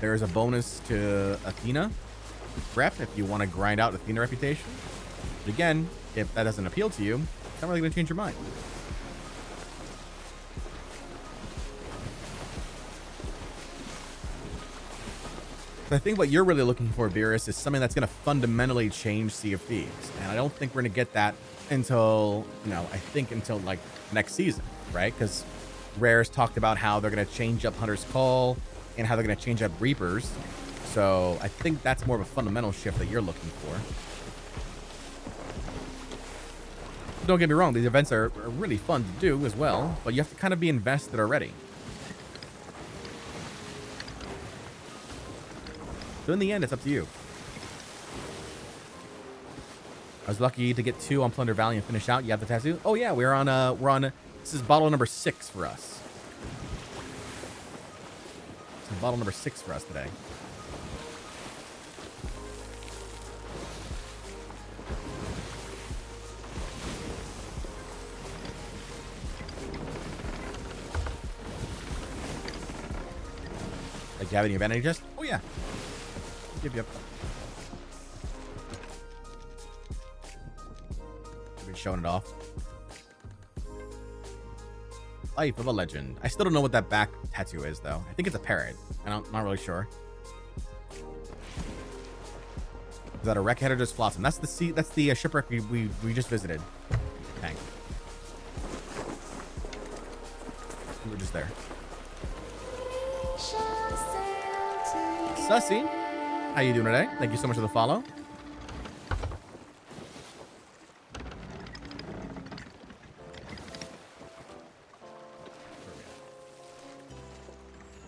Speaker 1: There is a bonus to Athena rep if you want to grind out Athena reputation. But again, if that doesn't appeal to you, it's not really going to change your mind. But I think what you're really looking for, Beerus, is something that's going to fundamentally change Sea of Thieves. And I don't think we're going to get that until, until like next season, right? Because Rare's talked about how they're going to change up Hunter's Call and how they're going to change up Reapers. So I think that's more of a fundamental shift that you're looking for. Don't get me wrong, these events are really fun to do as well, but you have to kind of be invested already. So in the end, it's up to you. I was lucky to get 2 on Plunder Valley and finish out. You have the tattoo? Oh yeah, we're on this is bottle number 6 for us. This is bottle number 6 for us today. Like, do you have any advantage chest? Oh yeah. I'll give you up. I've been showing it off. Life of a Legend. I still don't know what that back tattoo is though. I think it's a parrot. I'm not really sure. Is that a wreckhead or just Flotsam? That's the sea. That's the shipwreck we just visited. Dang. We were just there. Sussy, how you doing today? Thank you so much for the follow.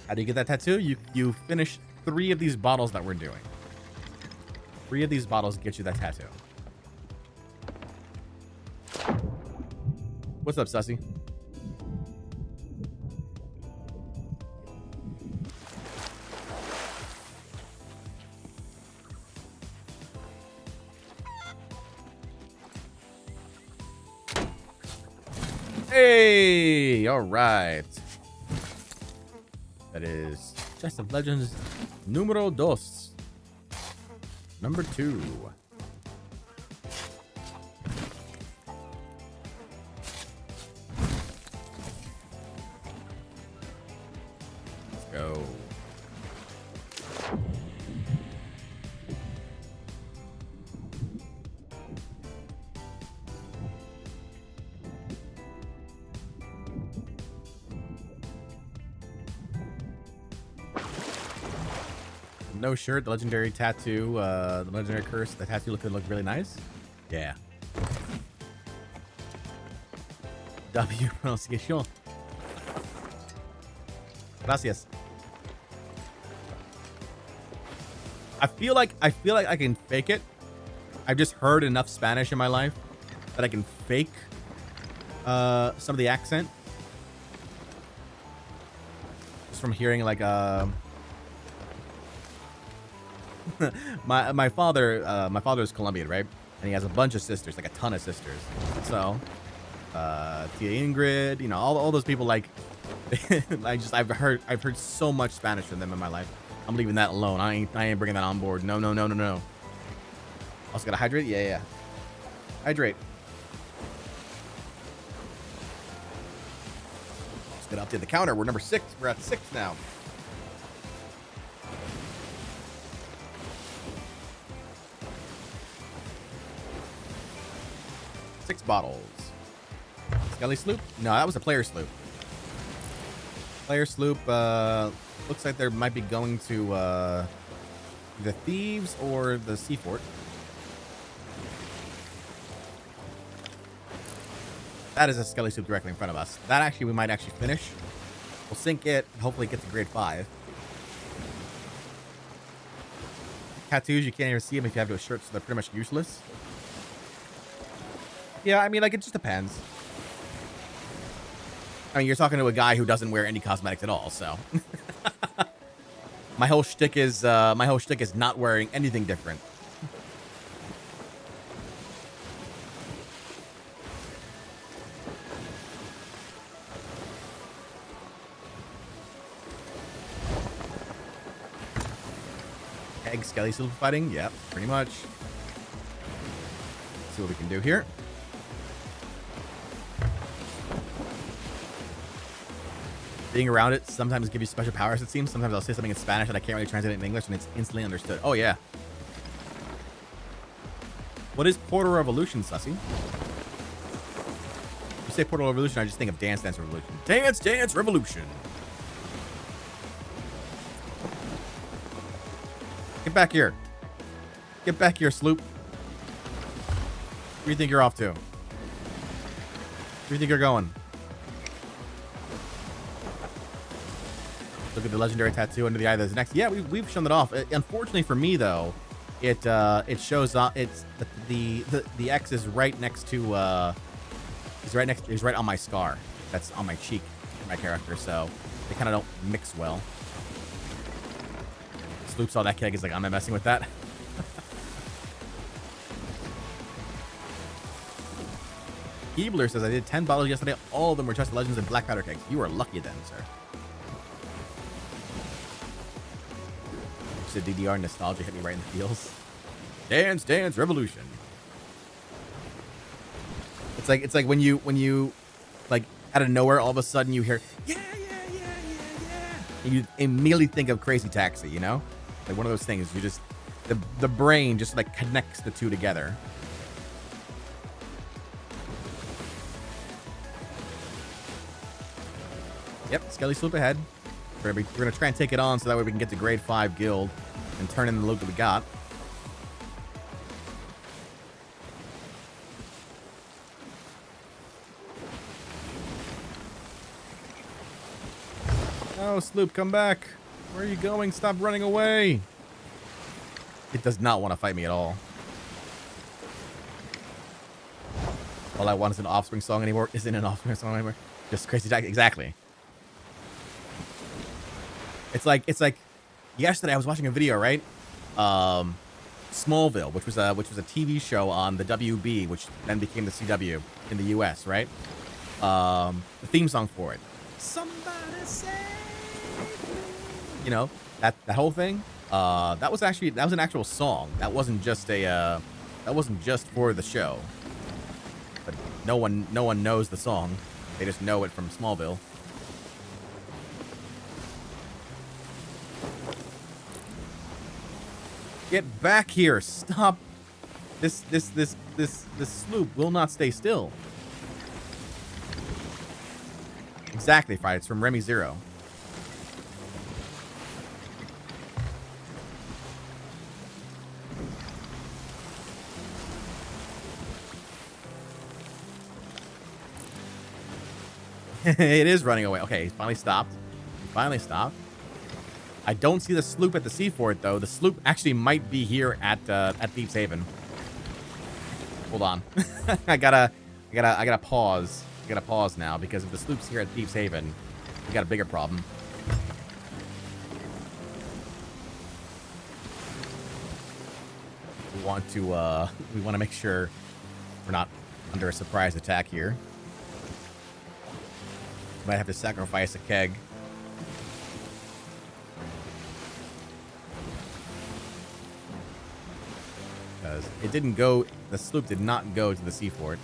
Speaker 1: How do you get that tattoo? You finish 3 of these bottles that we're doing. 3 of these bottles get you that tattoo. What's up, Sussy? Hey, all right. That is Chest of Legends numero 2. Number 2. Let's go. No shirt, the legendary tattoo, the legendary curse, the tattoo could look really nice. Yeah. W pronunciation. Gracias. I feel like I can fake it. I've just heard enough Spanish in my life that I can fake some of the accent just from hearing like my father is Colombian, right? And he has a bunch of sisters, like a ton of sisters. So Tia Ingrid, you know, all those people, like I've heard so much Spanish from them in my life. I'm leaving that alone. I ain't bringing that on board. No. Also gotta hydrate. Yeah. Hydrate. Let's get up to the counter. We're number 6. We're at 6 now. Six bottles. Skelly sloop? No, that was a player sloop. Player sloop looks like they might be going to the Thieves or the Sea Fort. That is a Skelly sloop directly in front of us. That actually we might actually finish. We'll sink it and hopefully get to grade 5. Tattoos, you can't even see them if you have those shirts, so they're pretty much useless. Yeah, I mean, like, it just depends. I mean, you're talking to a guy who doesn't wear any cosmetics at all, so. My whole shtick is not wearing anything different. Egg Skelly Silver fighting? Yep, pretty much. Let's see what we can do here. Being around it sometimes give you special powers, it seems. Sometimes I'll say something in Spanish and I can't really translate it in English and it's instantly understood. Oh, yeah. What is Portal Revolution, Sussy? When you say Portal Revolution, I just think of Dance Dance Revolution. Dance Dance Revolution! Get back here. Get back here, sloop. Where do you think you're off to? Where do you think you're going? Look at the legendary tattoo under the eye that's next. Yeah, we've shown that off. Unfortunately for me though, it shows up. It's the X is right next to is right on my scar. That's on my cheek, my character. So they kind of don't mix well. Sloop saw that keg. He's like, I'm not messing with that. Keebler says I did 10 bottles yesterday. All of them were just legends and black powder kegs. You are lucky then, sir. The DDR nostalgia hit me right in the feels. Dance Dance Revolution. It's like when you like out of nowhere all of a sudden you hear yeah, and you immediately think of Crazy Taxi, you know? Like one of those things you just the brain just like connects the two together. Yep, Skelly sloop ahead. We're gonna try and take it on so that way we can get to grade 5 guild and turn in the loot that we got. Oh, sloop, come back. Where are you going? Stop running away. It does not want to fight me at all. All I want is an Offspring song anymore. Isn't an Offspring song anymore. Just Crazy Taxi. Exactly. It's like yesterday I was watching a video, right? Smallville, which was a TV show on the WB, which then became the CW in the US, right? The theme song for it. Somebody save me. You know, that whole thing. That was an actual song. That wasn't just for the show. But no one knows the song. They just know it from Smallville. Get back here. Stop. This sloop will not stay still. Exactly, Friday. It's from Remy Zero. It is running away. Okay, he's finally stopped. I don't see the sloop at the Sea Fort, though. The sloop actually might be here at Thieves Haven. Hold on. I gotta pause. I gotta pause now because if the sloop's here at Thieves Haven, we got a bigger problem. We want to make sure we're not under a surprise attack here. Might have to sacrifice a keg. Because it didn't go, the sloop did not go to the sea fort.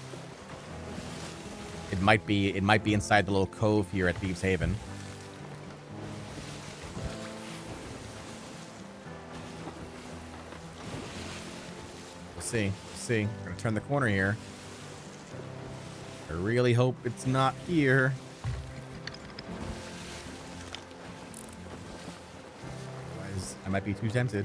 Speaker 1: It might be inside the little cove here at Thieves Haven. We'll see. We're gonna turn the corner here. I really hope it's not here. Otherwise, I might be too tempted.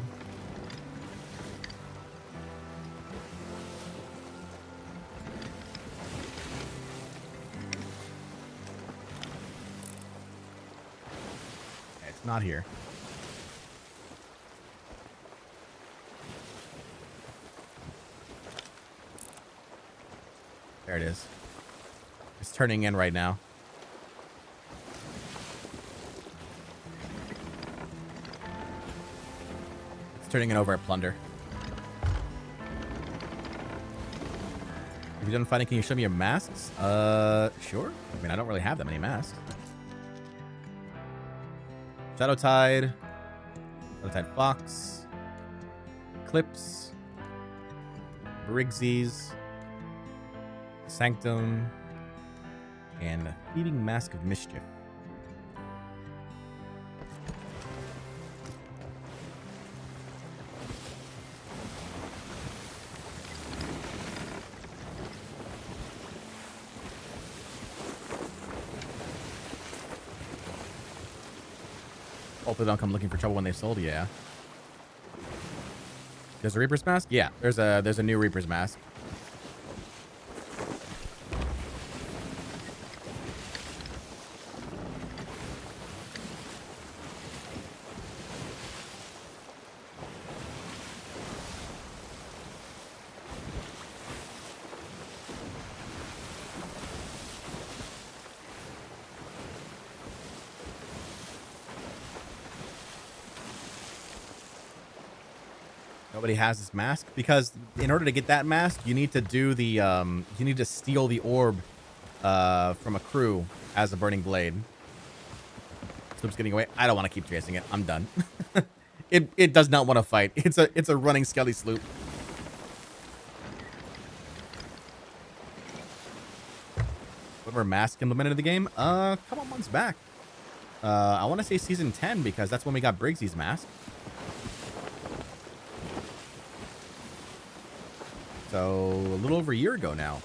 Speaker 1: It's not here. There it is. It's turning in right now. It's turning in over at Plunder. If you're done fighting, can you show me your masks? Sure. I mean, I don't really have that many masks. Shadowtide. Shadowtide Fox. Eclipse. Briggsy's. Sanctum. And a Feeding Mask of Mischief. Hopefully they don't come looking for trouble when they sold, yeah. There's a Reaper's Mask? Yeah, there's a new Reaper's Mask. Nobody has this mask because in order to get that mask, you need to do the you need to steal the orb from a crew as a burning blade. Sloop's getting away. I don't want to keep chasing it. I'm done. It does not want to fight. It's a running skelly sloop. Whatever mask implemented in the game? A couple months back. I want to say season 10 because that's when we got Briggsy's mask. So, a little over a year ago now.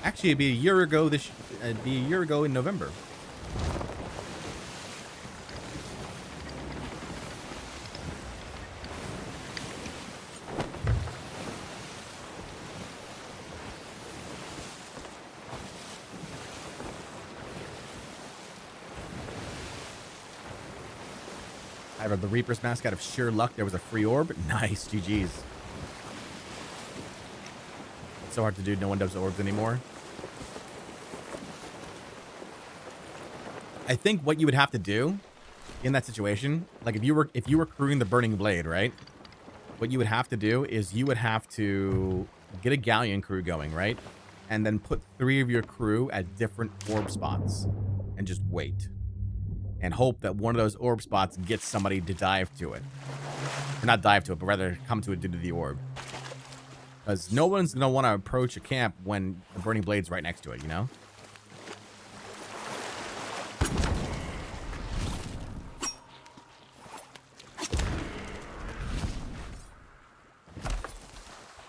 Speaker 1: Actually, it'd be a year ago in November. I have the Reaper's Mask out of sheer luck. There was a free orb. Nice. GG's. It's so hard to do. No one does orbs anymore. I think what you would have to do in that situation, like if you were crewing the Burning Blade, right? What you would have to do is you would have to get a galleon crew going, right? And then put 3 of your crew at different orb spots and just wait. And hope that one of those orb spots gets somebody to dive to it. Or not dive to it, but rather come to it due to the orb. Because no one's going to want to approach a camp when the Burning Blade's right next to it, you know?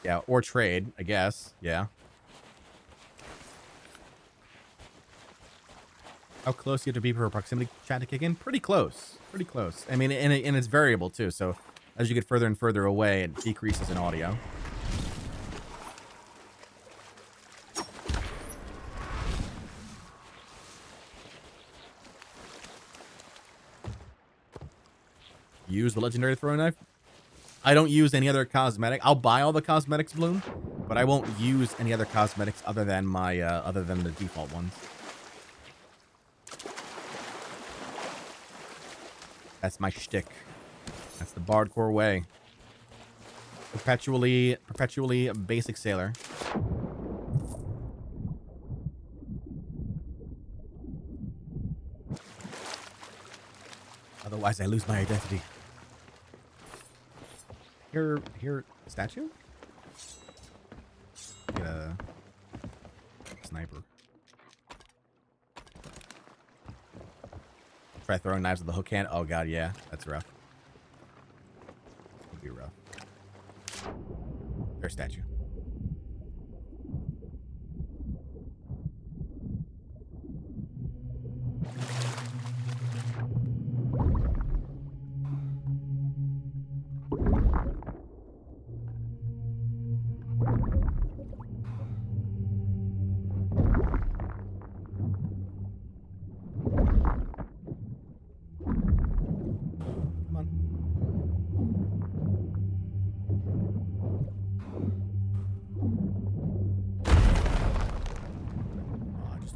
Speaker 1: Yeah, or trade, I guess. Yeah. How close do you have to be for a proximity chat to kick in? Pretty close. Pretty close. I mean, and it's variable, too. So as you get further and further away, it decreases in audio. Use the legendary throwing knife? I don't use any other cosmetic. I'll buy all the cosmetics, Bloom, but I won't use any other cosmetics other than my other than the default ones. That's my shtick. That's the Bardcore way. Perpetually basic sailor. Otherwise, I lose my identity. Here, statue? Get a sniper. Try throwing knives with the hook hand. Oh god, yeah, that's rough. It'll be rough. There's statue.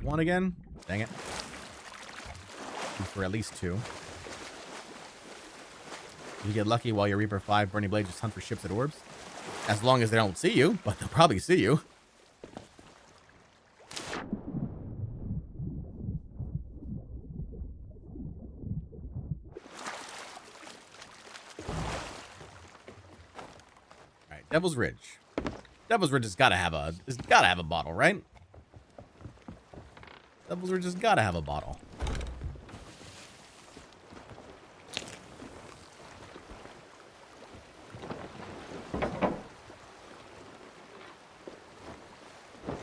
Speaker 1: One again? Dang it. For at least 2. You get lucky while your Reaper 5 Burning Blade just hunt for ships at orbs. As long as they don't see you, but they'll probably see you. Alright, Devil's Ridge. Devil's Ridge has gotta have a bottle, right? Devil's Ridge has gotta have a bottle.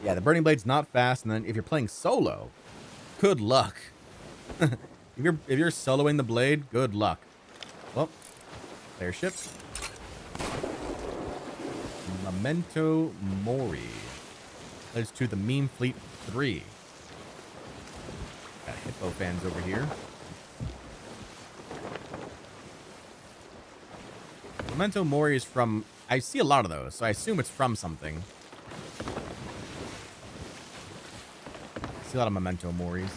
Speaker 1: Yeah, the Burning Blade's not fast, and then if you're playing solo, good luck. if you're soloing the blade, good luck. Well, airship. Memento Mori. Leads to the Meme Fleet 3. Got hippo fans over here. Memento Mori is from... I see a lot of those, so I assume it's from something. I see a lot of Memento Moris.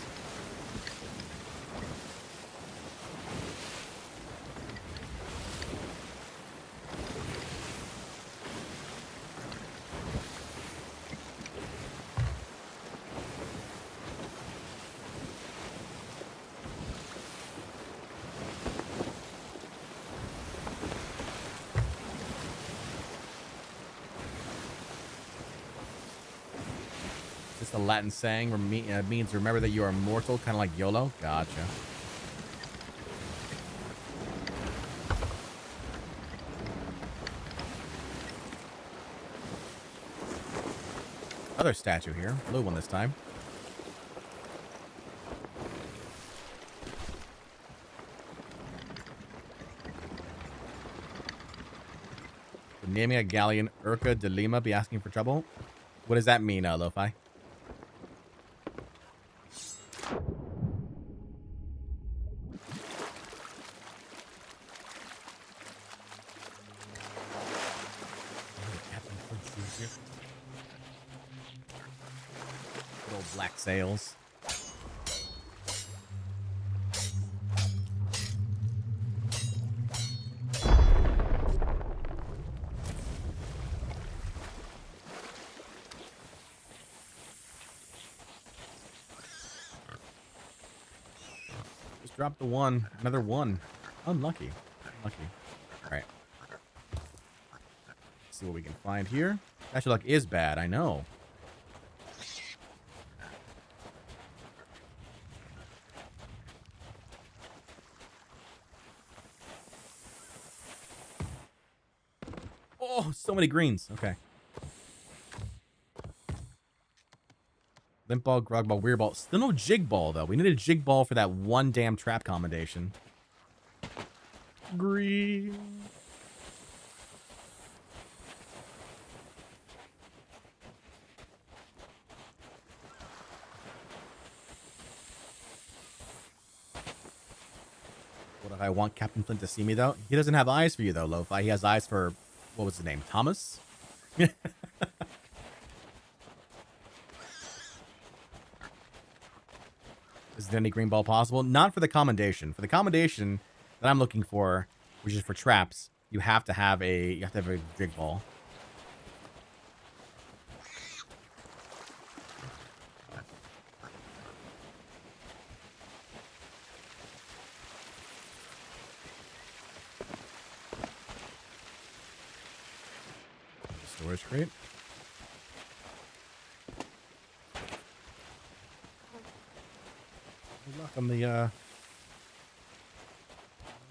Speaker 1: The Latin saying means remember that you are mortal, kind of like YOLO. Gotcha. Another statue here. Blue one this time. Naming a galleon Urca de Lima be asking for trouble. What does that mean, Lo-Fi? Little black sails. Just dropped the one. Another one. Unlucky. Unlucky. Alright. See what we can find here. Actually, luck is bad, I know. Oh, so many greens. Okay. Limp ball, grog ball, weird ball. Still no jig ball, though. We need a jig ball for that one damn trap combination. Green. What if I want Captain Flint to see me, though? He doesn't have eyes for you, though, Lo-Fi. He has eyes for, what was his name? Thomas? Is there any green ball possible? Not for the commendation. For the commendation that I'm looking for, which is for traps, you have to have a jig ball. Storage crate. Good luck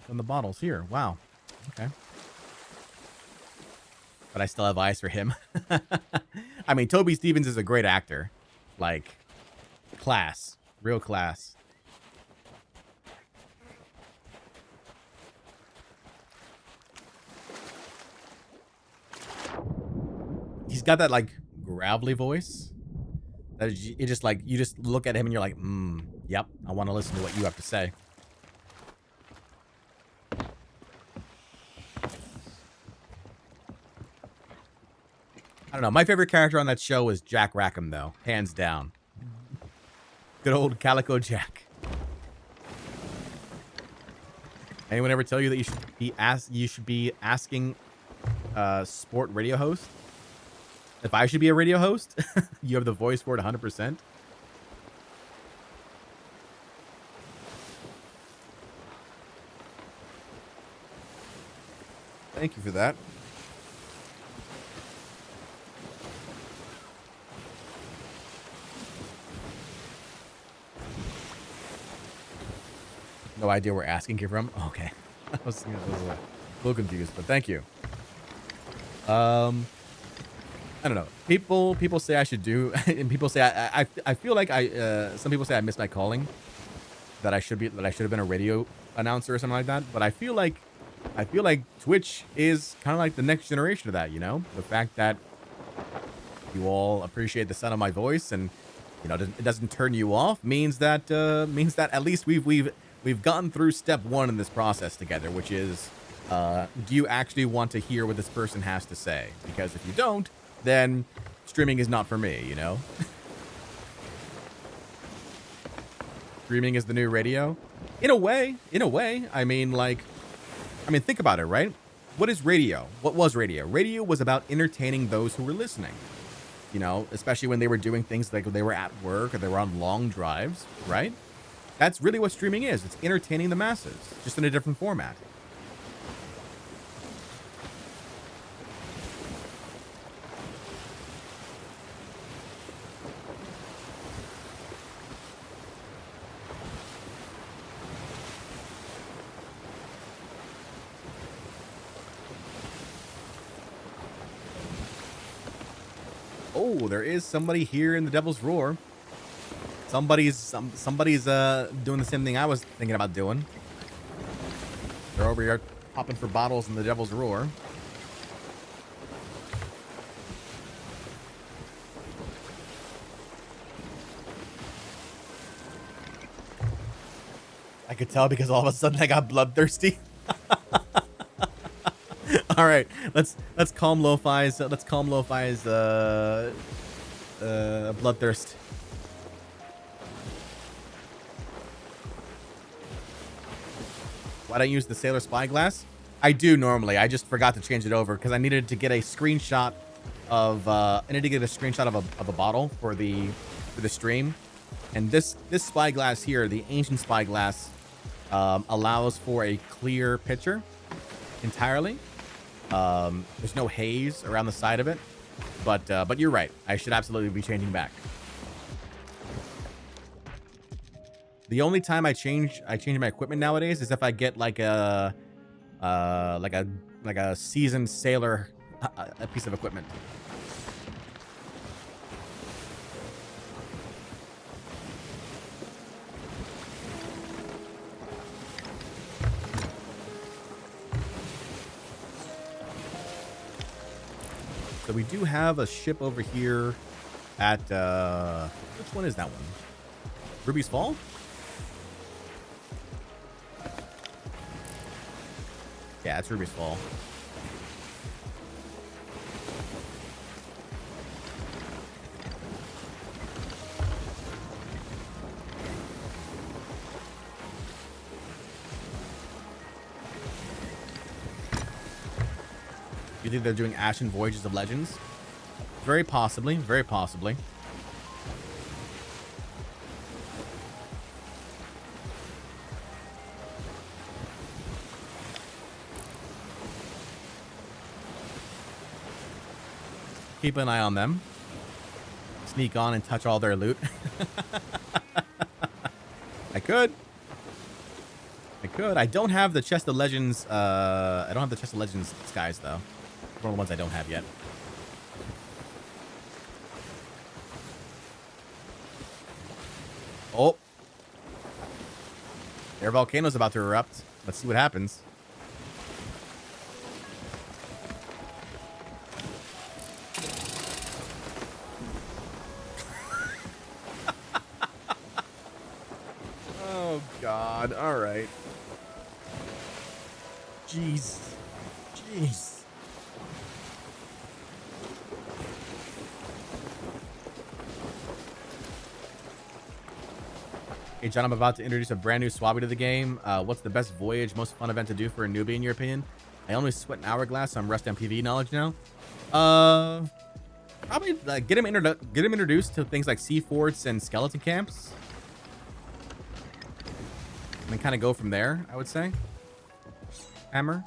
Speaker 1: on the bottles here. Wow. Okay. But I still have eyes for him. I mean, Toby Stephens is a great actor. Like, class. Real class. He's got that, like, gravelly voice. That it just, like, you just look at him and you're like, yep, I want to listen to what you have to say. I don't know. My favorite character on that show was Jack Rackham, though. Hands down. Good old Calico Jack. Anyone ever tell you that you should be asking sport radio host? If I should be a radio host? You have the voice for it 100%. Thank you for that. No idea where asking you from. Oh, okay. I was a little confused, but thank you. I don't know. People say I should do, and people say I feel like some people say I missed my calling. That I should have been a radio announcer or something like that. But I feel like Twitch is kind of like the next generation of that. You know, the fact that you all appreciate the sound of my voice, and you know it doesn't turn you off means that at least we've gotten through step one in this process together, which is, do you actually want to hear what this person has to say? Because if you don't, then streaming is not for me, you know? Streaming is the new radio. In a way. I mean, think about it, right? What is radio? What was radio? Radio was about entertaining those who were listening. You know, especially when they were doing things like they were at work or they were on long drives, right? That's really what streaming is. It's entertaining the masses, just in a different format. Oh, there is somebody here in the Devil's Roar. Somebody's doing the same thing I was thinking about doing. They're over here popping for bottles in the Devil's Roar. I could tell because all of a sudden I got bloodthirsty. All right, let's calm Lo-Fi's bloodthirst. Why don't you use the Sailor Spyglass? I do normally. I just forgot to change it over because I needed to get a screenshot of a bottle for the stream. And this spyglass here, the ancient spyglass, allows for a clear picture entirely. There's no haze around the side of it, but you're right. I should absolutely be changing back. The only time I change my equipment nowadays is if I get like a seasoned sailor a piece of equipment. So we do have a ship over here at which one is that one? Ruby's Fall? Yeah, that's Ruby's Fall. You think they're doing Ashen Voyages of Legends? Very possibly. Very possibly. Keep an eye on them. Sneak on and touch all their loot. I could. I don't have the Chest of Legends. I don't have the Chest of Legends skies, though. One of the ones I don't have yet. Oh. Their volcano's about to erupt. Let's see what happens. Oh, God. All right. Jeez. Hey, John, I'm about to introduce a brand new swabby to the game. What's the best voyage, most fun event to do for a newbie, in your opinion? I only sweat an hourglass, so I'm rusty on PvE knowledge now. Probably get him introduced to things like sea forts and skeleton camps. And then kind of go from there, I would say. Hammer.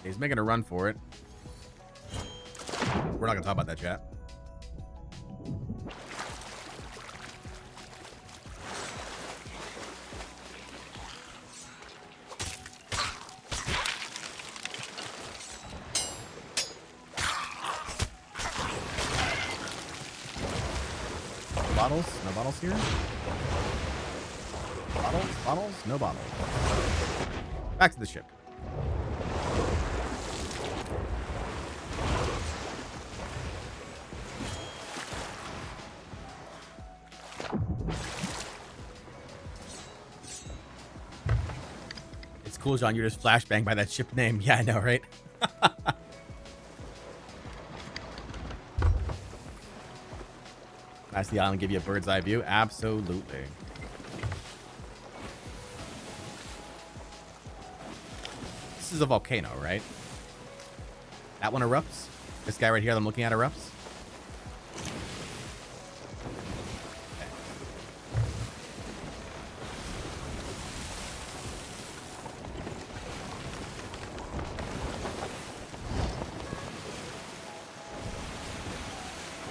Speaker 1: He's making a run for it. We're not gonna talk about that, chat. Bottles? No bottles here? Bottles? No bottles. Back to the ship. It's cool, John. You're just flashbanged by that ship name. Yeah, I know, right? Pass the island, give you a bird's eye view. Absolutely. This is a volcano, right? That one erupts. This guy right here that I'm looking at erupts.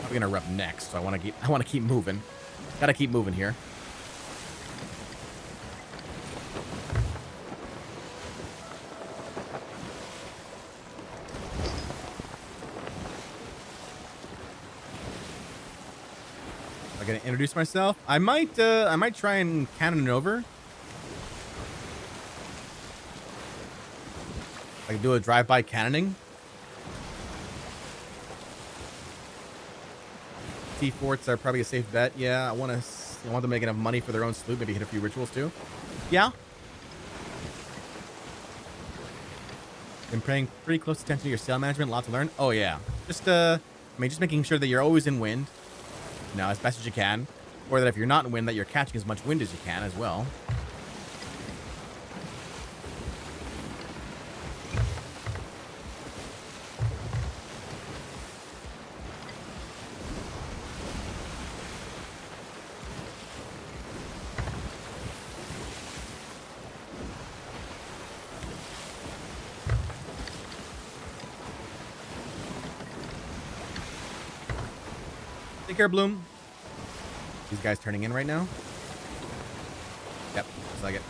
Speaker 1: We're gonna erupt next, so I want to keep moving. Gotta keep moving here. Am I gonna introduce myself? I might try and cannon it over. I can do a drive-by cannoning. Sea forts are probably a safe bet. Yeah, I want them to make enough money for their own sloop. Maybe hit a few rituals too. Yeah. Been paying pretty close attention to your sail management. Lots to learn. Oh yeah. Just just making sure that you're always in wind. You know, as best as you can, or that if you're not in wind, that you're catching as much wind as you can as well. Take care, Bloom. These guys turning in right now? Yep, looks like it.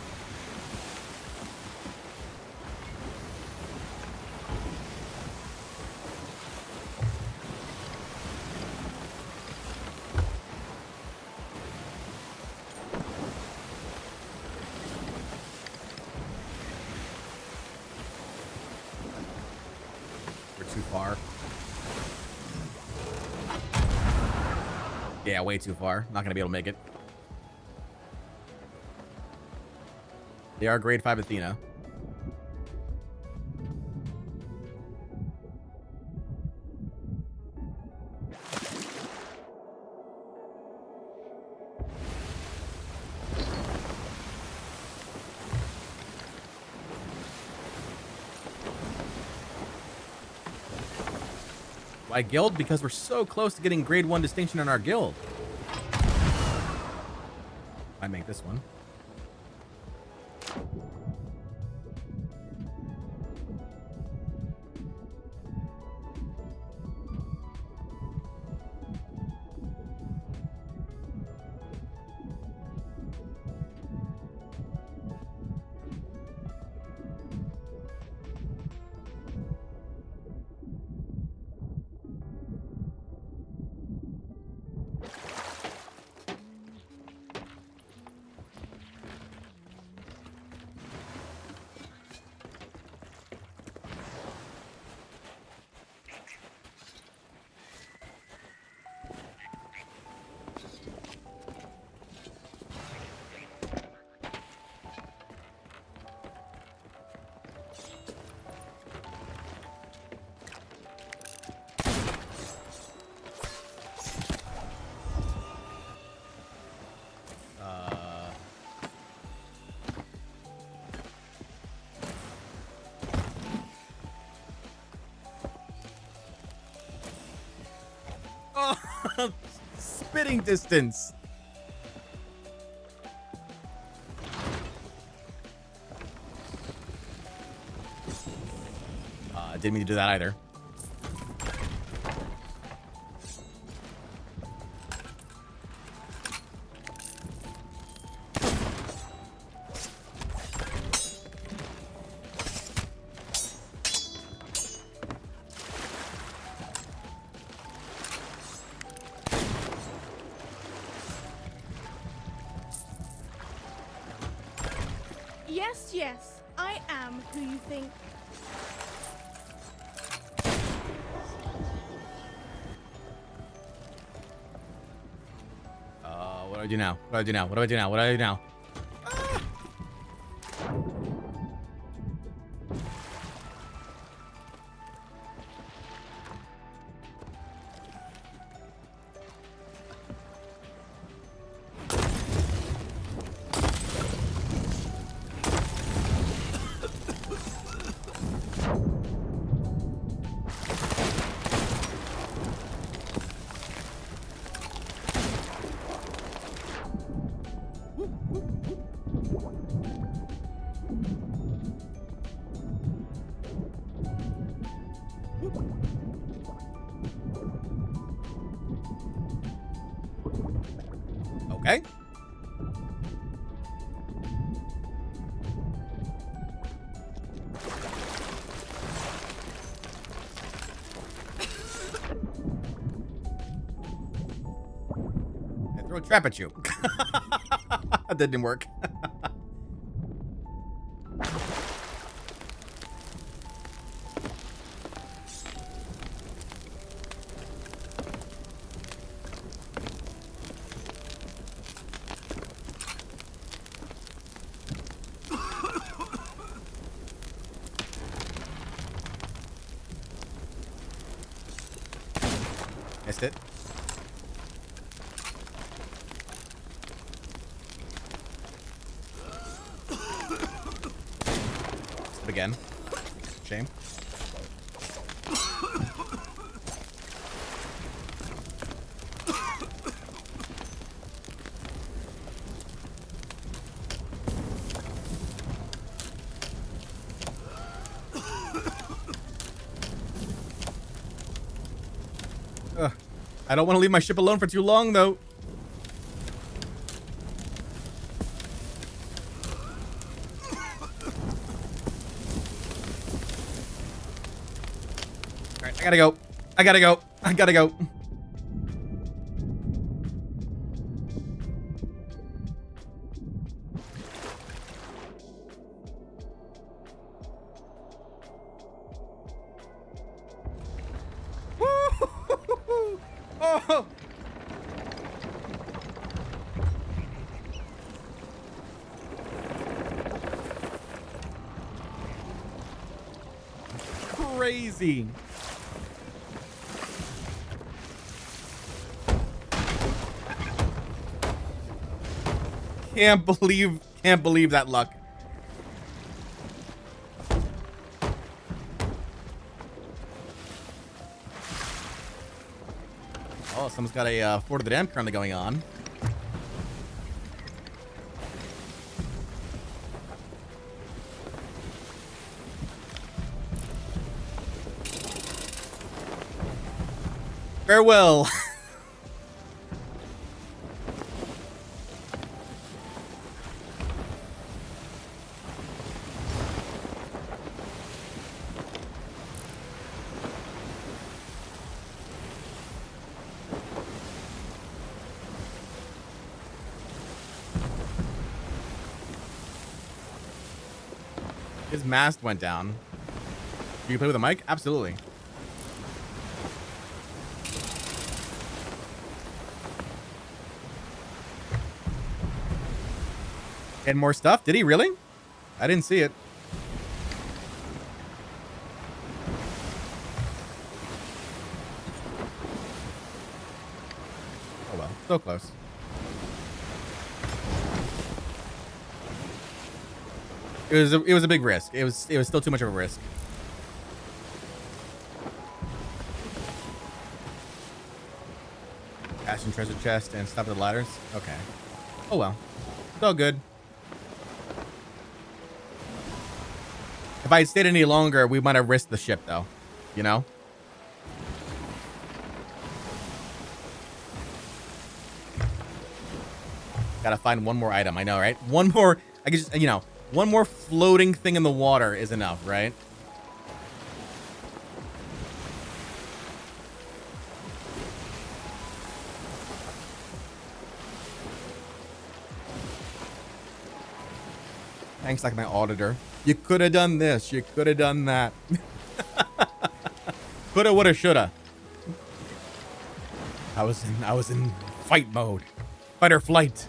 Speaker 1: We're too far. Yeah, way too far. Not gonna be able to make it. They are grade 5 Athena. Why guild? Because we're so close to getting grade 1 distinction in our guild. I make this one. Oh, spitting distance. Didn't mean to do that either.
Speaker 2: Yes, yes, I am who you think.
Speaker 1: What do I do now? What do I do now? What do I do now? What do I do now? Okay. I throw a trap at you. That didn't work. Missed it. Again. Shame. I don't want to leave my ship alone for too long, though. All right, I gotta go. I gotta go. I gotta go. Oh. sea. Can't believe that luck. Oh, someone's got a Fort of the Damned currently going on. Farewell. His mast went down. Do you play with a mic? Absolutely. And more stuff? Did he really? I didn't see it. Oh well, so close. It was a big risk. It was still too much of a risk. Cash and treasure chest and stop at the ladders. Okay. Oh well. So good. If I had stayed any longer, we might have risked the ship though. You know? Gotta find one more item. I know, right? One more. I could just, you know, one more floating thing in the water is enough, right? Thanks, like my auditor. You could have done this. You could have done that. Coulda, woulda, shoulda. I was in fight mode. Fight or flight.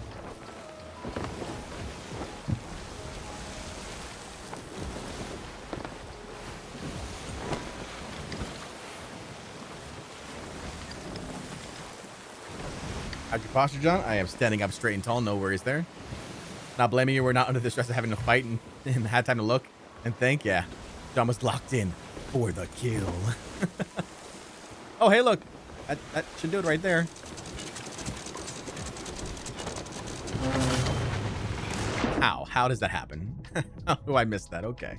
Speaker 1: How's your posture, John? I am standing up straight and tall. No worries there. Not blaming you. We're not under the stress of having to fight and had time to look and think. Yeah. John was locked in for the kill. Oh, hey, look. That should do it right there. How? How does that happen? How do I miss that? Okay.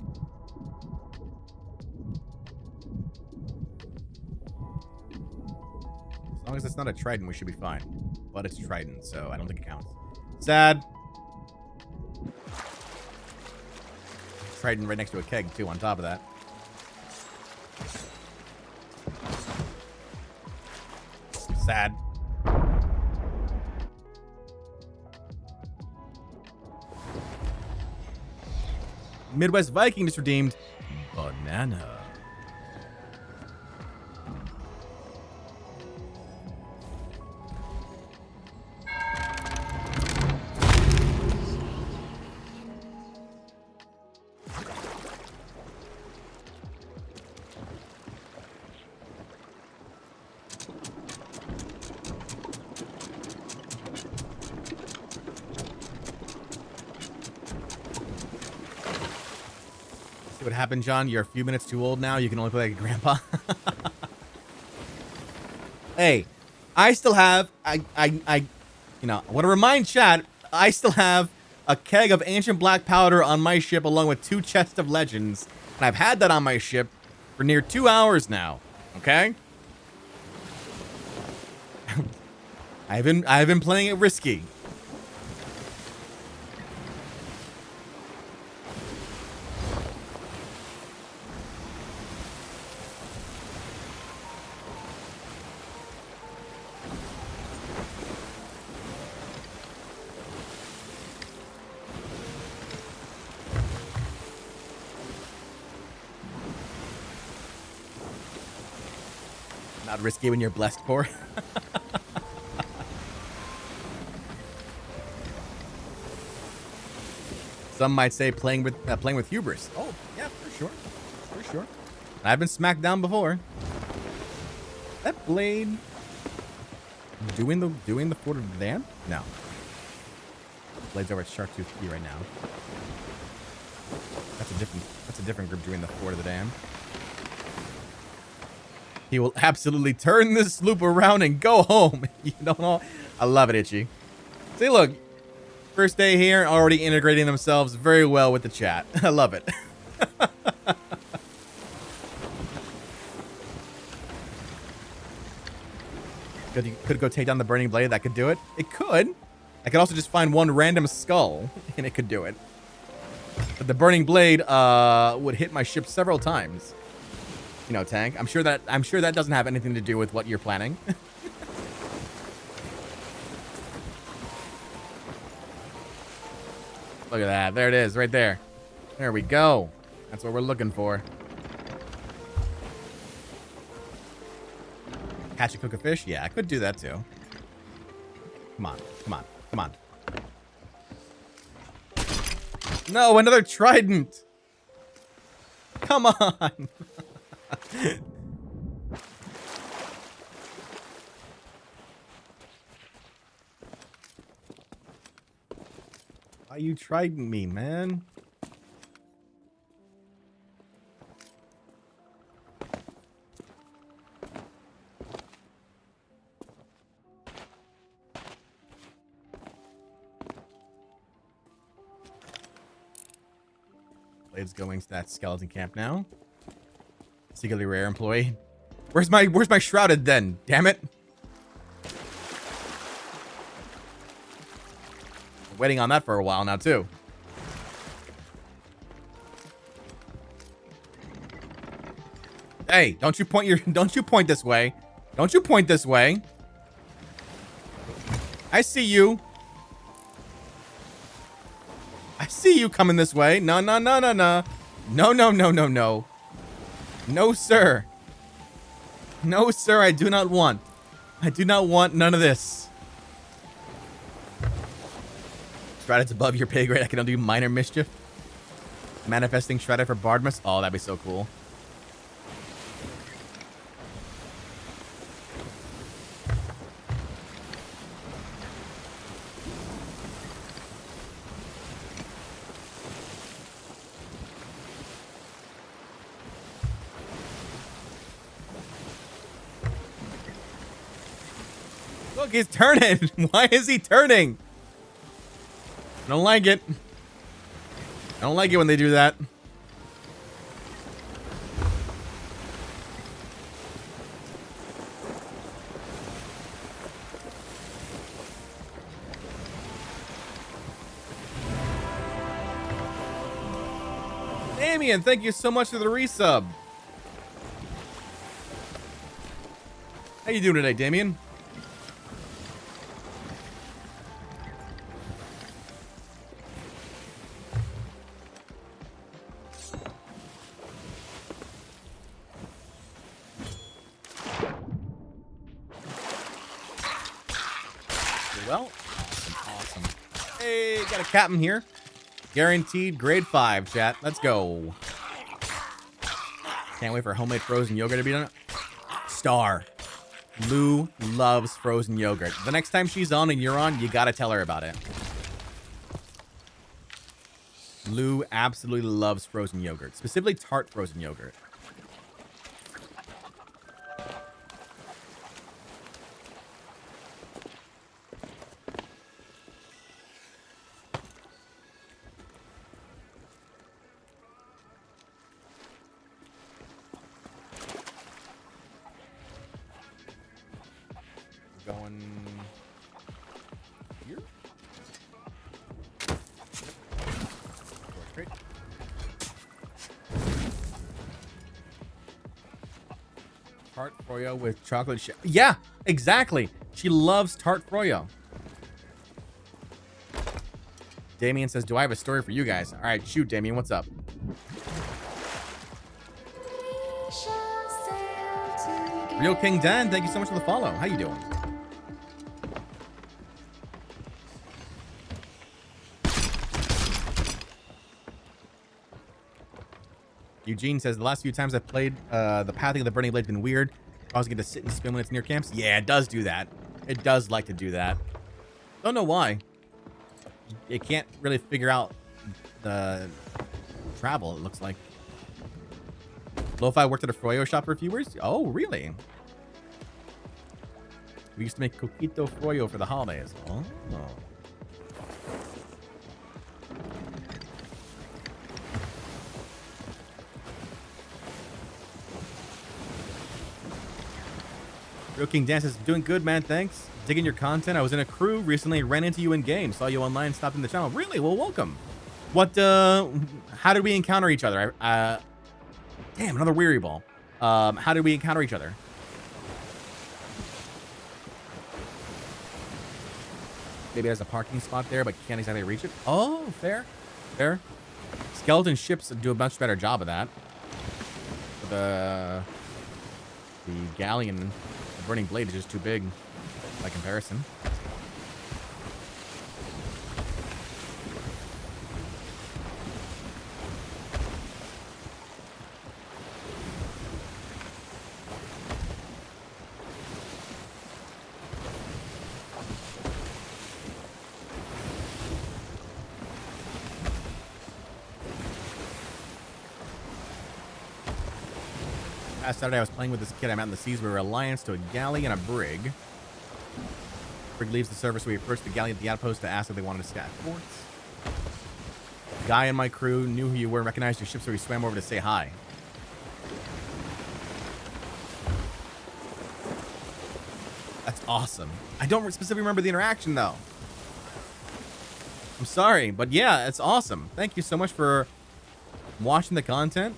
Speaker 1: As long as it's not a trident, we should be fine. But it's trident, so I don't think it counts. Sad. Trident right next to a keg, too, on top of that. Sad. Midwest Viking just redeemed banana. What happened, John? You're a few minutes too old now. You can only play like a grandpa. Hey, I still have, you know, I want to remind chat, I still have a keg of ancient black powder on my ship along with 2 chests of legends. And I've had that on my ship for near 2 hours now. Okay? I've been playing it risky. Not risky when you're blessed for. Some might say playing with hubris. Oh, yeah, for sure. For sure. I've been smacked down before. That blade doing the Fort of the Dam? No. Blade's over at Sharktooth Key right now. That's a different group doing the Fort of the Dam. He will absolutely turn this loop around and go home. You don't know. I love it, Itchy. See, look. First day here, already integrating themselves very well with the chat. I love it. Could go take down the burning blade. That could do it. It could. I could also just find one random skull, and it could do it. But the burning blade would hit my ship several times. You know, Tank. I'm sure that doesn't have anything to do with what you're planning. Look at that. There it is, right there. There we go. That's what we're looking for. Catch and cook a fish? Yeah, I could do that too. Come on, come on, come on. No, another trident. Come on. Why you trident me, man? Blade's going to that skeleton camp now. Secretly rare employee. Where's my shrouded then? Damn it. I'm waiting on that for a while now too. Hey, don't you point this way. Don't you point this way. I see you. I see you coming this way. No, no, no, no, no. No, no, no, no, no. No, sir. No, sir, I do not want. I do not want none of this. Shrouded's above your pay grade. I can only do minor mischief. Manifesting Shrouded for Bardmus. Oh, that'd be so cool. Look, he's turning. Why is he turning? I don't like it. I don't like it when they do that. Damien, thank you so much for the resub. How you doing today, Damien? Well, awesome. Hey, got a captain here. Guaranteed grade 5, chat. Let's go. Can't wait for homemade frozen yogurt to be done. Star. Lou loves frozen yogurt. The next time she's on and you're on, you gotta tell her about it. Lou absolutely loves frozen yogurt. Specifically tart frozen yogurt. Going here. Great. Tart froyo with chocolate chip. Yeah, exactly. She loves tart froyo. Damien says, do I have a story for you guys? All right, shoot, Damien. What's up? Real King Dan, thank you so much for the follow. How you doing? Eugene says, the last few times I've played, the pathing of the burning blade's been weird. Causing it to sit and spin when it's near camps. Yeah, it does do that. It does like to do that. Don't know why. It can't really figure out the travel, it looks like. Lo-Fi worked at a Froyo shop for a few years. Oh, really? We used to make Coquito Froyo for the holidays. Oh. Real King Dan says, doing good, man, thanks. Digging your content. I was in a crew recently, ran into you in game, saw you online, stopped in the channel. Really? Well, welcome. What, how did we encounter each other? Damn, another weary ball. How did we encounter each other? Maybe there's a parking spot there, but can't exactly reach it. Oh, fair. Fair. Skeleton ships do a much better job of that. The galleon, the burning blade is just too big by comparison. Last Saturday, I was playing with this kid I met in the seas. We were alliance to a galley and a brig. Brig leaves the service. We approached the galley at the outpost to ask if they wanted to scat forts. Guy in my crew knew who you were and recognized your ship, so we swam over to say hi. That's awesome. I don't specifically remember the interaction, though. I'm sorry, but yeah, it's awesome. Thank you so much for watching the content,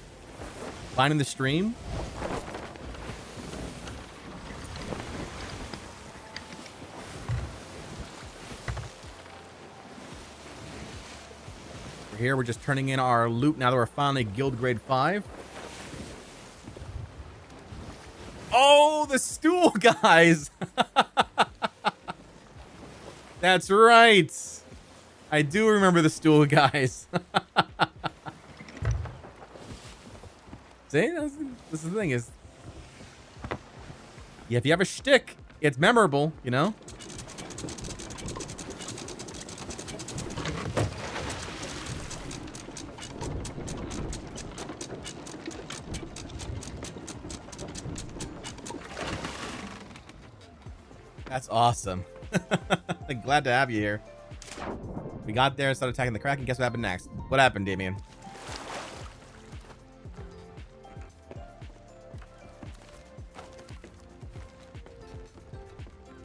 Speaker 1: finding the stream. Here we're just turning in our loot now that we're finally guild grade 5. Oh, the stool guys. That's right. I do remember the stool guys. See, this is the thing is, yeah, if you have a shtick, it's memorable, you know. That's awesome. Glad to have you here. We got there and started attacking the Kraken. Guess what happened next? What happened, Damien?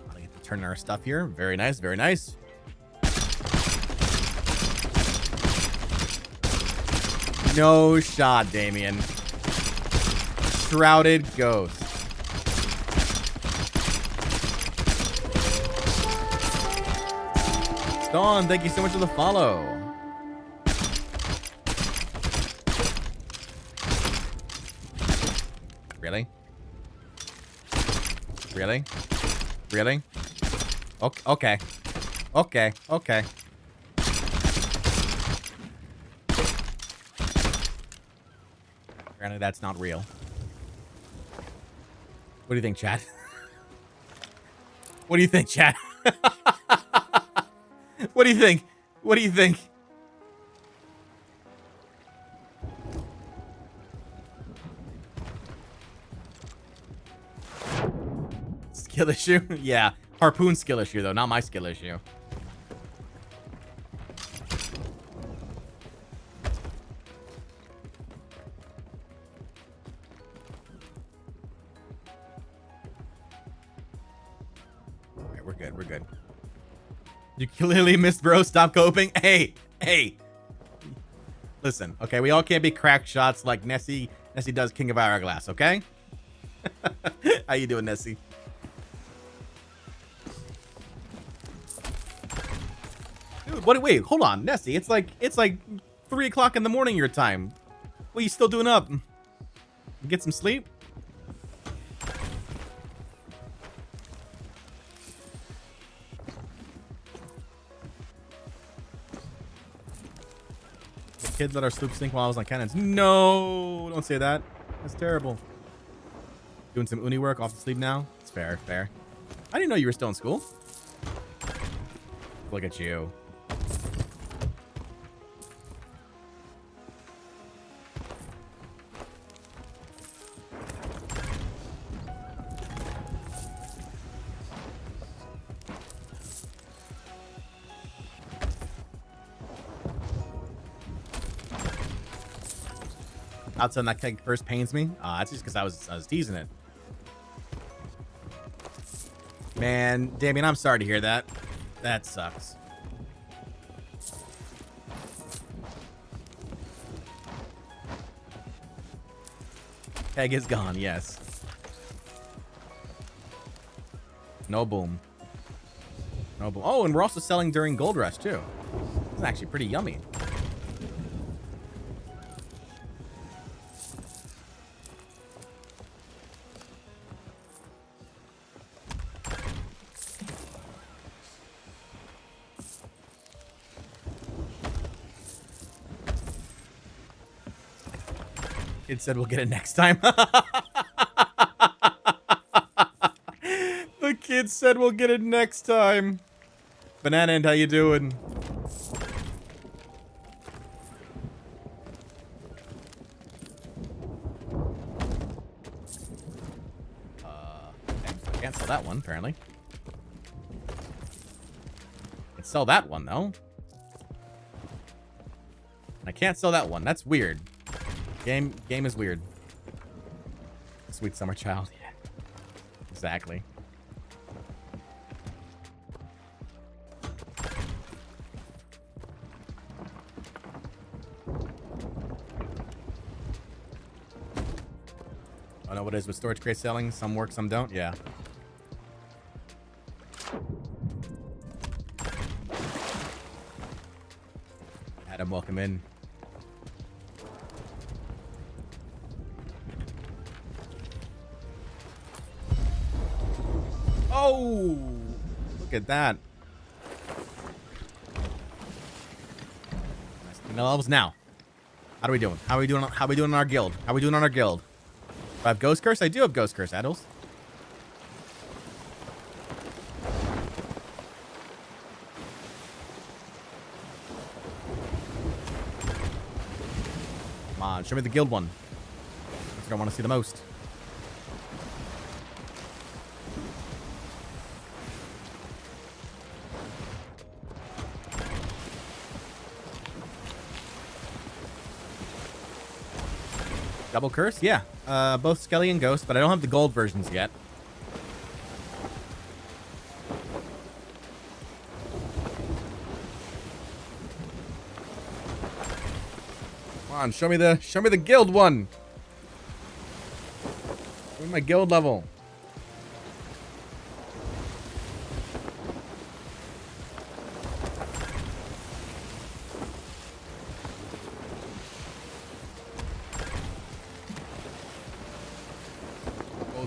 Speaker 1: I'll get to turn our stuff here. Very nice, very nice. No shot, Damien. Shrouded Ghost. Dawn, thank you so much for the follow. Really? Really? Really? Okay. Okay. Okay. Apparently that's not real. What do you think, chat? What do you think, chat? What do you think? What do you think? Skill issue? Yeah. Harpoon skill issue, though. Not my skill issue. Alright, we're good. We're good. You clearly missed, bro. Stop coping. Hey, hey. Listen, okay? We all can't be crack shots like Nessie does King of Hourglass, okay? How you doing, Nessie? Dude, what? Wait, hold on, Nessie. It's like 3 o'clock in the morning your time. What are you still doing up? Get some sleep? kid let our sloop sink while I was on cannons. No, don't say that. That's terrible. Doing some uni work off to sleep now. It's fair, fair. I didn't know you were still in school. Look at you. Outside that keg first pains me. That's just because I was teasing it. Man, Damien, I'm sorry to hear that. That sucks. Keg is gone, yes. No boom. No boom. Oh, and we're also selling during Gold Rush, too. It's actually pretty yummy. Kid said we'll get it next time. The kid said we'll get it next time. Banana End, how you doing? Okay. Can't sell that one, apparently. Can sell that one, though. I can't sell that one. That's weird. Game is weird. Sweet summer child. Yeah. Exactly. I know what it is with storage crate selling. Some work, some don't. Yeah. Adam, welcome in. Oh, look at that. No levels now. How are we doing? How are we doing? How are we doing in our guild? How are we doing on our guild? Do I have Ghost Curse? I do have Ghost Curse, Adults. Come on, show me the guild one. That's what I want to see the most. Double Curse? Yeah. Both Skelly and Ghost, but I don't have the gold versions yet. Come on, show me the guild one. Show me my guild level.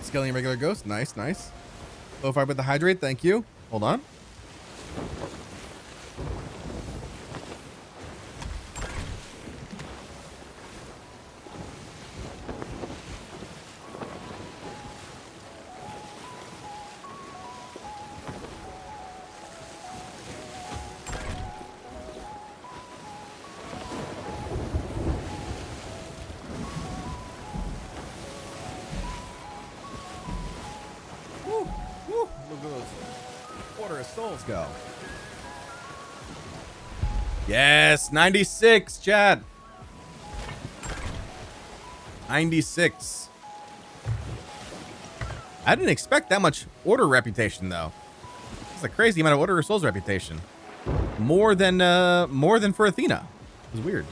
Speaker 1: Skelly and regular Ghost. Nice, nice. Low fire with the hydrate. Thank you. Hold on. Go. Yes, 96, chat. 96. I didn't expect that much order reputation though. It's a crazy amount of Order of Souls reputation. More than for Athena. It was weird.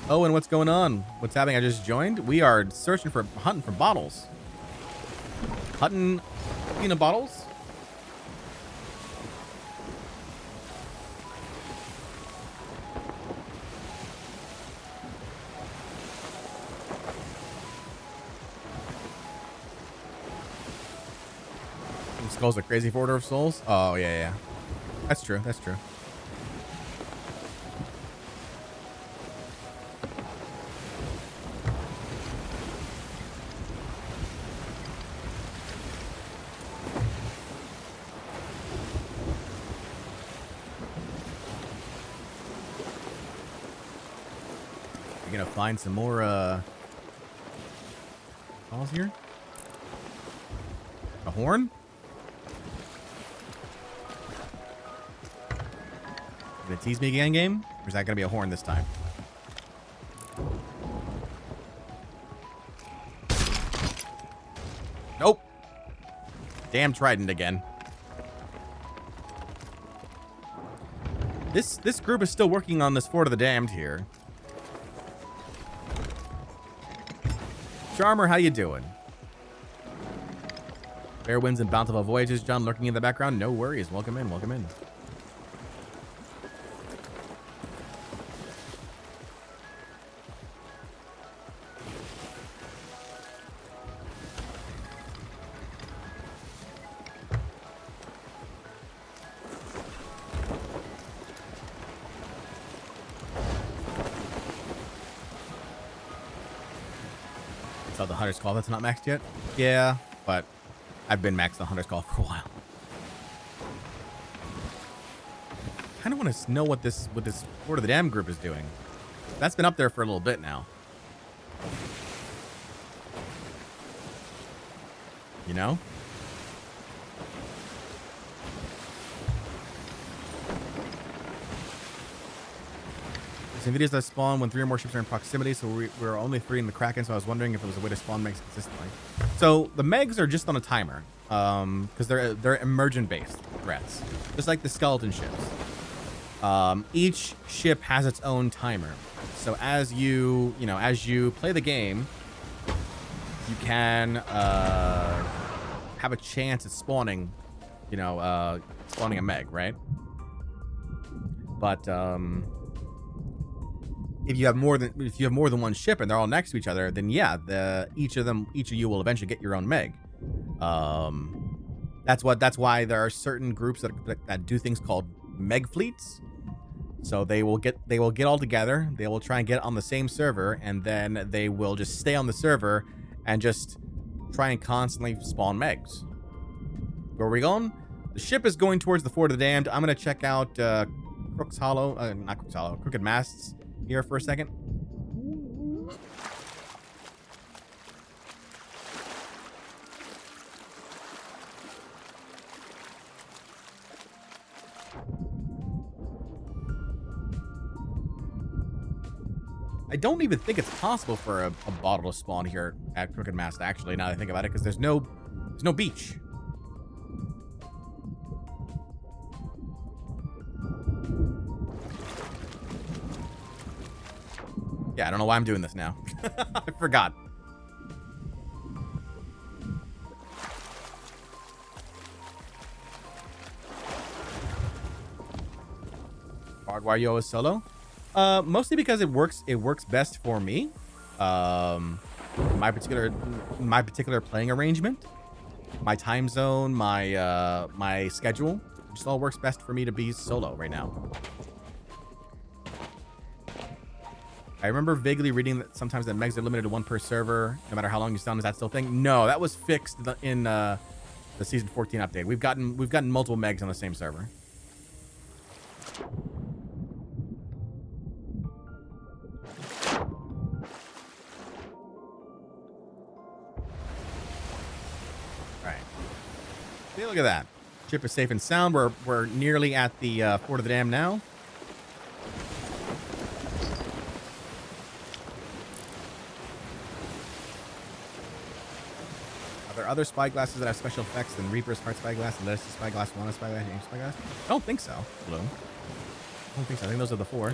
Speaker 1: Oh, and what's going on? What's happening? I just joined. We are hunting for bottles. Hunting Athena bottles. Skulls are crazy for Order of Souls. Oh, yeah, yeah. That's true. That's true. gonna find some more calls here. A horn? Gonna tease me again, game? Or is that gonna be a horn this time? Nope. Damn trident again. This group is still working on this Fort of the Damned here. Charmer, how you doing? Fair winds and bountiful voyages. Jon lurking in the background. No worries. Welcome in. Welcome in. So the Hunter's Call, that's not maxed yet? Yeah, but I've been maxed on Hunter's Call for a while. I kind of want to know what this Fort of the Damned group is doing. That's been up there for a little bit now. You know? Videos that spawn when 3 or more ships are in proximity, so we're only 3 in the Kraken, so I was wondering if it was a way to spawn Megs consistently. So the Megs are just on a timer, because they're emergent based threats, just like the skeleton ships. Each ship has its own timer, so as you play the game, you can have a chance at spawning, spawning a Meg, right? But if you have more than one ship and they're all next to each other, then yeah, each of you will eventually get your own Meg. That's why there are certain groups that do things called Meg fleets. So they will get all together. They will try and get on the same server, and then they will just stay on the server and just try and constantly spawn Megs. Where are we going? The ship is going towards the Fort of the Damned. I'm gonna check out Crooked Masts here for a second. I don't even think it's possible for a bottle to spawn here at Crooked Mast, actually, now that I think about it, because there's no beach. Yeah, I don't know why I'm doing this now. I forgot. Why are you always solo? Mostly because it works best for me. My particular playing arrangement, my time zone, my schedule, just all works best for me to be solo right now. I remember vaguely reading that sometimes that Megs are limited to 1 per server, no matter how long you stay on. Is that still a thing? No, that was fixed in the season 14 update. We've gotten multiple Megs on the same server. All right. See, look at that. Ship is safe and sound. We're nearly at the Fort of the Damned now. Are there other spyglasses that have special effects than Reaper's Heart Spyglass, and Legacy Spyglass, Lana Spyglass, and Ancient Spyglass? I don't think so. Hello. I don't think so. I think those are the 4.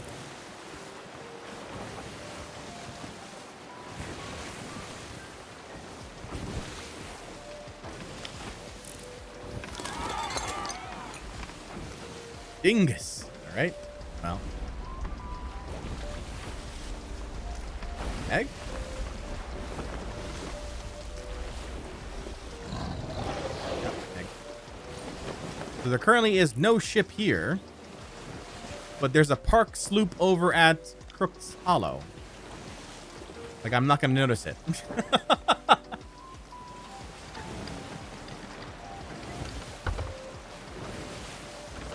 Speaker 1: Dingus. All right. Well. Egg? Yep, egg. So there currently is no ship here, but there's a park sloop over at Crook's Hollow. Like, I'm not going to notice it.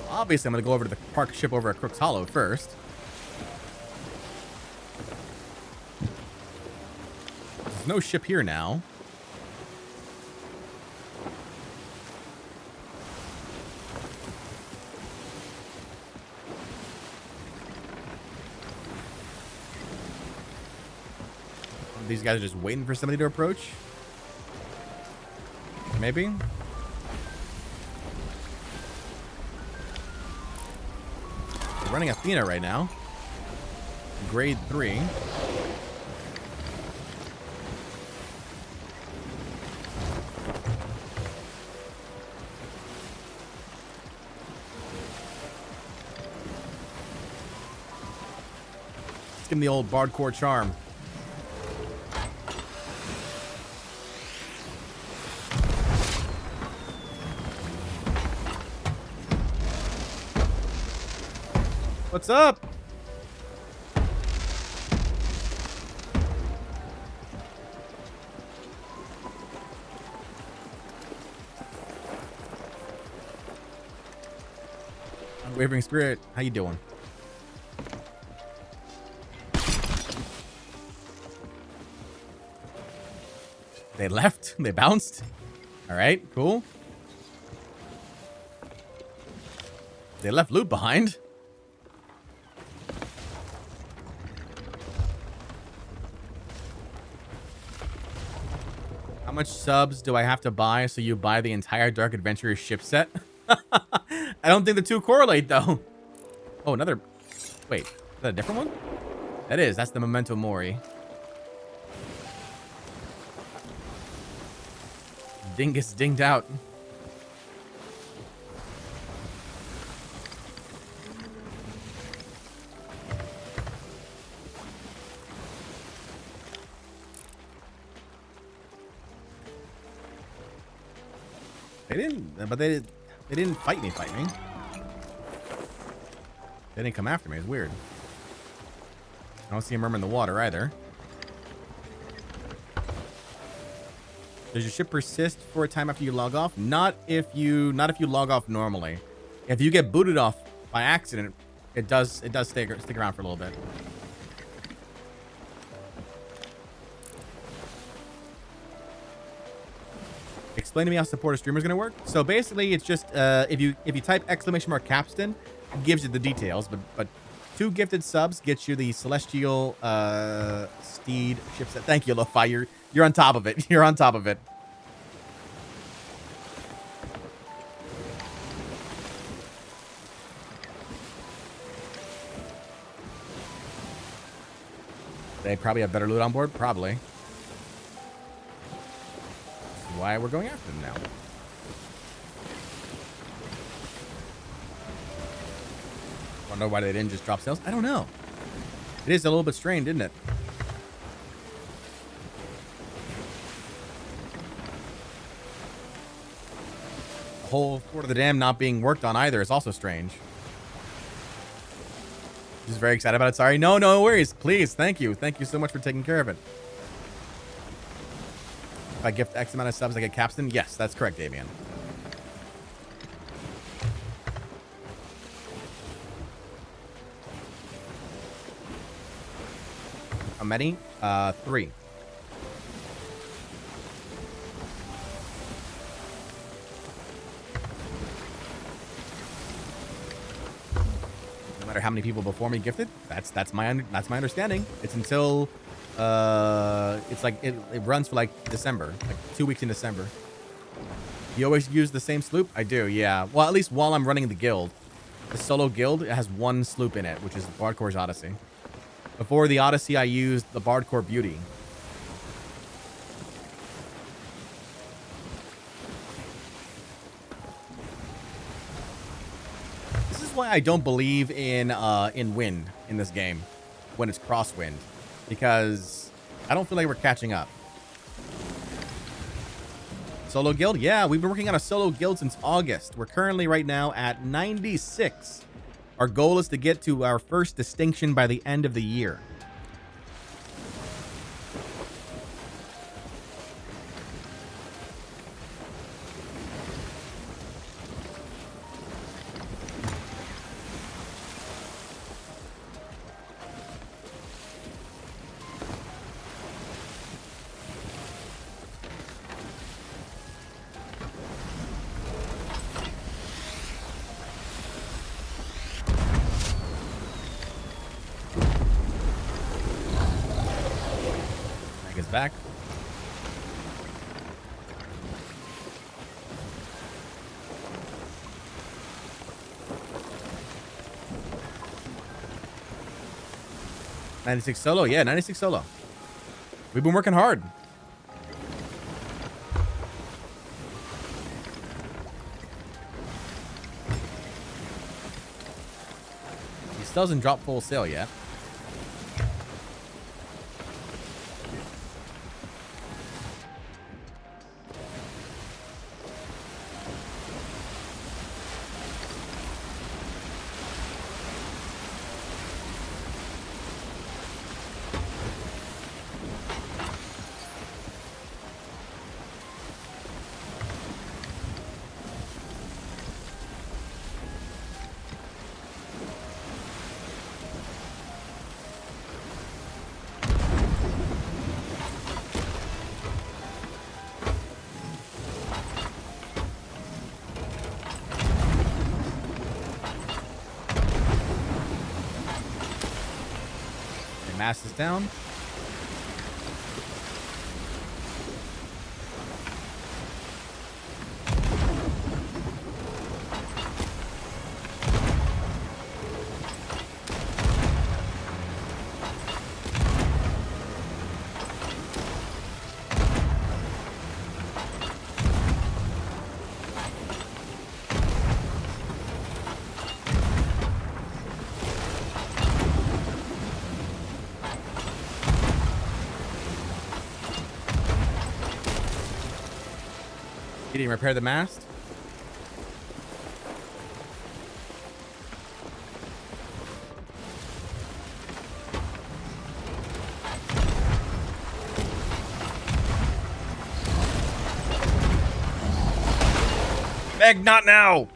Speaker 1: Obviously, I'm going to go over to the park ship over at Crook's Hollow first. There's no ship here now. These guys are just waiting for somebody to approach. Maybe. We're running Athena right now. Grade 3. Let's give him the old Bardcore charm. What's up? Unwavering Spirit, how you doing? They left? They bounced? All right, cool. They left loot behind. How much subs do I have to buy so you buy the entire Dark Adventurers ship set? I don't think the two correlate, though. Oh, another... Wait, is that a different one? That is. That's the Memento Mori. Dingus dinged out. They didn't, but they didn't fight me. They didn't come after me. It's weird. I don't see a murmur in the water either. Does your ship persist for a time after you log off? Not if you log off normally. If you get booted off by accident, it does stick around for a little bit. Explain to me how support a streamer is going to work. So basically, it's just if you type !capstan, it gives you the details. But 2 gifted subs gets you the Celestial Steed ship set. Thank you, Lo-Fi. You're on top of it. You're on top of it. They probably have better loot on board. Probably. Why we're going after them now. Wonder why they didn't just drop sales. I don't know. It is a little bit strange, isn't it? The whole Fort of the Dam not being worked on either is also strange. Just very excited about it. Sorry. No worries. Please. Thank you. Thank you so much for taking care of it. If I gift X amount of subs, I get capstan? Yes, that's correct, Damien. How many? 3. No matter how many people before me gifted, that's my understanding. It's until it's like it runs for like December, like 2 weeks in December. You always use the same sloop? I do, yeah. Well, at least while I'm running the guild. The solo guild, it has 1 sloop in it, which is Bardcore's Odyssey. Before the Odyssey, I used the Bardcore Beauty. This is why I don't believe in wind in this game when it's crosswind, because I don't feel like we're catching up. Solo guild? Yeah, we've been working on a solo guild since August. We're currently right now at 96. Our goal is to get to our first distinction by the end of the year. back. $96 solo, yeah, 96 solo. We've been working hard. He still hasn't dropped full sale yet. Mast is down. He didn't repair the mast. Meg, not now.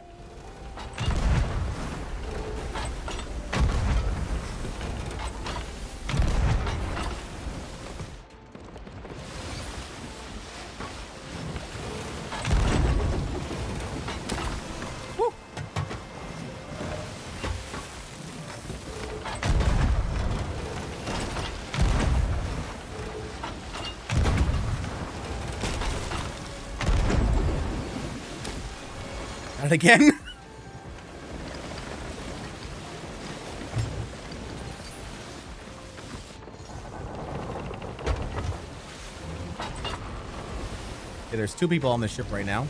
Speaker 1: Got it again. Okay, there's 2 people on the ship right now.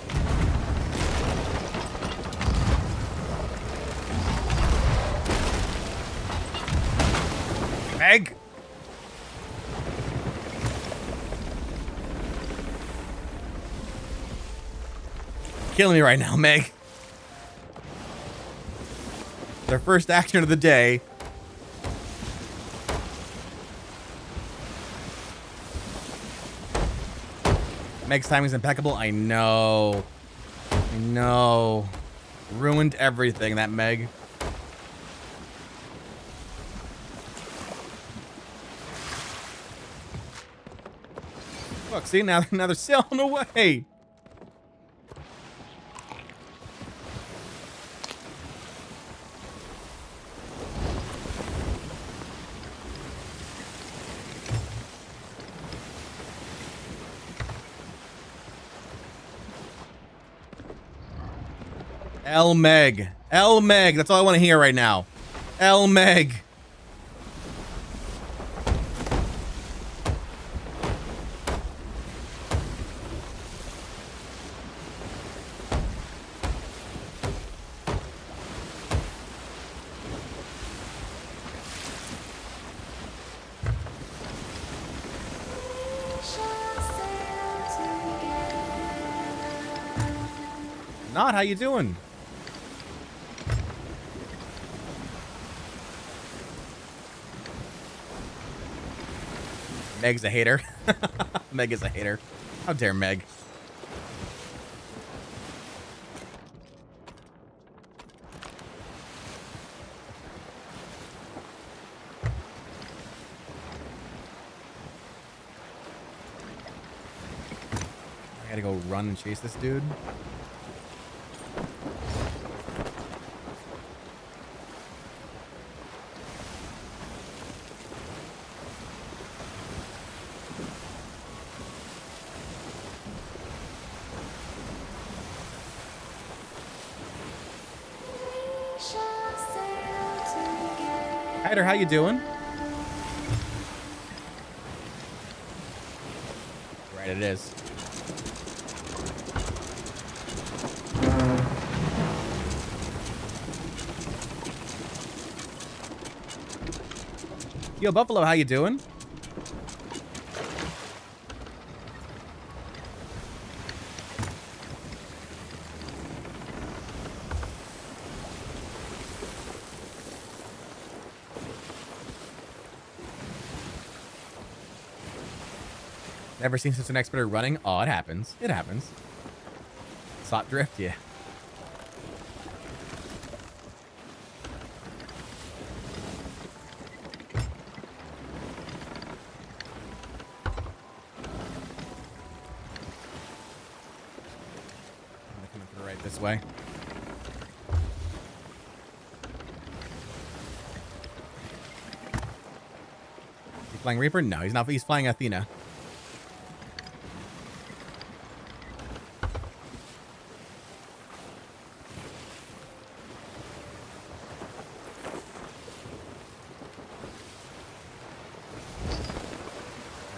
Speaker 1: Meg. Killing me right now, Meg. Their first action of the day. Meg's timing's impeccable. I know. I know. Ruined everything, that Meg. Look, see, now they're sailing away. L Meg. L Meg. That's all I want to hear right now. L Meg. Not, how you doing? Meg's a hater. Meg is a hater. How dare Meg? I gotta go run and chase this dude. Ryder, how you doing? Right, it is. Yo, Buffalo, how you doing? Never seen such an expert running. Oh, it happens. It happens. Slot drift, yeah. I'm coming to the right this way. He's flying Reaper? No, he's not. He's flying Athena.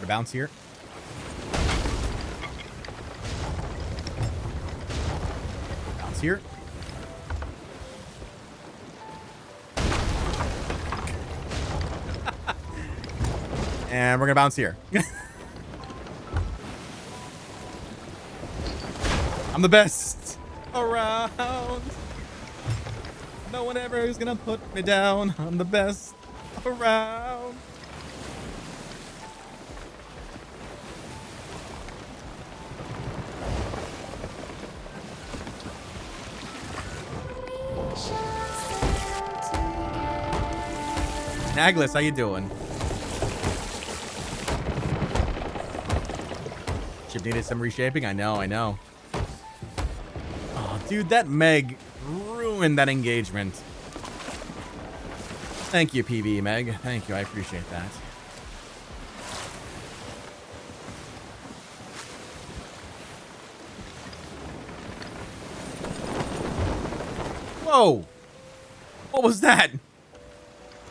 Speaker 1: Bounce here. Bounce here. And we're gonna bounce here. I'm the best around. No one ever is gonna put me down. I'm the best around. Naglis, how you doing? Ship needed some reshaping. I know. Oh, dude, that Meg ruined that engagement. Thank you, PV Meg. Thank you. I appreciate that. Whoa! What was that?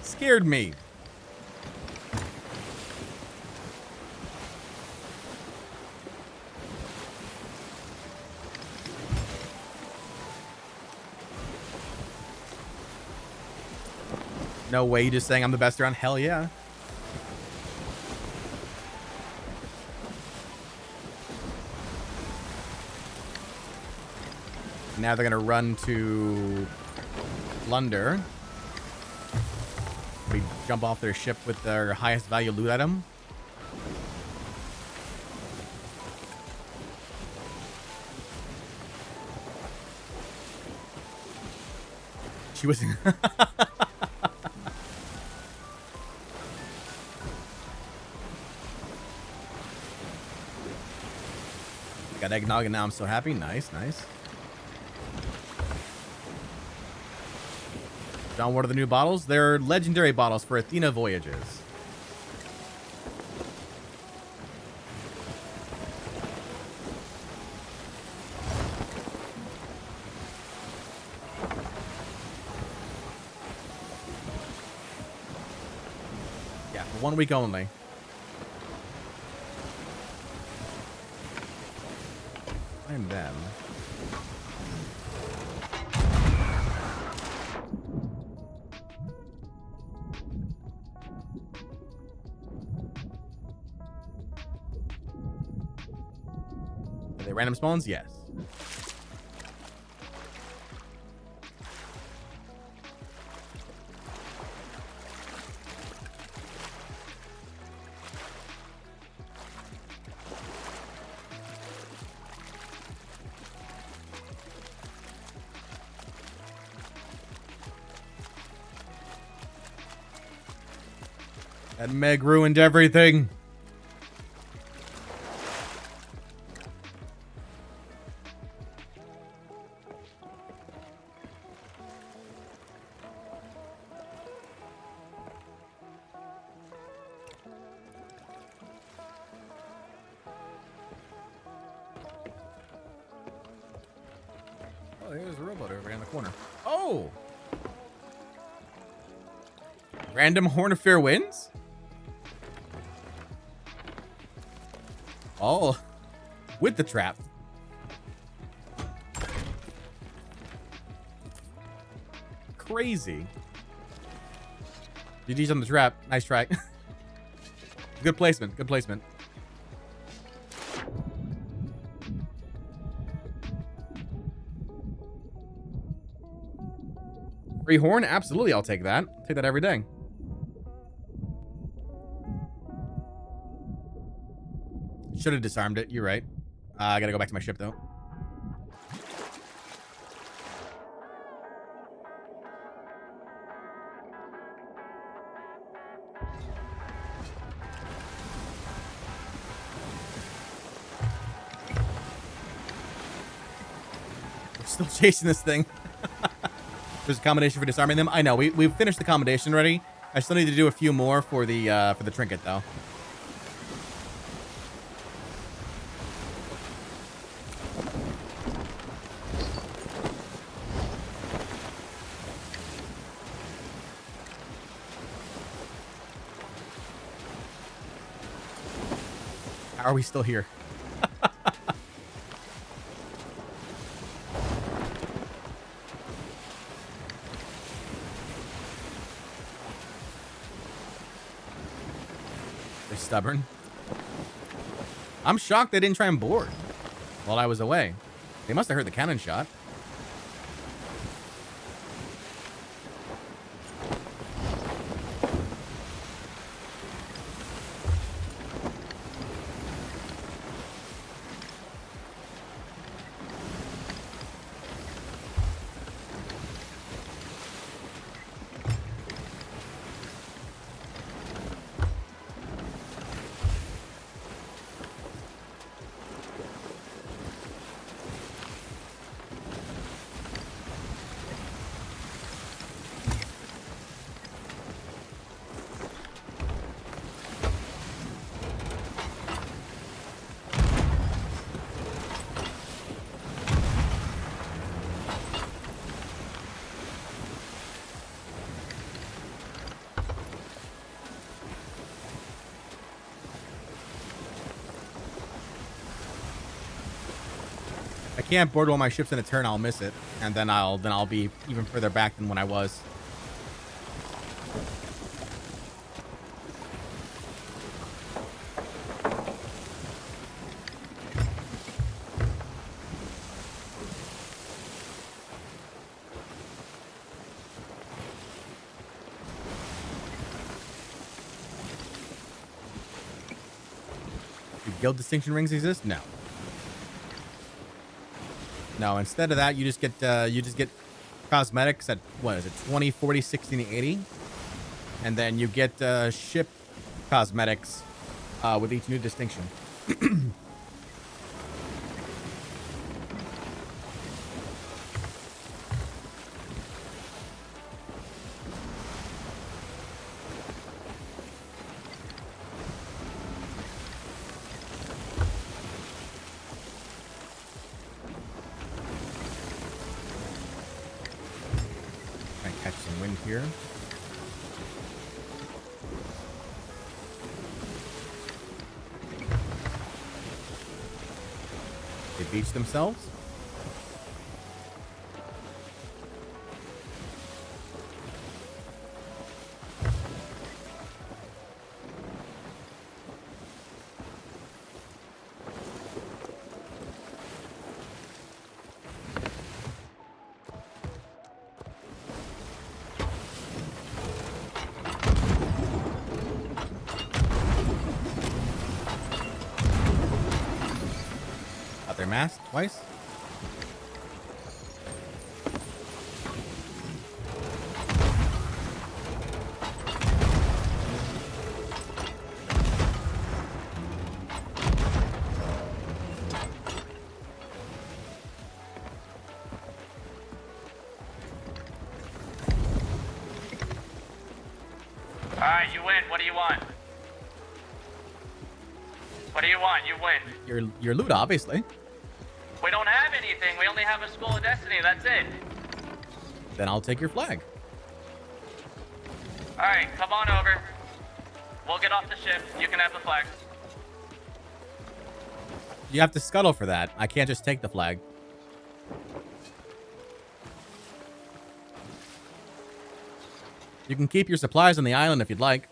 Speaker 1: Scared me. No way, you just saying I'm the best around? Hell yeah. Now they're gonna run to Plunder. We jump off their ship with their highest value loot item. She was... Got eggnog and now I'm so happy. Nice. John, what are the new bottles? They're legendary bottles for Athena Voyages. Yeah, for 1 week only. Find them. Are they random spawns? Yes. That Meg ruined everything. Oh, there's a robot over here in the corner. Oh! Random Horn of Fair Winds? Oh, with the trap. Crazy. GG's on the trap. Nice try. Good placement. Good placement. Free horn? Absolutely, I'll take that. I'll take that every day. Should have disarmed it. You're right. I gotta go back to my ship, though. We're still chasing this thing. There's a combination for disarming them. I know. We've finished the combination already. I still need to do a few more for the trinket, though. How are we still here? They're stubborn. I'm shocked they didn't try and board while I was away. They must have heard the cannon shot. I can't board all my ships in a turn. I'll miss it, and then I'll be even further back than when I was. Do guild distinction rings exist? No. No, instead of that, you just get cosmetics at, what is it, 20, 40, 60, and 80. And then you get ship cosmetics with each new distinction. Catch some wind here. They beach themselves. Their mast twice.
Speaker 3: All right, you win. What do you want? What do you want? You win.
Speaker 1: Your loot, obviously.
Speaker 3: We don't have anything. We only have a School of Destiny. That's it.
Speaker 1: Then I'll take your flag.
Speaker 3: Alright, come on over. We'll get off the ship. You can have the flag.
Speaker 1: You have to scuttle for that. I can't just take the flag. You can keep your supplies on the island if you'd like.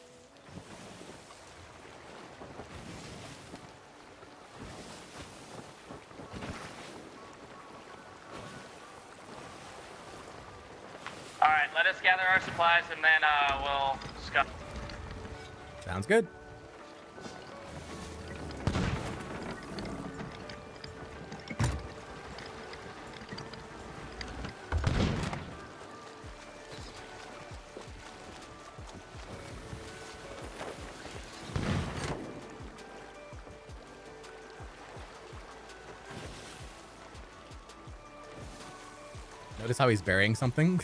Speaker 3: Alright, let us gather our supplies and then we'll scuttle.
Speaker 1: Sounds good. Notice how he's burying something?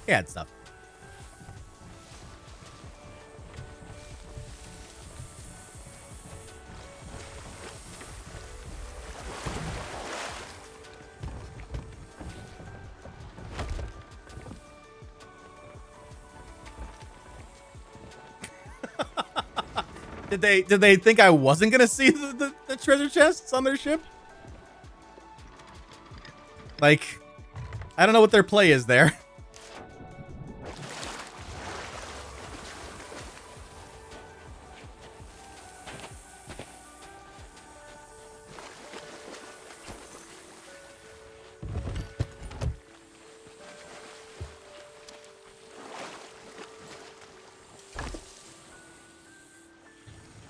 Speaker 1: Yeah, it's stuff. Did they think I wasn't gonna see the treasure chests on their ship? Like, I don't know what their play is there.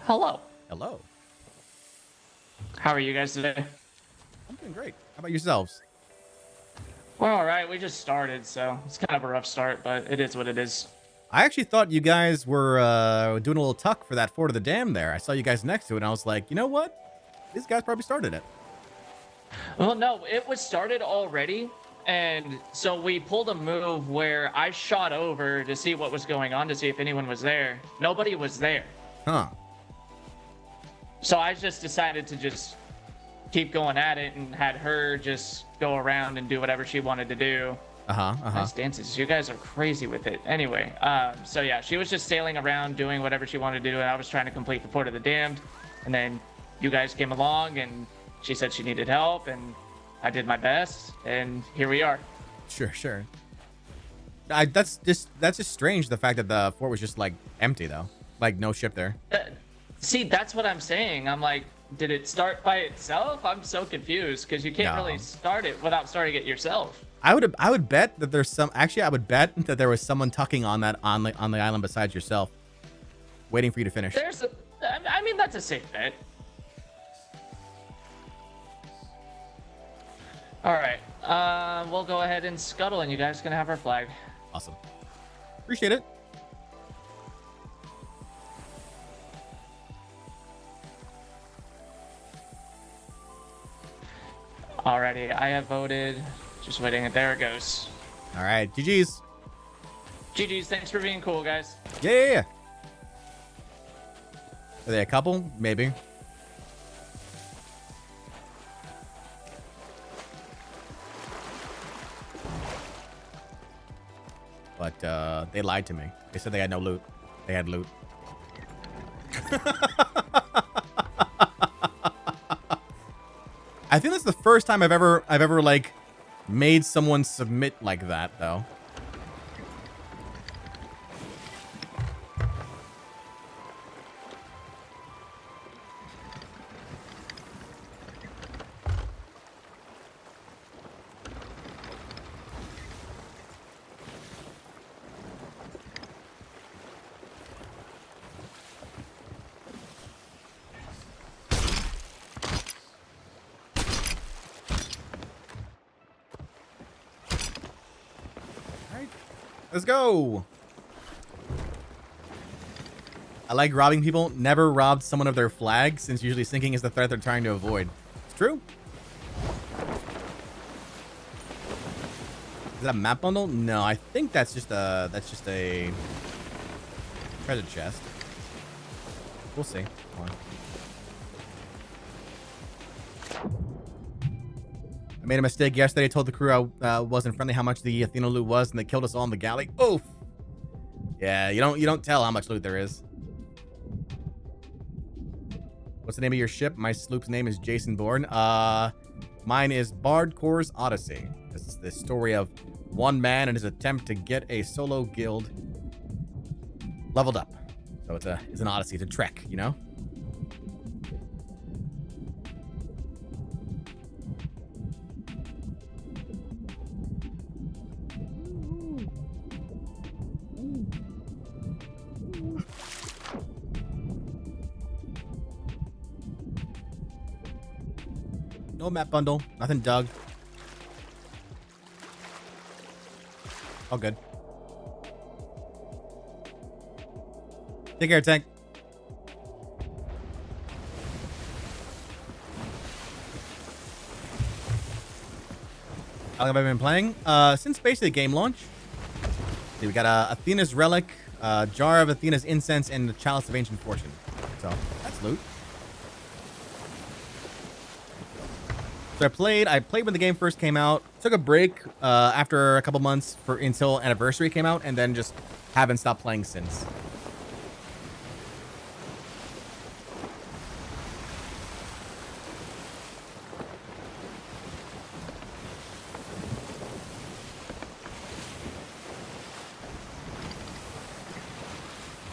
Speaker 3: Hello.
Speaker 1: Hello.
Speaker 3: How are you guys today?
Speaker 1: I'm doing great. How about yourselves?
Speaker 3: We're alright, we just started, so it's kind of a rough start, but it is what it is.
Speaker 1: I actually thought you guys were doing a little tuck for that Fort of the Dam there. I saw you guys next to it, and I was like, you know what? These guys probably started it.
Speaker 3: Well, no, it was started already, and so we pulled a move where I shot over to see what was going on, to see if anyone was there. Nobody was there.
Speaker 1: Huh.
Speaker 3: So I just decided to just keep going at it and had her just go around and do whatever she wanted to do. Nice dances. You guys are crazy with it. Anyway, so yeah, she was just sailing around doing whatever she wanted to do, and I was trying to complete the Port of the Damned. And then you guys came along, and she said she needed help, and I did my best, and here we are.
Speaker 1: Sure. That's just strange, the fact that the fort was just like empty though, like no ship there.
Speaker 3: See, that's what I'm saying. I'm like, did it start by itself? I'm so confused because you can't really start it without starting it yourself.
Speaker 1: I would bet that there's some. Actually, I would bet that there was someone tucking on the island besides yourself, waiting for you to finish.
Speaker 3: I mean, that's a safe bet. All right, we'll go ahead and scuttle, and you guys can have our flag.
Speaker 1: Awesome. Appreciate it.
Speaker 3: Alrighty, I have voted. Just waiting. There it goes.
Speaker 1: All right, GG's.
Speaker 3: GG's. Thanks for being cool, guys.
Speaker 1: Yeah. Are they a couple? Maybe. But they lied to me. They said they had no loot. They had loot. I think that's the first time I've ever like made someone submit like that though. Let's go. I like robbing people. Never robbed someone of their flag, since usually sinking is the threat they're trying to avoid. It's true. Is that a map bundle? No, I think that's just a treasure chest. We'll see. Come on. I made a mistake yesterday. I told the crew I wasn't friendly how much the Athena loot was, and they killed us all in the galley. Oof. Yeah, you don't tell how much loot there is. What's the name of your ship? My sloop's name is Jason Bourne. Mine is Bardcore's Odyssey. This is the story of one man and his attempt to get a solo guild leveled up. So it's an odyssey. It's a trek, you know? No map bundle. Nothing dug. All good. Take care, Tank. How long have I been playing? Since basically game launch. See, we got Athena's Relic, Jar of Athena's Incense, and the Chalice of Ancient Fortune. So, that's loot. So I played when the game first came out. Took a break after a couple months until Anniversary came out, and then just haven't stopped playing since.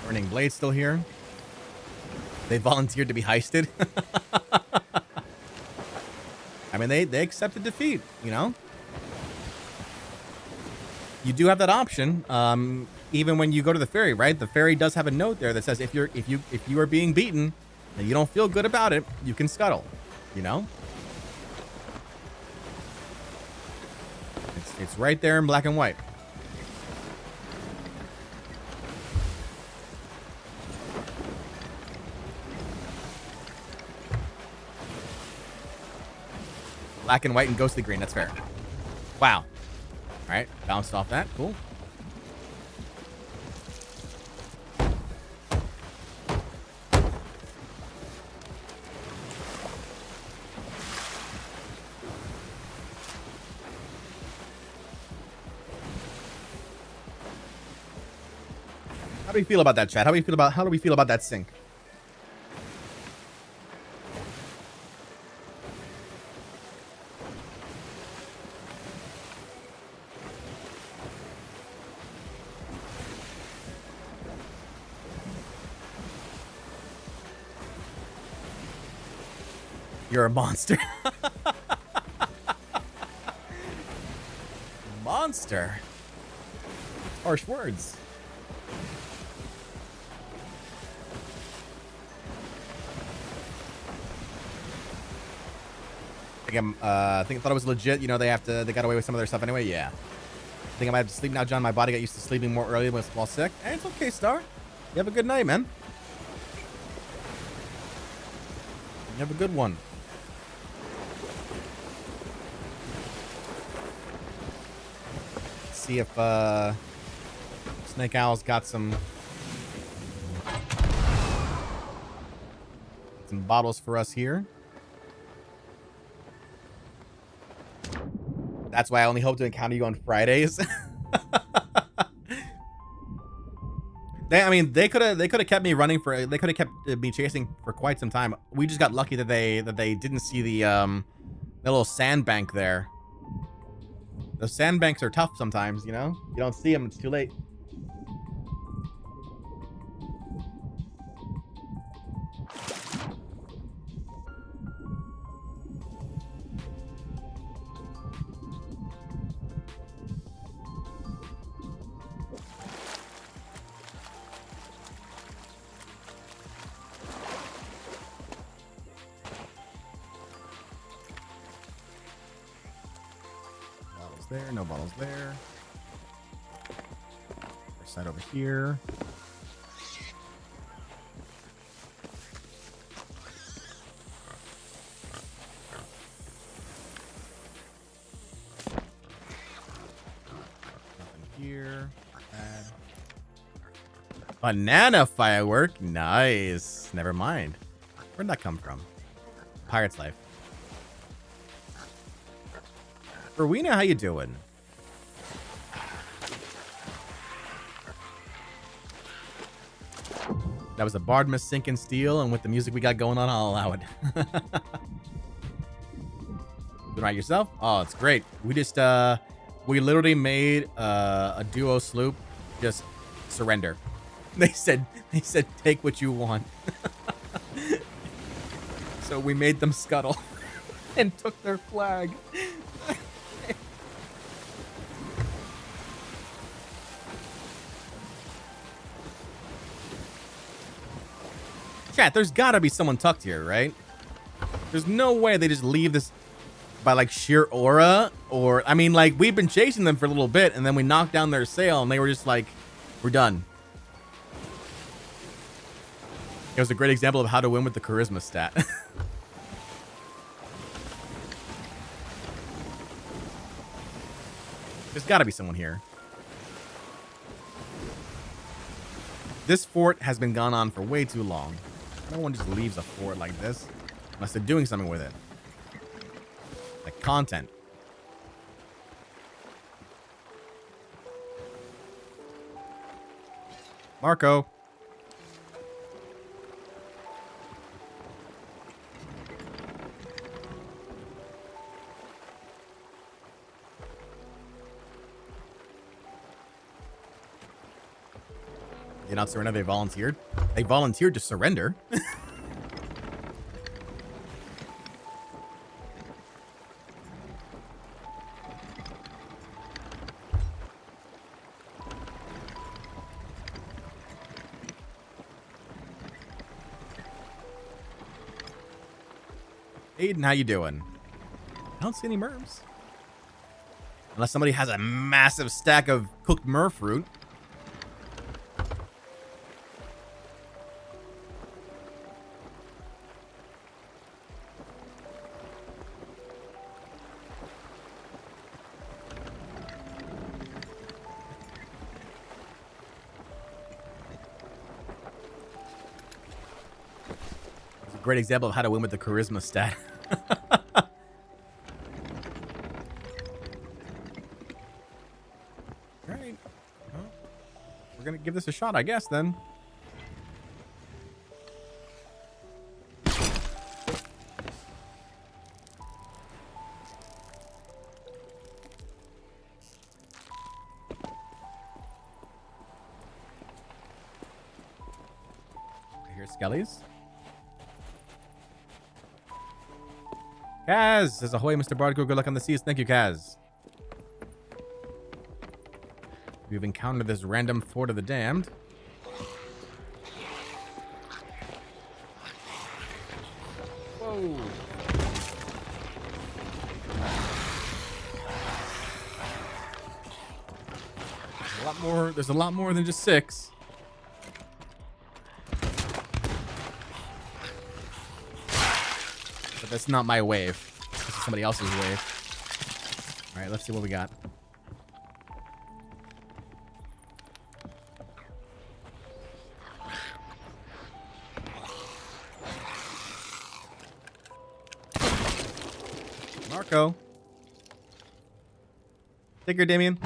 Speaker 1: Burning Blade still here. They volunteered to be heisted. I mean, they accepted defeat, you know? You do have that option, even when you go to the ferry, right? The ferry does have a note there that says if you are being beaten and you don't feel good about it, you can scuttle, you know? It's right there in black and white. Black and white and ghostly green. That's fair. Wow. All right. Bounced off that. Cool. How do we feel about that, chat? How do we feel about that sync? You're a monster. Monster. Harsh words. I thought it was legit. You know, they got away with some of their stuff anyway. Yeah. I think I might have to sleep now, John. My body got used to sleeping more early while sick. Hey, it's okay, Star. You have a good night, man. You have a good one. Let's see if Snake Owl's got some bottles for us here. That's why I only hope to encounter you on Fridays. They could have kept me running for. They could have kept me chasing for quite some time. We just got lucky that they didn't see the little sandbank there. Those sandbanks are tough sometimes, you know. You don't see them; it's too late. There, no bottles there. Side over here. Nothing here. Bad. Banana firework. Nice. Never mind. Where'd that come from? Pirate's life. Rowena, how you doing? That was a Bardmas sinking steel, and with the music we got going on, I'll allow it. Doing right yourself? Oh, it's great. We just we literally made a duo sloop just surrender. They said take what you want. So we made them scuttle and took their flag. Chat, there's gotta be someone tucked here, right? There's no way they just leave this by like sheer aura, or I mean, like, we've been chasing them for a little bit and then we knocked down their sail and they were just like, we're done. It was a great example of how to win with the charisma stat. There's gotta be someone here. This fort has been gone on for way too long. No one just leaves a fort like this unless they're doing something with it. Like content. Marco. They not surrender, they volunteered. They volunteered to surrender. Aiden, how you doing? I don't see any merms. Unless somebody has a massive stack of cooked mer fruit. Great example of how to win with the charisma stat. Alright. Well, we're gonna give this a shot, I guess, then. I hear skellies. Kaz says, ahoy, Mr. Bardcore. Good luck on the seas. Thank you, Kaz. We've encountered this random Fort of the Damned. Whoa. There's a lot more than just 6. That's not my wave. This is somebody else's wave. All right, let's see what we got. Marco. Take her, Damien.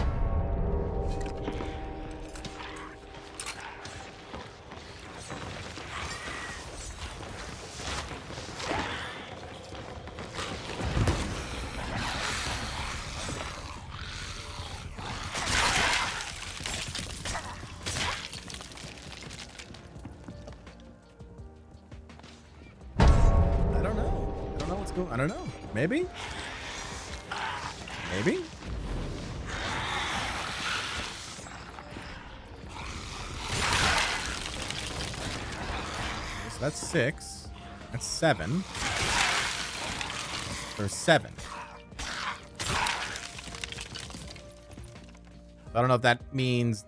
Speaker 1: I don't know. Maybe? Maybe? So that's 6. That's 7. There's 7. I don't know if that means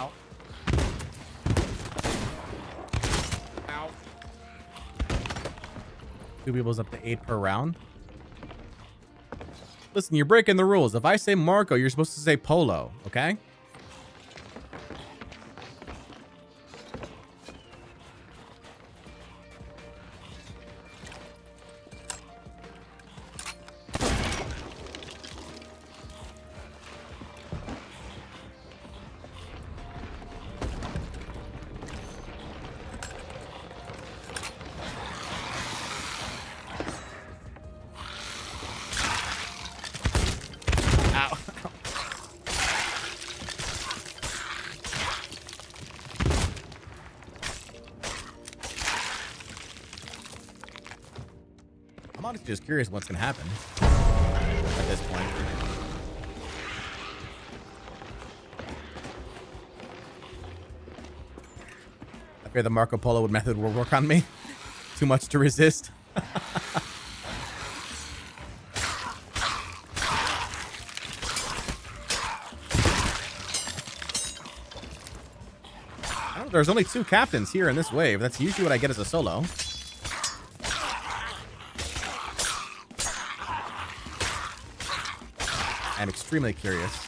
Speaker 1: Ow. Ow. 2 people's up to 8 per round. Listen, you're breaking the rules. If I say Marco, you're supposed to say Polo, okay? I'm honestly just curious what's going to happen at this point. I fear the Marco Polo method will work on me. Too much to resist. Oh, there's only 2 captains here in this wave. That's usually what I get as a solo. I'm extremely curious.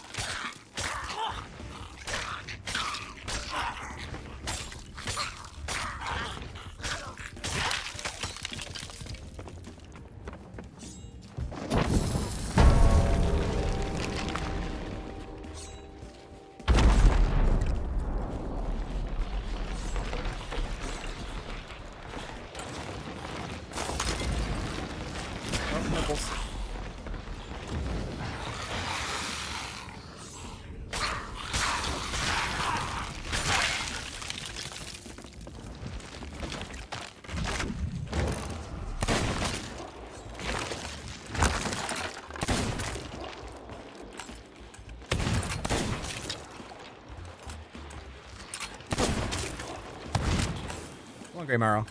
Speaker 1: Come on, Grey Marrow.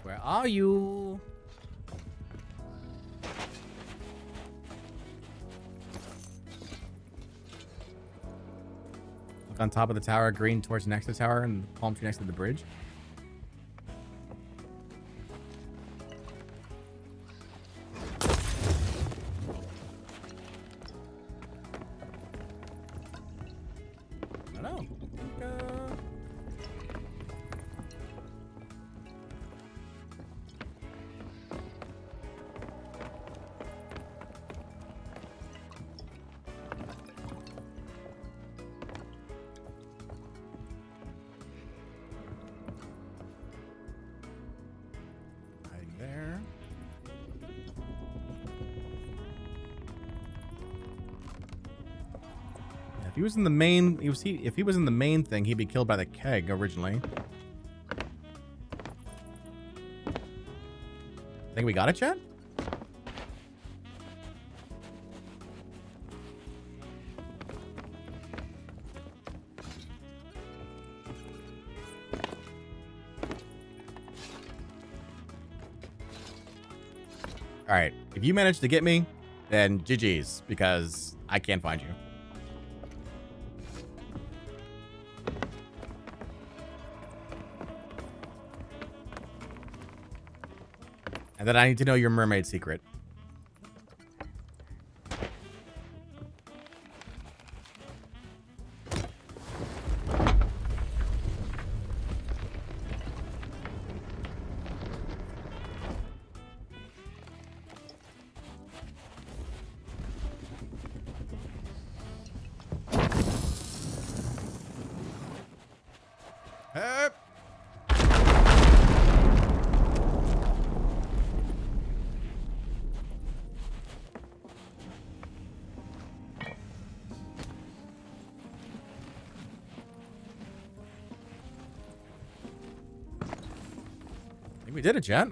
Speaker 1: Where are you? Look on top of the tower, green towards next to the tower, and the palm tree next to the bridge. I don't know. There. Yeah, if he was in the main, if he was in the main thing, he'd be killed by the keg originally. Think we got it, chat? All right, if you manage to get me, then GG's, because I can't find you. And then I need to know your mermaid secret. Hey! think we did it, chat.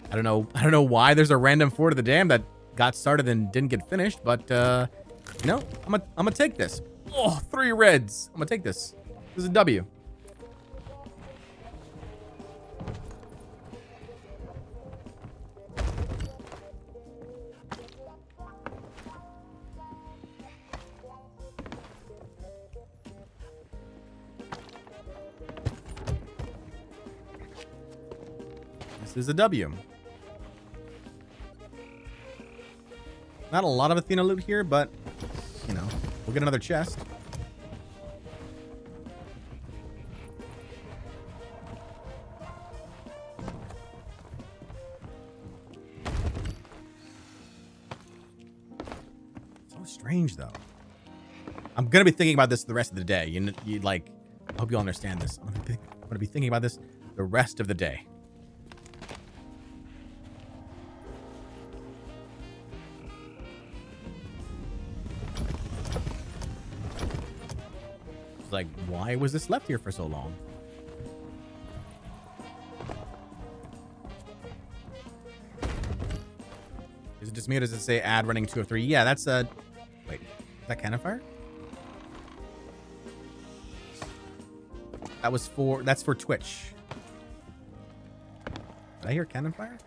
Speaker 1: I don't know why there's a random Fort of the Dam that got started and didn't get finished, but you know, I'm gonna take this. Oh, 3 reds. I'm gonna take this. This is a W. This is a W. Not a lot of Athena loot here, but, you know, we'll get another chest. So strange, though. I'm going to be thinking about this the rest of the day. You like, I hope you all understand this. I'm going to be thinking about this the rest of the day. Like, why was this left here for so long? Is it just me or does it say add running 2 of 3? Yeah, that's a... Wait, is that cannon fire? That's for Twitch. Did I hear cannon fire?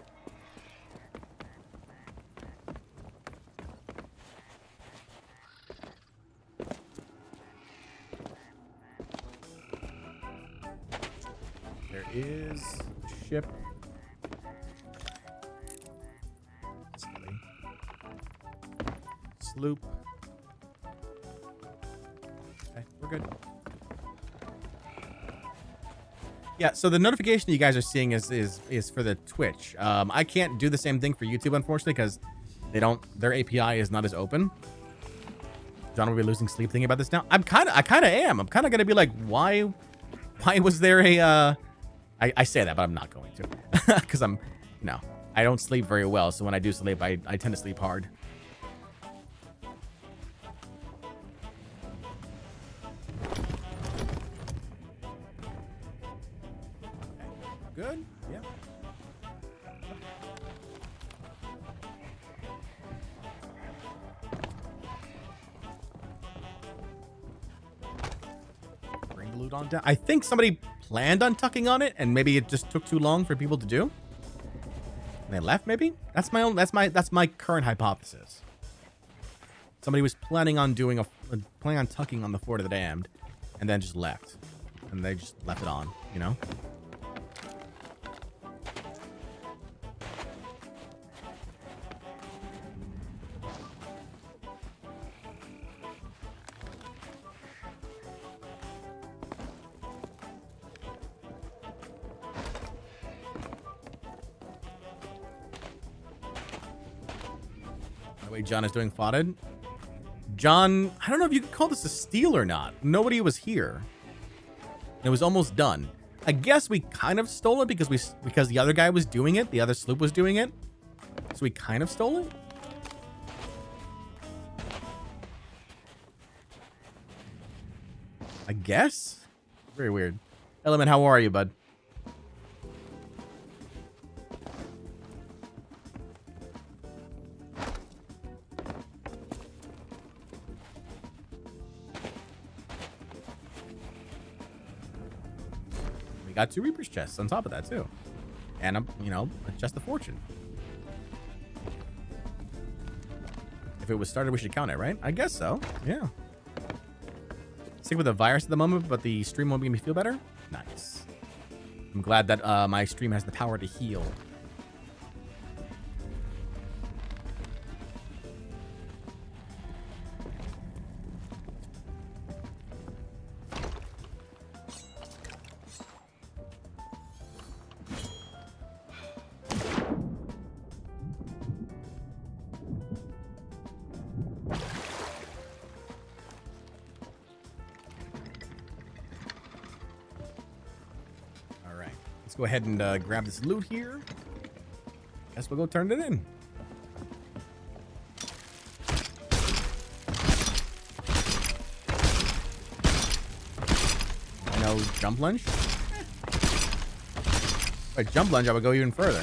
Speaker 1: Is ship. Sloop. Okay, we're good. Yeah, so the notification you guys are seeing is for the Twitch. I can't do the same thing for YouTube, unfortunately, because their API is not as open. John will be losing sleep thinking about this now. I kind of am. I'm kind of gonna be like, why was there a I say that, but I'm not going to, because I don't sleep very well. So when I do sleep, I tend to sleep hard. Okay. Good. Yeah. Bring the loot on down. I think somebody planned on tucking on it, and maybe it just took too long for people to do. And they left, maybe? That's my current hypothesis. Somebody was planning on tucking on the Fort of the Damned, and then just left. And they just left it on, you know? John is doing fotted. John, I don't know if you could call this a steal or not. Nobody was here. It was almost done. I guess we kind of stole it because the other guy was doing it. The other sloop was doing it. So we kind of stole it. I guess. Very weird. Element, how are you, bud? Got 2 Reaper's chests on top of that too, and a chest of fortune. If it was started, we should count it, right? I guess so. Yeah. Sick with a virus at the moment, but the stream won't make me feel better. Nice. I'm glad that my stream has the power to heal. Go ahead and grab this loot here. Guess we'll go turn it in. I know no jump lunge? If I jump lunge, I would go even further.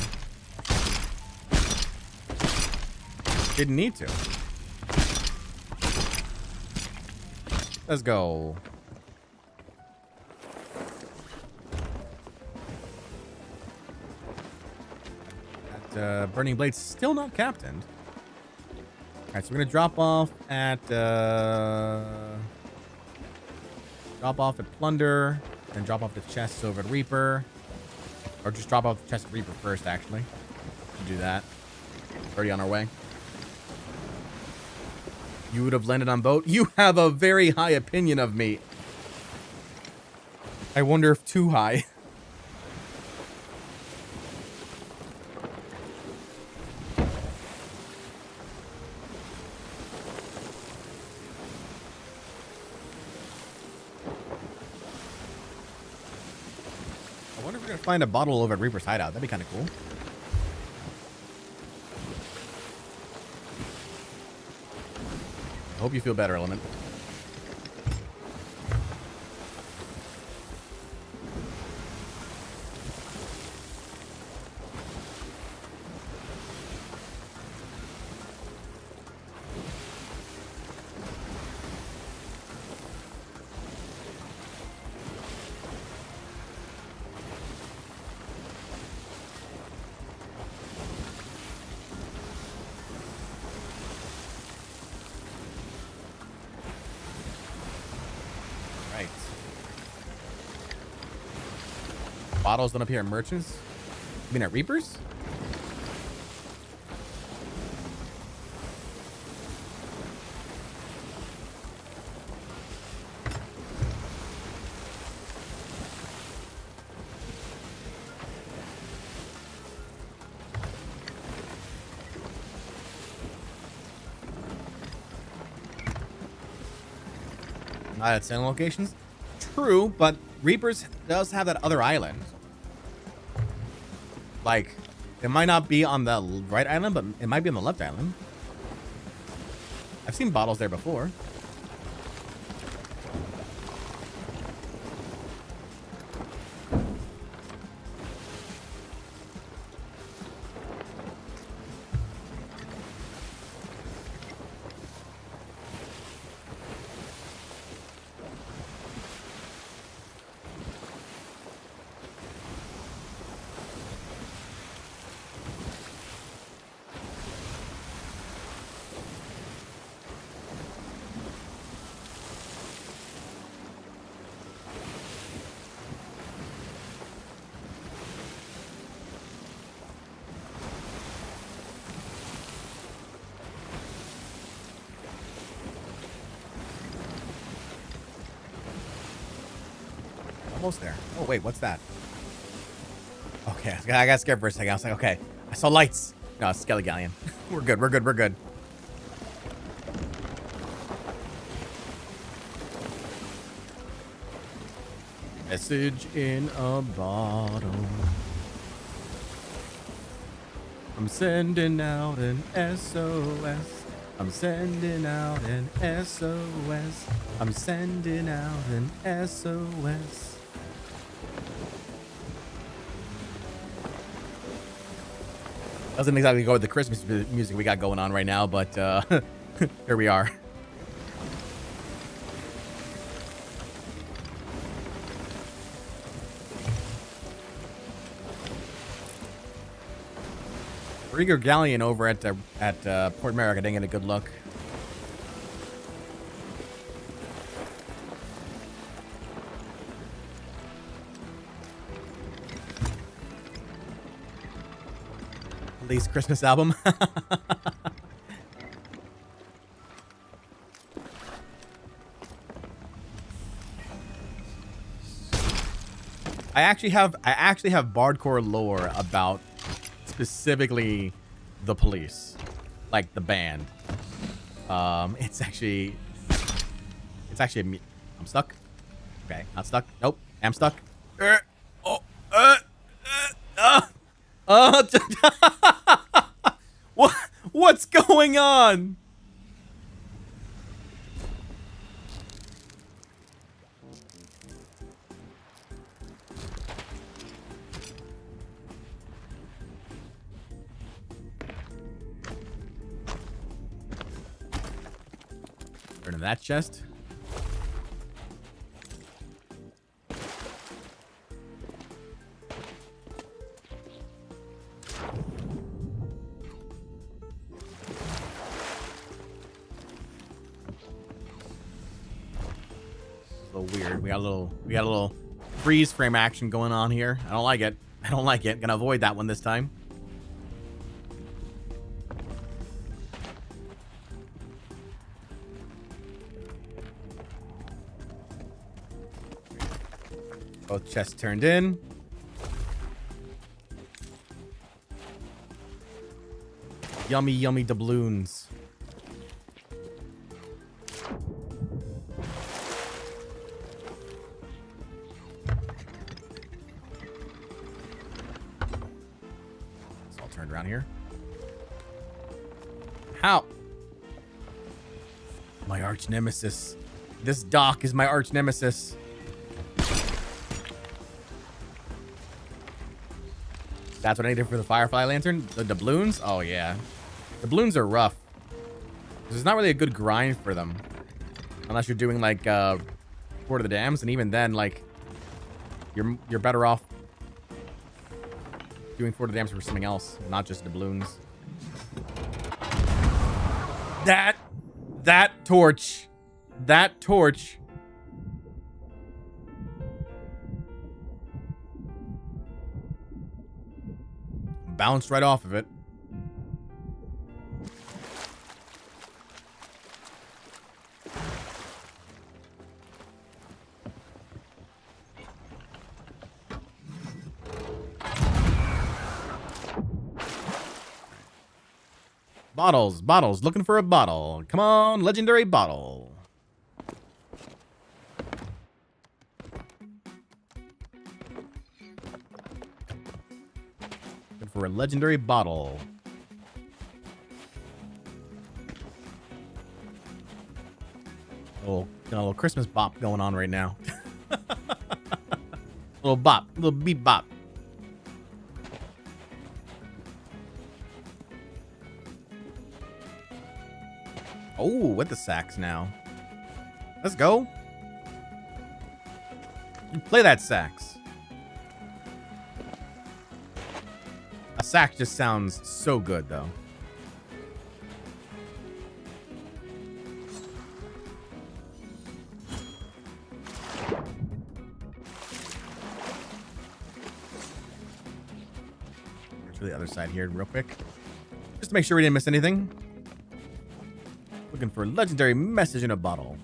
Speaker 1: Didn't need to. Let's go. That Burning Blade's still not captained. Alright, so we're gonna drop off at Plunder, and drop off the chests over at Reaper. Or just drop off the chest at Reaper first, actually. Do that. Already on our way. You would have landed on boat? You have a very high opinion of me. I wonder if too high. I wonder if we're going to find a bottle over at Reaper's hideout. That'd be kind of cool. Hope you feel better, Element. Bottles don't appear at merchants? You mean at Reapers? Not at 7 locations? True, but Reapers does have that other island. Like, it might not be on the right island, but it might be on the left island. I've seen bottles there before. Almost there. Oh, wait, what's that? Okay, I got scared for a second. I was like, okay, I saw lights. No, it's Skelly Galleon. We're good, we're good, we're good. Message in a bottle. I'm sending out an SOS. I'm sending out an SOS. I'm sending out an SOS. Doesn't exactly go with the Christmas music we got going on right now, but here we are. Rigger Galleon over at Port Merrick. I didn't get a good look. Lee's Christmas album. I actually have Bardcore lore about specifically the police, like the band. It's actually I'm stuck. Okay, not stuck. Nope, I'm stuck. What's going on? that chest. A little weird. We got a little freeze frame action going on here. I don't like it. I don't like it. Gonna avoid that one this time. Both chests turned in. Yummy, yummy doubloons. It's all turned around here. How? My arch nemesis. This dock is my arch nemesis. That's what I needed for the Firefly Lantern? The doubloons? Oh, yeah. Doubloons are rough. There's not really a good grind for them. Unless you're doing, like, Fort of the Dams. And even then, like, you're better off doing Fort of the Dams for something else. Not just doubloons. That torch. That torch. Bounced right off of it. Bottles. Looking for a bottle. Come on, legendary bottle. For a legendary bottle. Got a little Christmas bop going on right now. Little bop, little beep bop. Oh, with the sax now. Let's go. You play that sax. A sax just sounds so good, though. Let's do the other side here real quick. Just to make sure we didn't miss anything. Looking for a legendary message in a bottle.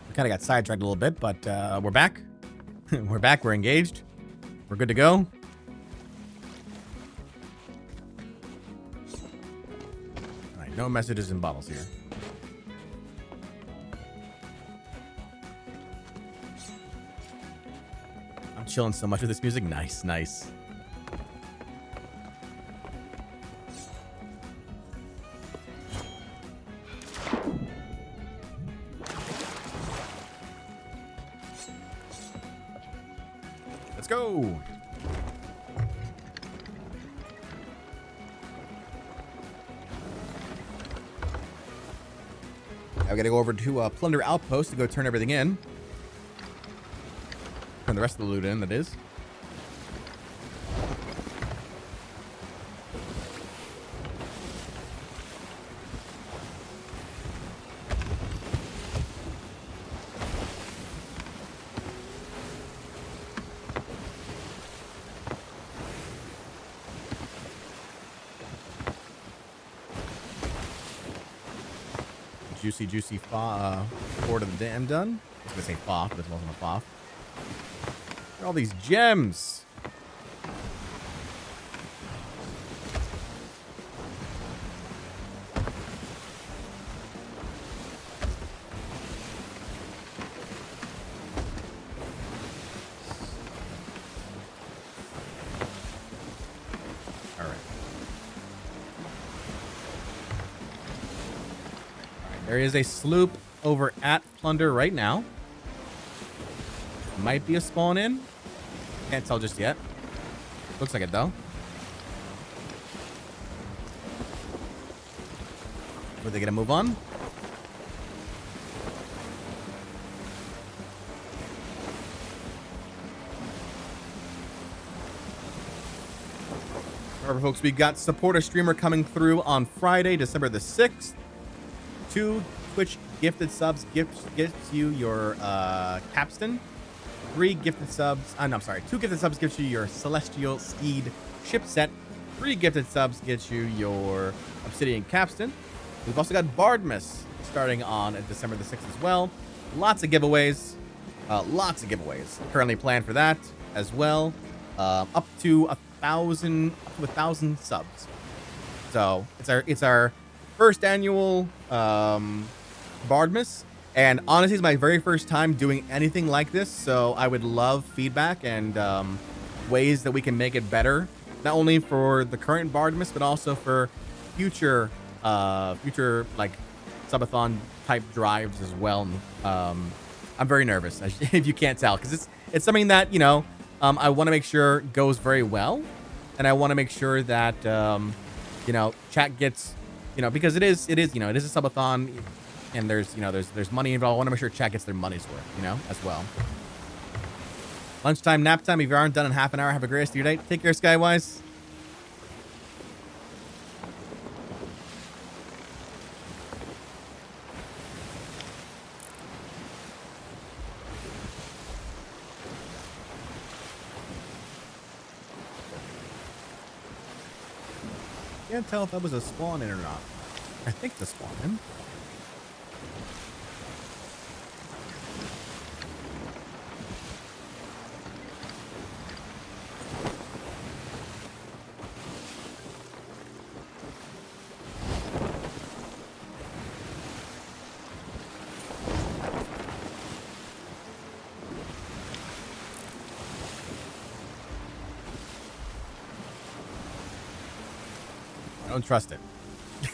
Speaker 1: We kind of got sidetracked a little bit, but we're back. We're back. We're engaged. We're good to go. All right, no messages in bottles here. I'm chilling so much with this music. Nice, nice. Let's go. Now we gotta go over to Plunder Outpost to go turn everything in. Turn the rest of the loot in, that is. Juicy Fort of the Dam done. I was gonna say Foff, but it wasn't a Foff. Look at all these gems. All right. There is a sloop over at Plunder right now. Might be a spawn in. Can't tell just yet. Looks like it though. Were they gonna move on? All right, folks, we got support a streamer coming through on Friday, December the 6th. 2 Twitch gifted subs gifts you your capstan. 3 gifted subs. No, I'm sorry. 2 gifted subs gives you your Celestial Steed ship set. 3 gifted subs gets you your Obsidian capstan. We've also got Bardmas starting on December the 6th as well. Lots of giveaways. Lots of giveaways currently planned for that as well. Up to 1,000 subs. So it's our first annual Bardmas, and honestly, it's my very first time doing anything like this. So I would love feedback and ways that we can make it better, not only for the current Bardmas, but also for future like subathon type drives as well. I'm very nervous, if you can't tell, because it's something that, you know, I want to make sure goes very well, and I want to make sure that you know, chat gets, you know, because it is you know, it is a subathon, and there's, you know, there's money involved. I want to make sure chat gets their money's worth, you know, as well. Lunchtime, nap time. If you aren't done in half an hour, have a great rest of your day. Take care, Skywise. Can't tell if that was a spawn in or not. I think the spawn in. I don't trust it.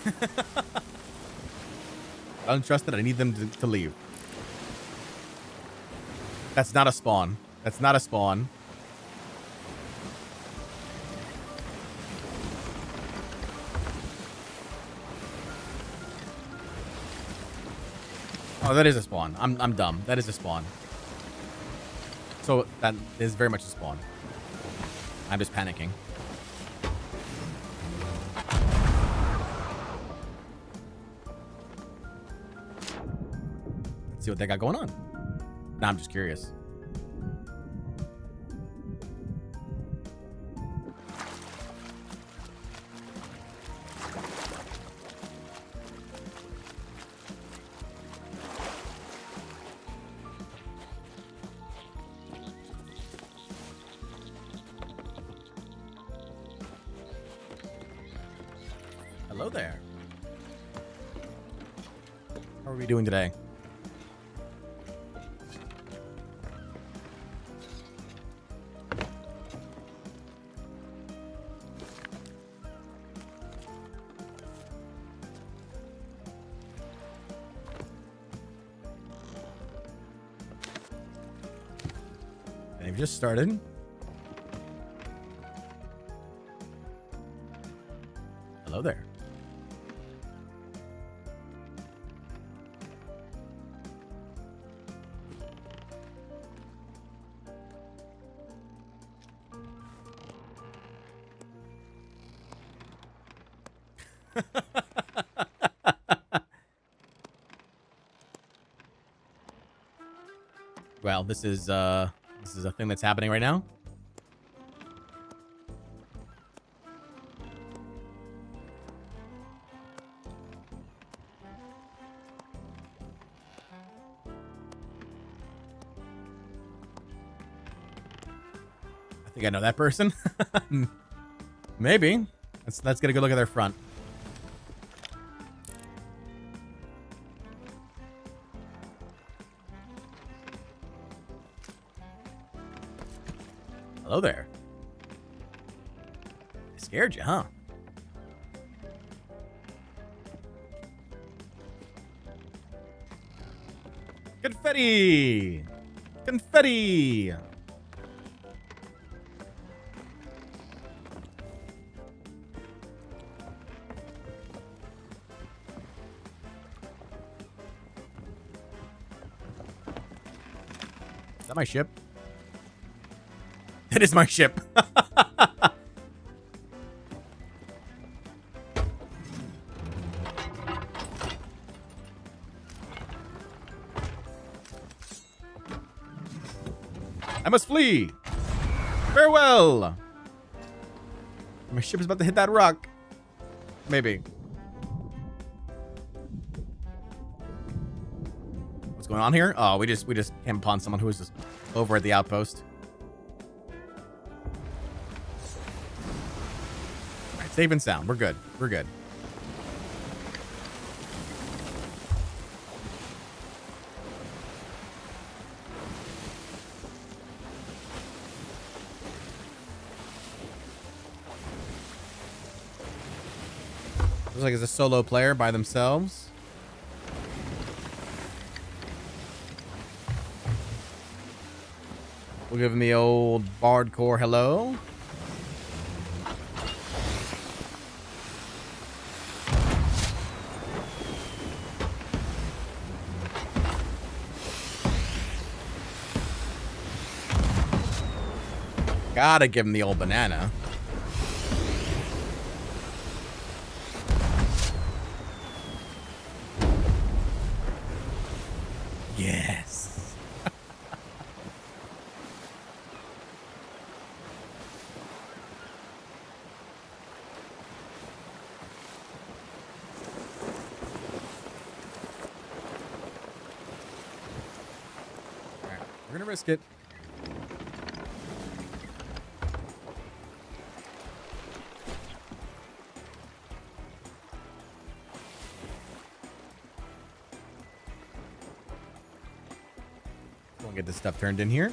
Speaker 1: I don't trust it. I need them to leave. That's not a spawn. That's not a spawn. Oh, that is a spawn. I'm dumb. That is a spawn. So that is very much a spawn. I'm just panicking. See what they got going on. Nah, I'm just curious. Hello there. How are we doing today? They've just started. Hello there. Well, this is a thing that's happening right now. I think I know that person. Maybe. Let's get a good look at their front. Hello there. I scared you, huh? Confetti! Confetti! Is that my ship? It is my ship. I must flee. Farewell. My ship is about to hit that rock. Maybe. What's going on here? Oh, we just came upon someone who was just over at the outpost. All right, safe and sound. We're good. We're good. Looks like it's a solo player by themselves. We'll give him the old Bardcore hello. Gotta give him the old banana. Yes. All right, we're gonna risk it. We'll get this stuff turned in here.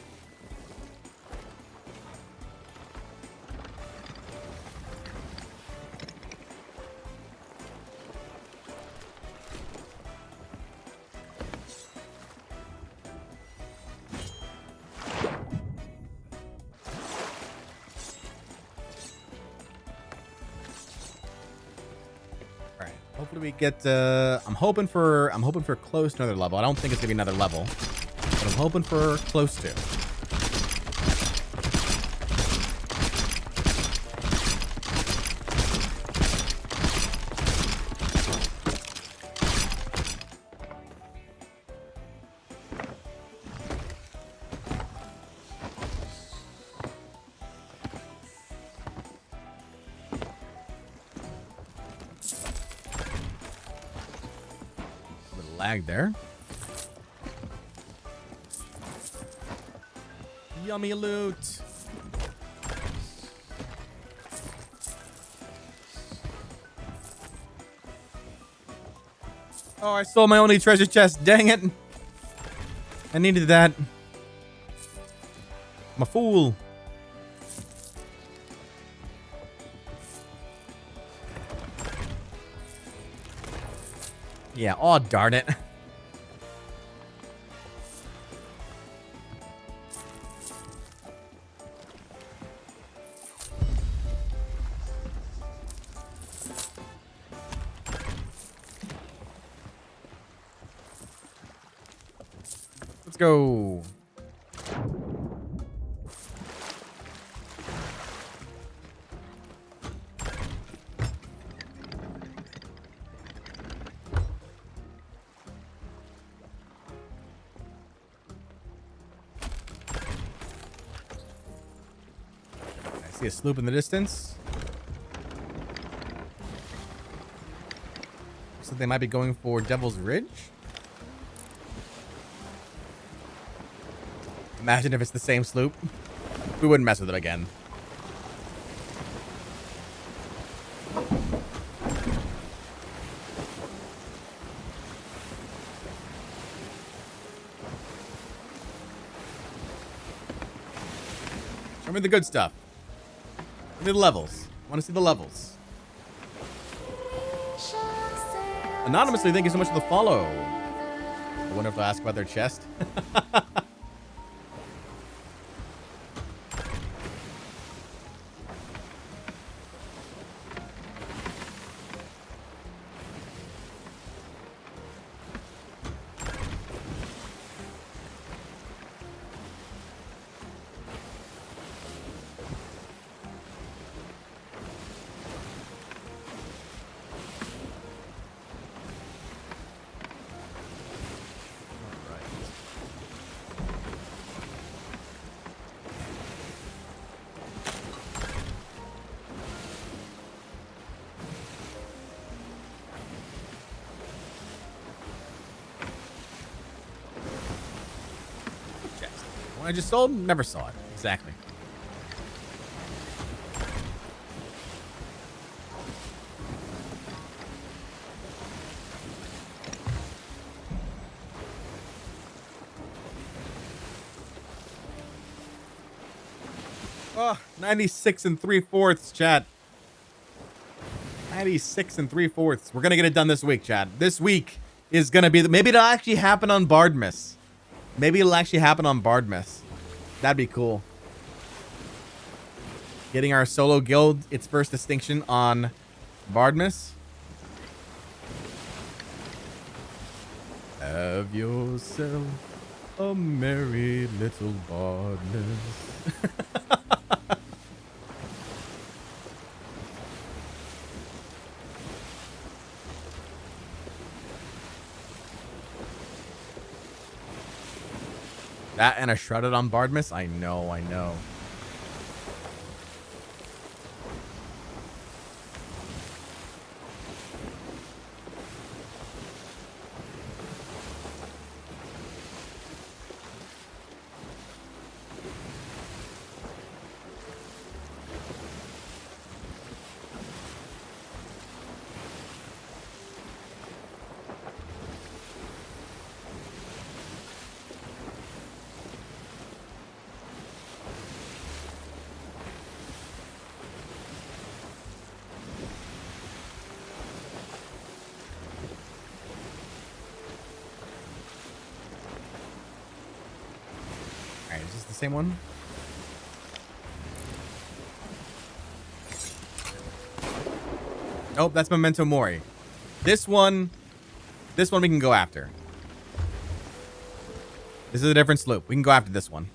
Speaker 1: All right. Hopefully we get. I'm hoping for close to another level. I don't think it's gonna be another level. But I'm hoping for close to. A little lag there. Yummy loot. Oh, I stole my only treasure chest. Dang it. I needed that. I'm a fool. Yeah, oh darn it. Let's go. I see a sloop in the distance. Looks like they might be going for Devil's Ridge. Imagine if it's the same sloop. We wouldn't mess with it again. Show me the good stuff. Show me the levels. I want to see the levels. Anonymously, thank you so much for the follow. I wonder if they'll ask about their chest. When I just sold, never saw it. Exactly. Oh, 96 and 3/4, chat. 96 and 3/4. We're going to get it done this week, chat. This week is going to be... maybe it'll actually happen on Bardmas. Maybe it'll actually happen on Bardmas. That'd be cool. Getting our solo guild its first distinction on Bardmas. Have yourself a merry little Bardmas. That and a shrouded on Bardmas? I know, I know. Same one. Nope, that's Memento Mori. This one we can go after. This is a different sloop. We can go after this one.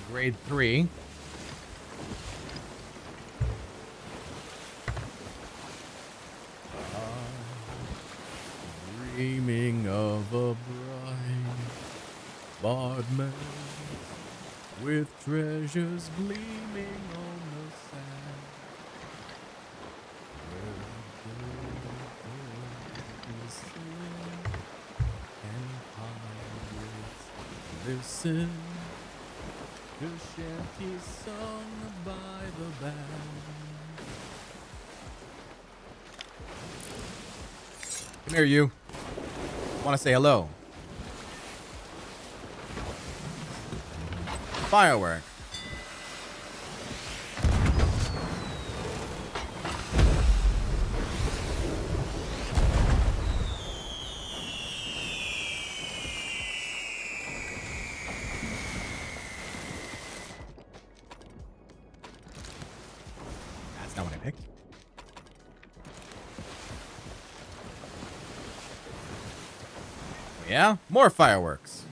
Speaker 1: Grade 3. Dreaming of a bright Bardman with treasures gleaming on the sand. And listen. The shanty sung by the band. Come here, you. Want to say hello? Firework. Yeah, more fireworks.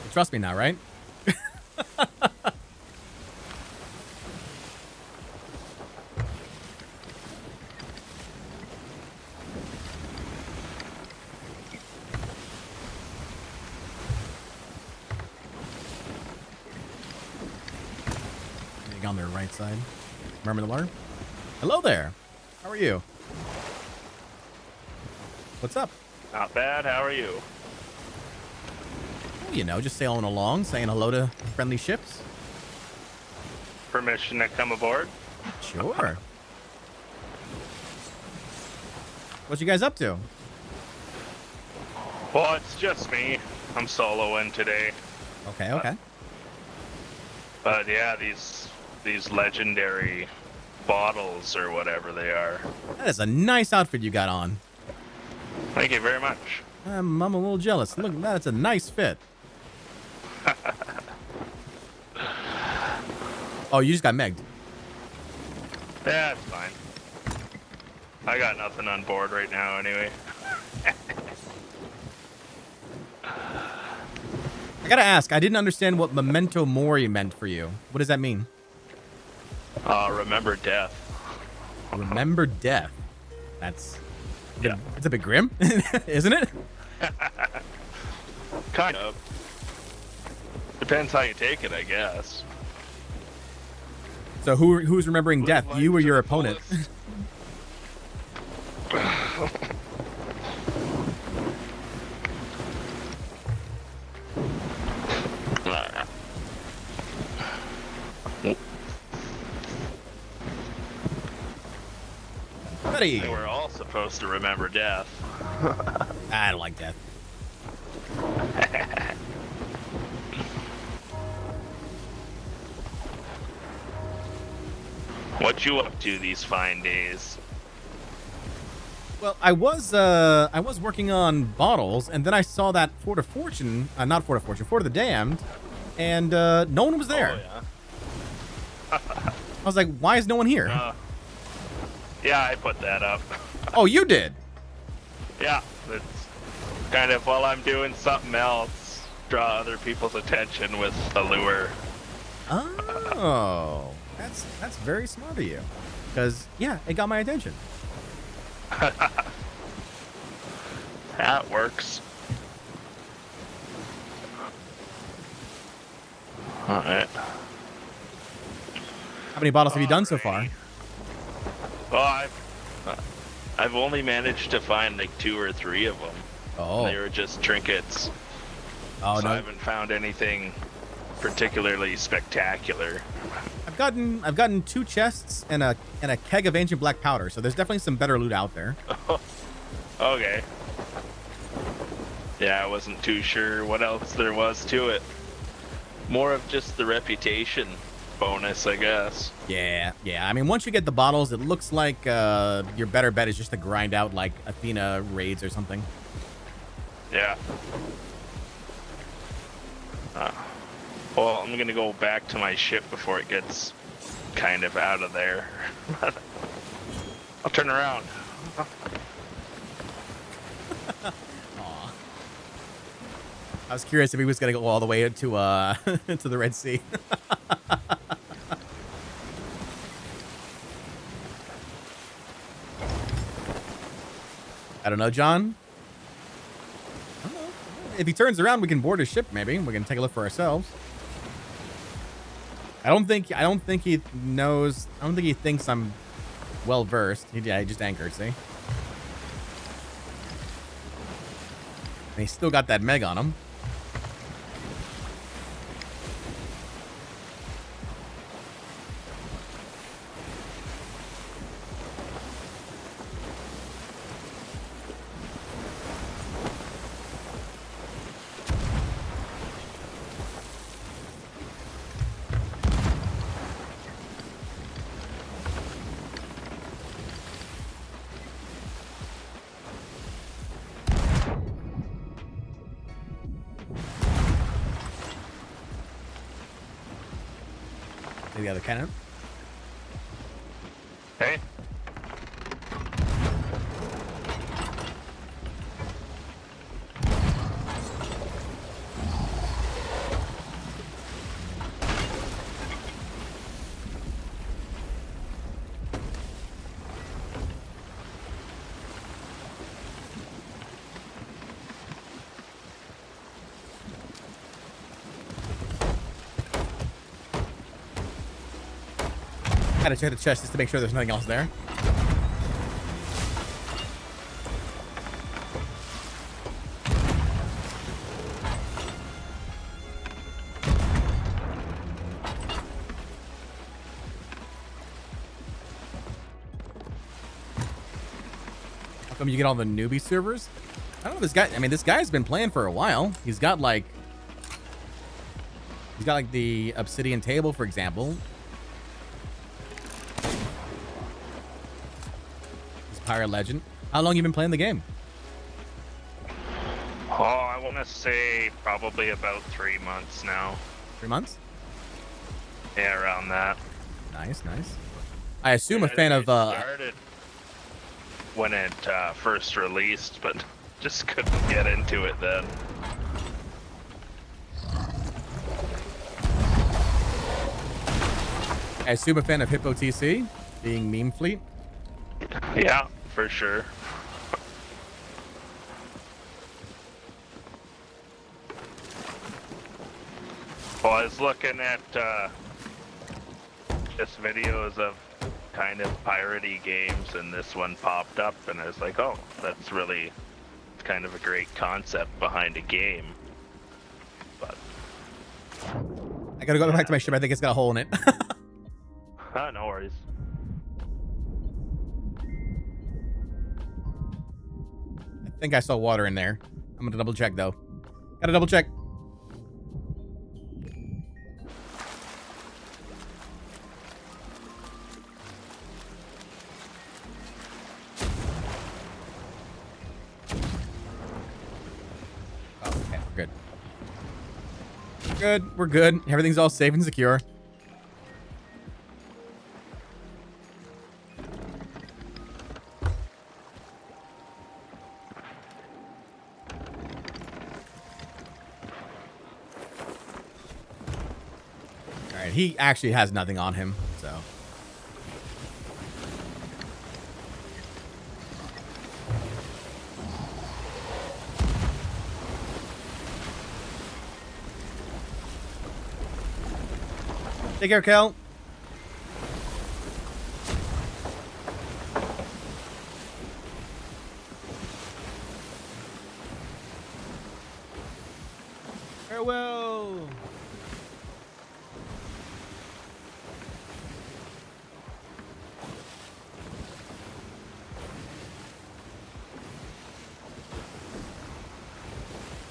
Speaker 1: You trust me now, right? On their right side. Remember the water? Hello there. How are you? What's up?
Speaker 4: Not bad. How are you?
Speaker 1: Well, you know, just sailing along, saying hello to friendly ships.
Speaker 4: Permission to come aboard?
Speaker 1: Sure. What you guys up to?
Speaker 4: Well, it's just me. I'm soloing today.
Speaker 1: Okay.
Speaker 4: But yeah, these legendary bottles or whatever they are.
Speaker 1: That is a nice outfit you got on.
Speaker 4: Thank you very much.
Speaker 1: I'm a little jealous. Look, that's a nice fit. Oh, you just got megged.
Speaker 4: Yeah, it's fine. I got nothing on board right now anyway.
Speaker 1: I gotta ask, I didn't understand what memento mori meant for you. What does that mean?
Speaker 4: Remember death.
Speaker 1: Remember death. That's...
Speaker 4: Yeah.
Speaker 1: It's a bit grim, isn't it?
Speaker 4: Kind of. Depends how you take it, I guess.
Speaker 1: So who's remembering death? You or your opponent? Buddy.
Speaker 4: We're all supposed to remember death.
Speaker 1: I don't like death.
Speaker 4: What you up to these fine days?
Speaker 1: Well, I was working on bottles, and then I saw that Fort of Fortune, not Fort of Fortune, Fort of the Damned, and no one was there.
Speaker 4: Oh, yeah.
Speaker 1: I was like, why is no one here?
Speaker 4: Yeah, I put that up.
Speaker 1: Oh, you did?
Speaker 4: Yeah, it's kind of while I'm doing something else, draw other people's attention with a lure.
Speaker 1: Oh, that's very smart of you. Because, yeah, it got my attention.
Speaker 4: That works. Alright.
Speaker 1: How many bottles have you done so far?
Speaker 4: Well, I've only managed to find like 2 or 3 of them.
Speaker 1: Oh.
Speaker 4: They were just trinkets.
Speaker 1: Oh,
Speaker 4: So
Speaker 1: no.
Speaker 4: I haven't found anything particularly spectacular.
Speaker 1: I've gotten 2 chests and a keg of ancient black powder, so there's definitely some better loot out there.
Speaker 4: Okay. Yeah, I wasn't too sure what else there was to it. More of just the reputation bonus, I guess.
Speaker 1: Yeah. I mean, once you get the bottles, it looks like your better bet is just to grind out like Athena raids or something.
Speaker 4: Yeah. Well, I'm gonna go back to my ship before it gets kind of out of there. I'll turn around.
Speaker 1: Aw. I was curious if he was gonna go all the way to to the Red Sea. I don't know, John. I don't know. If he turns around, we can board his ship. Maybe we can take a look for ourselves. I don't think he knows. I don't think he thinks I'm well versed. He just anchored. See, and he's still got that meg on him. The other cannon.
Speaker 4: Hey.
Speaker 1: Gotta check the chest just to make sure there's nothing else there. How come you get all the newbie servers? I don't know this guy. I mean, this guy's been playing for a while. He's got like the obsidian table, for example. Pirate Legend. How long you been playing the game?
Speaker 4: Oh, I want to say probably about 3 months now.
Speaker 1: 3 months?
Speaker 4: Yeah, around that.
Speaker 1: Nice, nice. I assume a
Speaker 4: Yeah,
Speaker 1: fan
Speaker 4: I
Speaker 1: of
Speaker 4: started when it first released, but just couldn't get into it then.
Speaker 1: I assume a fan of Hippo TC being meme fleet.
Speaker 4: Yeah, for sure. Well, I was looking at just videos of kind of piratey games, and this one popped up, and I was like, oh, that's really kind of a great concept behind a game. But
Speaker 1: I gotta go back to my ship. I think it's got a hole in it.
Speaker 4: no worries.
Speaker 1: I think I saw water in there. I'm gonna double check though. Gotta double check. Oh, okay, we're good. Good, we're good. Everything's all safe and secure. Alright, he actually has nothing on him, so. Take care, Kel. Farewell.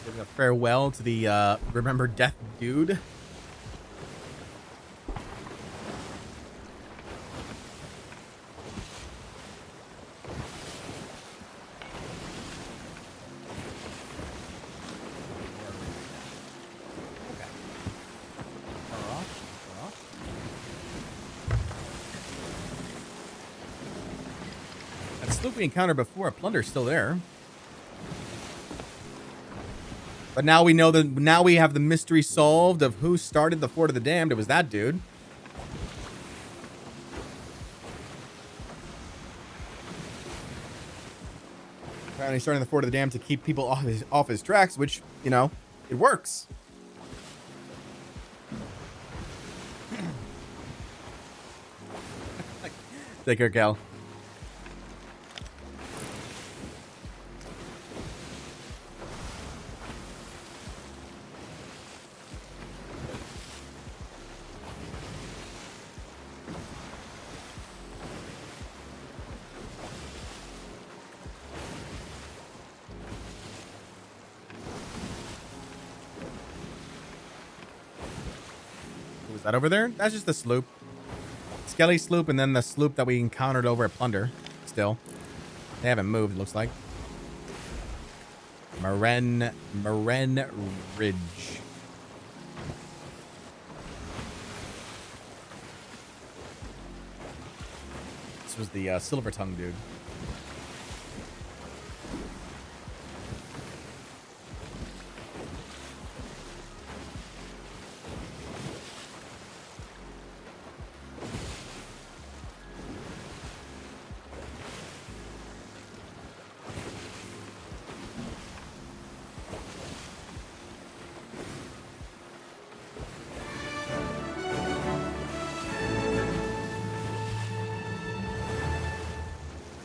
Speaker 1: Giving a farewell to the Remember Death dude. Sloop we encountered before, a plunder's still there. But now we know that now we have the mystery solved of who started the Fort of the Damned. It was that dude. Apparently starting the Fort of the Damned to keep people off his tracks, which, you know, it works. Take care, Cal. Was that over there? That's just the sloop. Skelly sloop, and then the sloop that we encountered over at Plunder. Still. They haven't moved, it looks like. Maren Ridge. This was the Silver Tongue dude.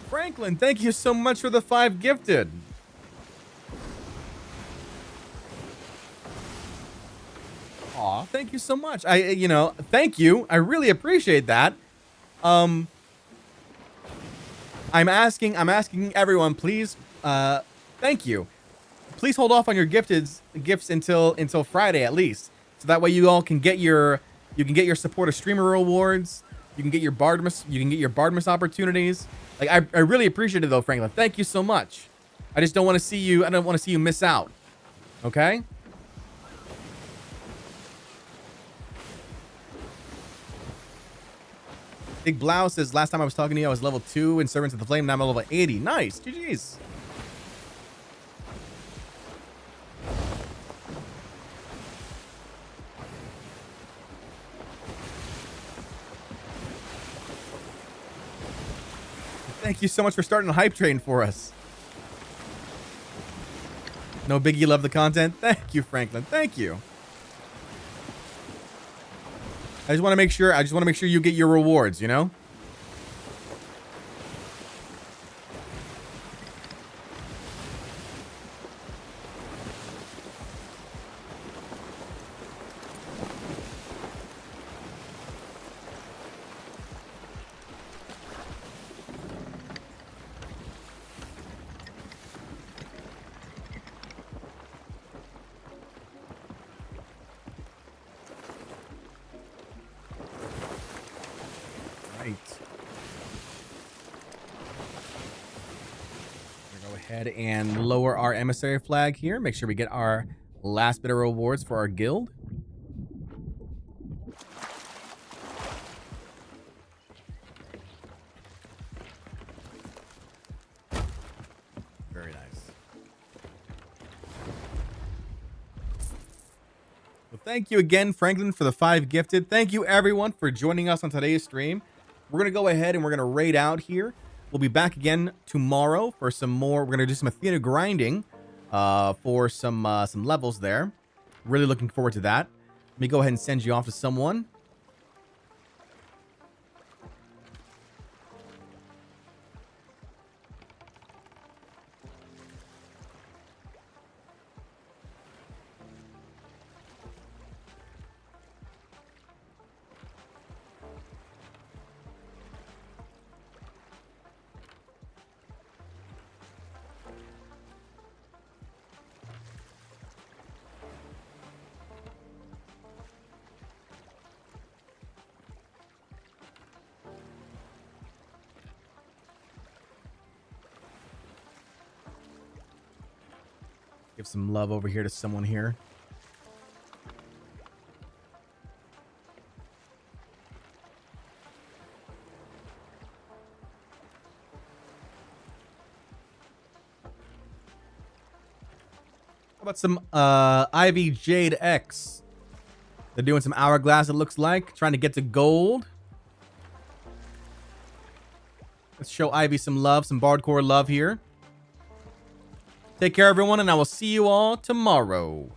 Speaker 1: Franklin, thank you so much for the 5 gifted. Aw, thank you so much. Thank you. I really appreciate that. I'm asking everyone, please, thank you. Please hold off on your gifts until Friday at least. So that way you all can get your support of streamer rewards. You can get your Bardmas opportunities. Like I really appreciate it though, Franklin. Thank you so much. I just don't want to see you miss out. Okay? Big Blouse says, last time I was talking to you, I was level 2 in Servants of the Flame. Now I'm level 80. Nice. GG's. Thank you so much for starting a hype train for us. No biggie, love the content. Thank you, Franklin. Thank you. I just want to make sure you get your rewards, you know? And lower our emissary flag here. Make sure we get our last bit of rewards for our guild. Very nice. Well, thank you again, Franklin, for the 5 gifted. Thank you, everyone, for joining us on today's stream. We're going to go ahead and we're going to raid out here. We'll be back again tomorrow for some more. We're gonna do some Athena grinding for some levels there. Really looking forward to that. Let me go ahead and send you off to someone. Give some love over here to someone here. How about some Ivy Jade X? They're doing some hourglass, it looks like. Trying to get to gold. Let's show Ivy some love, some Bardcore love here. Take care, everyone, and I will see you all tomorrow.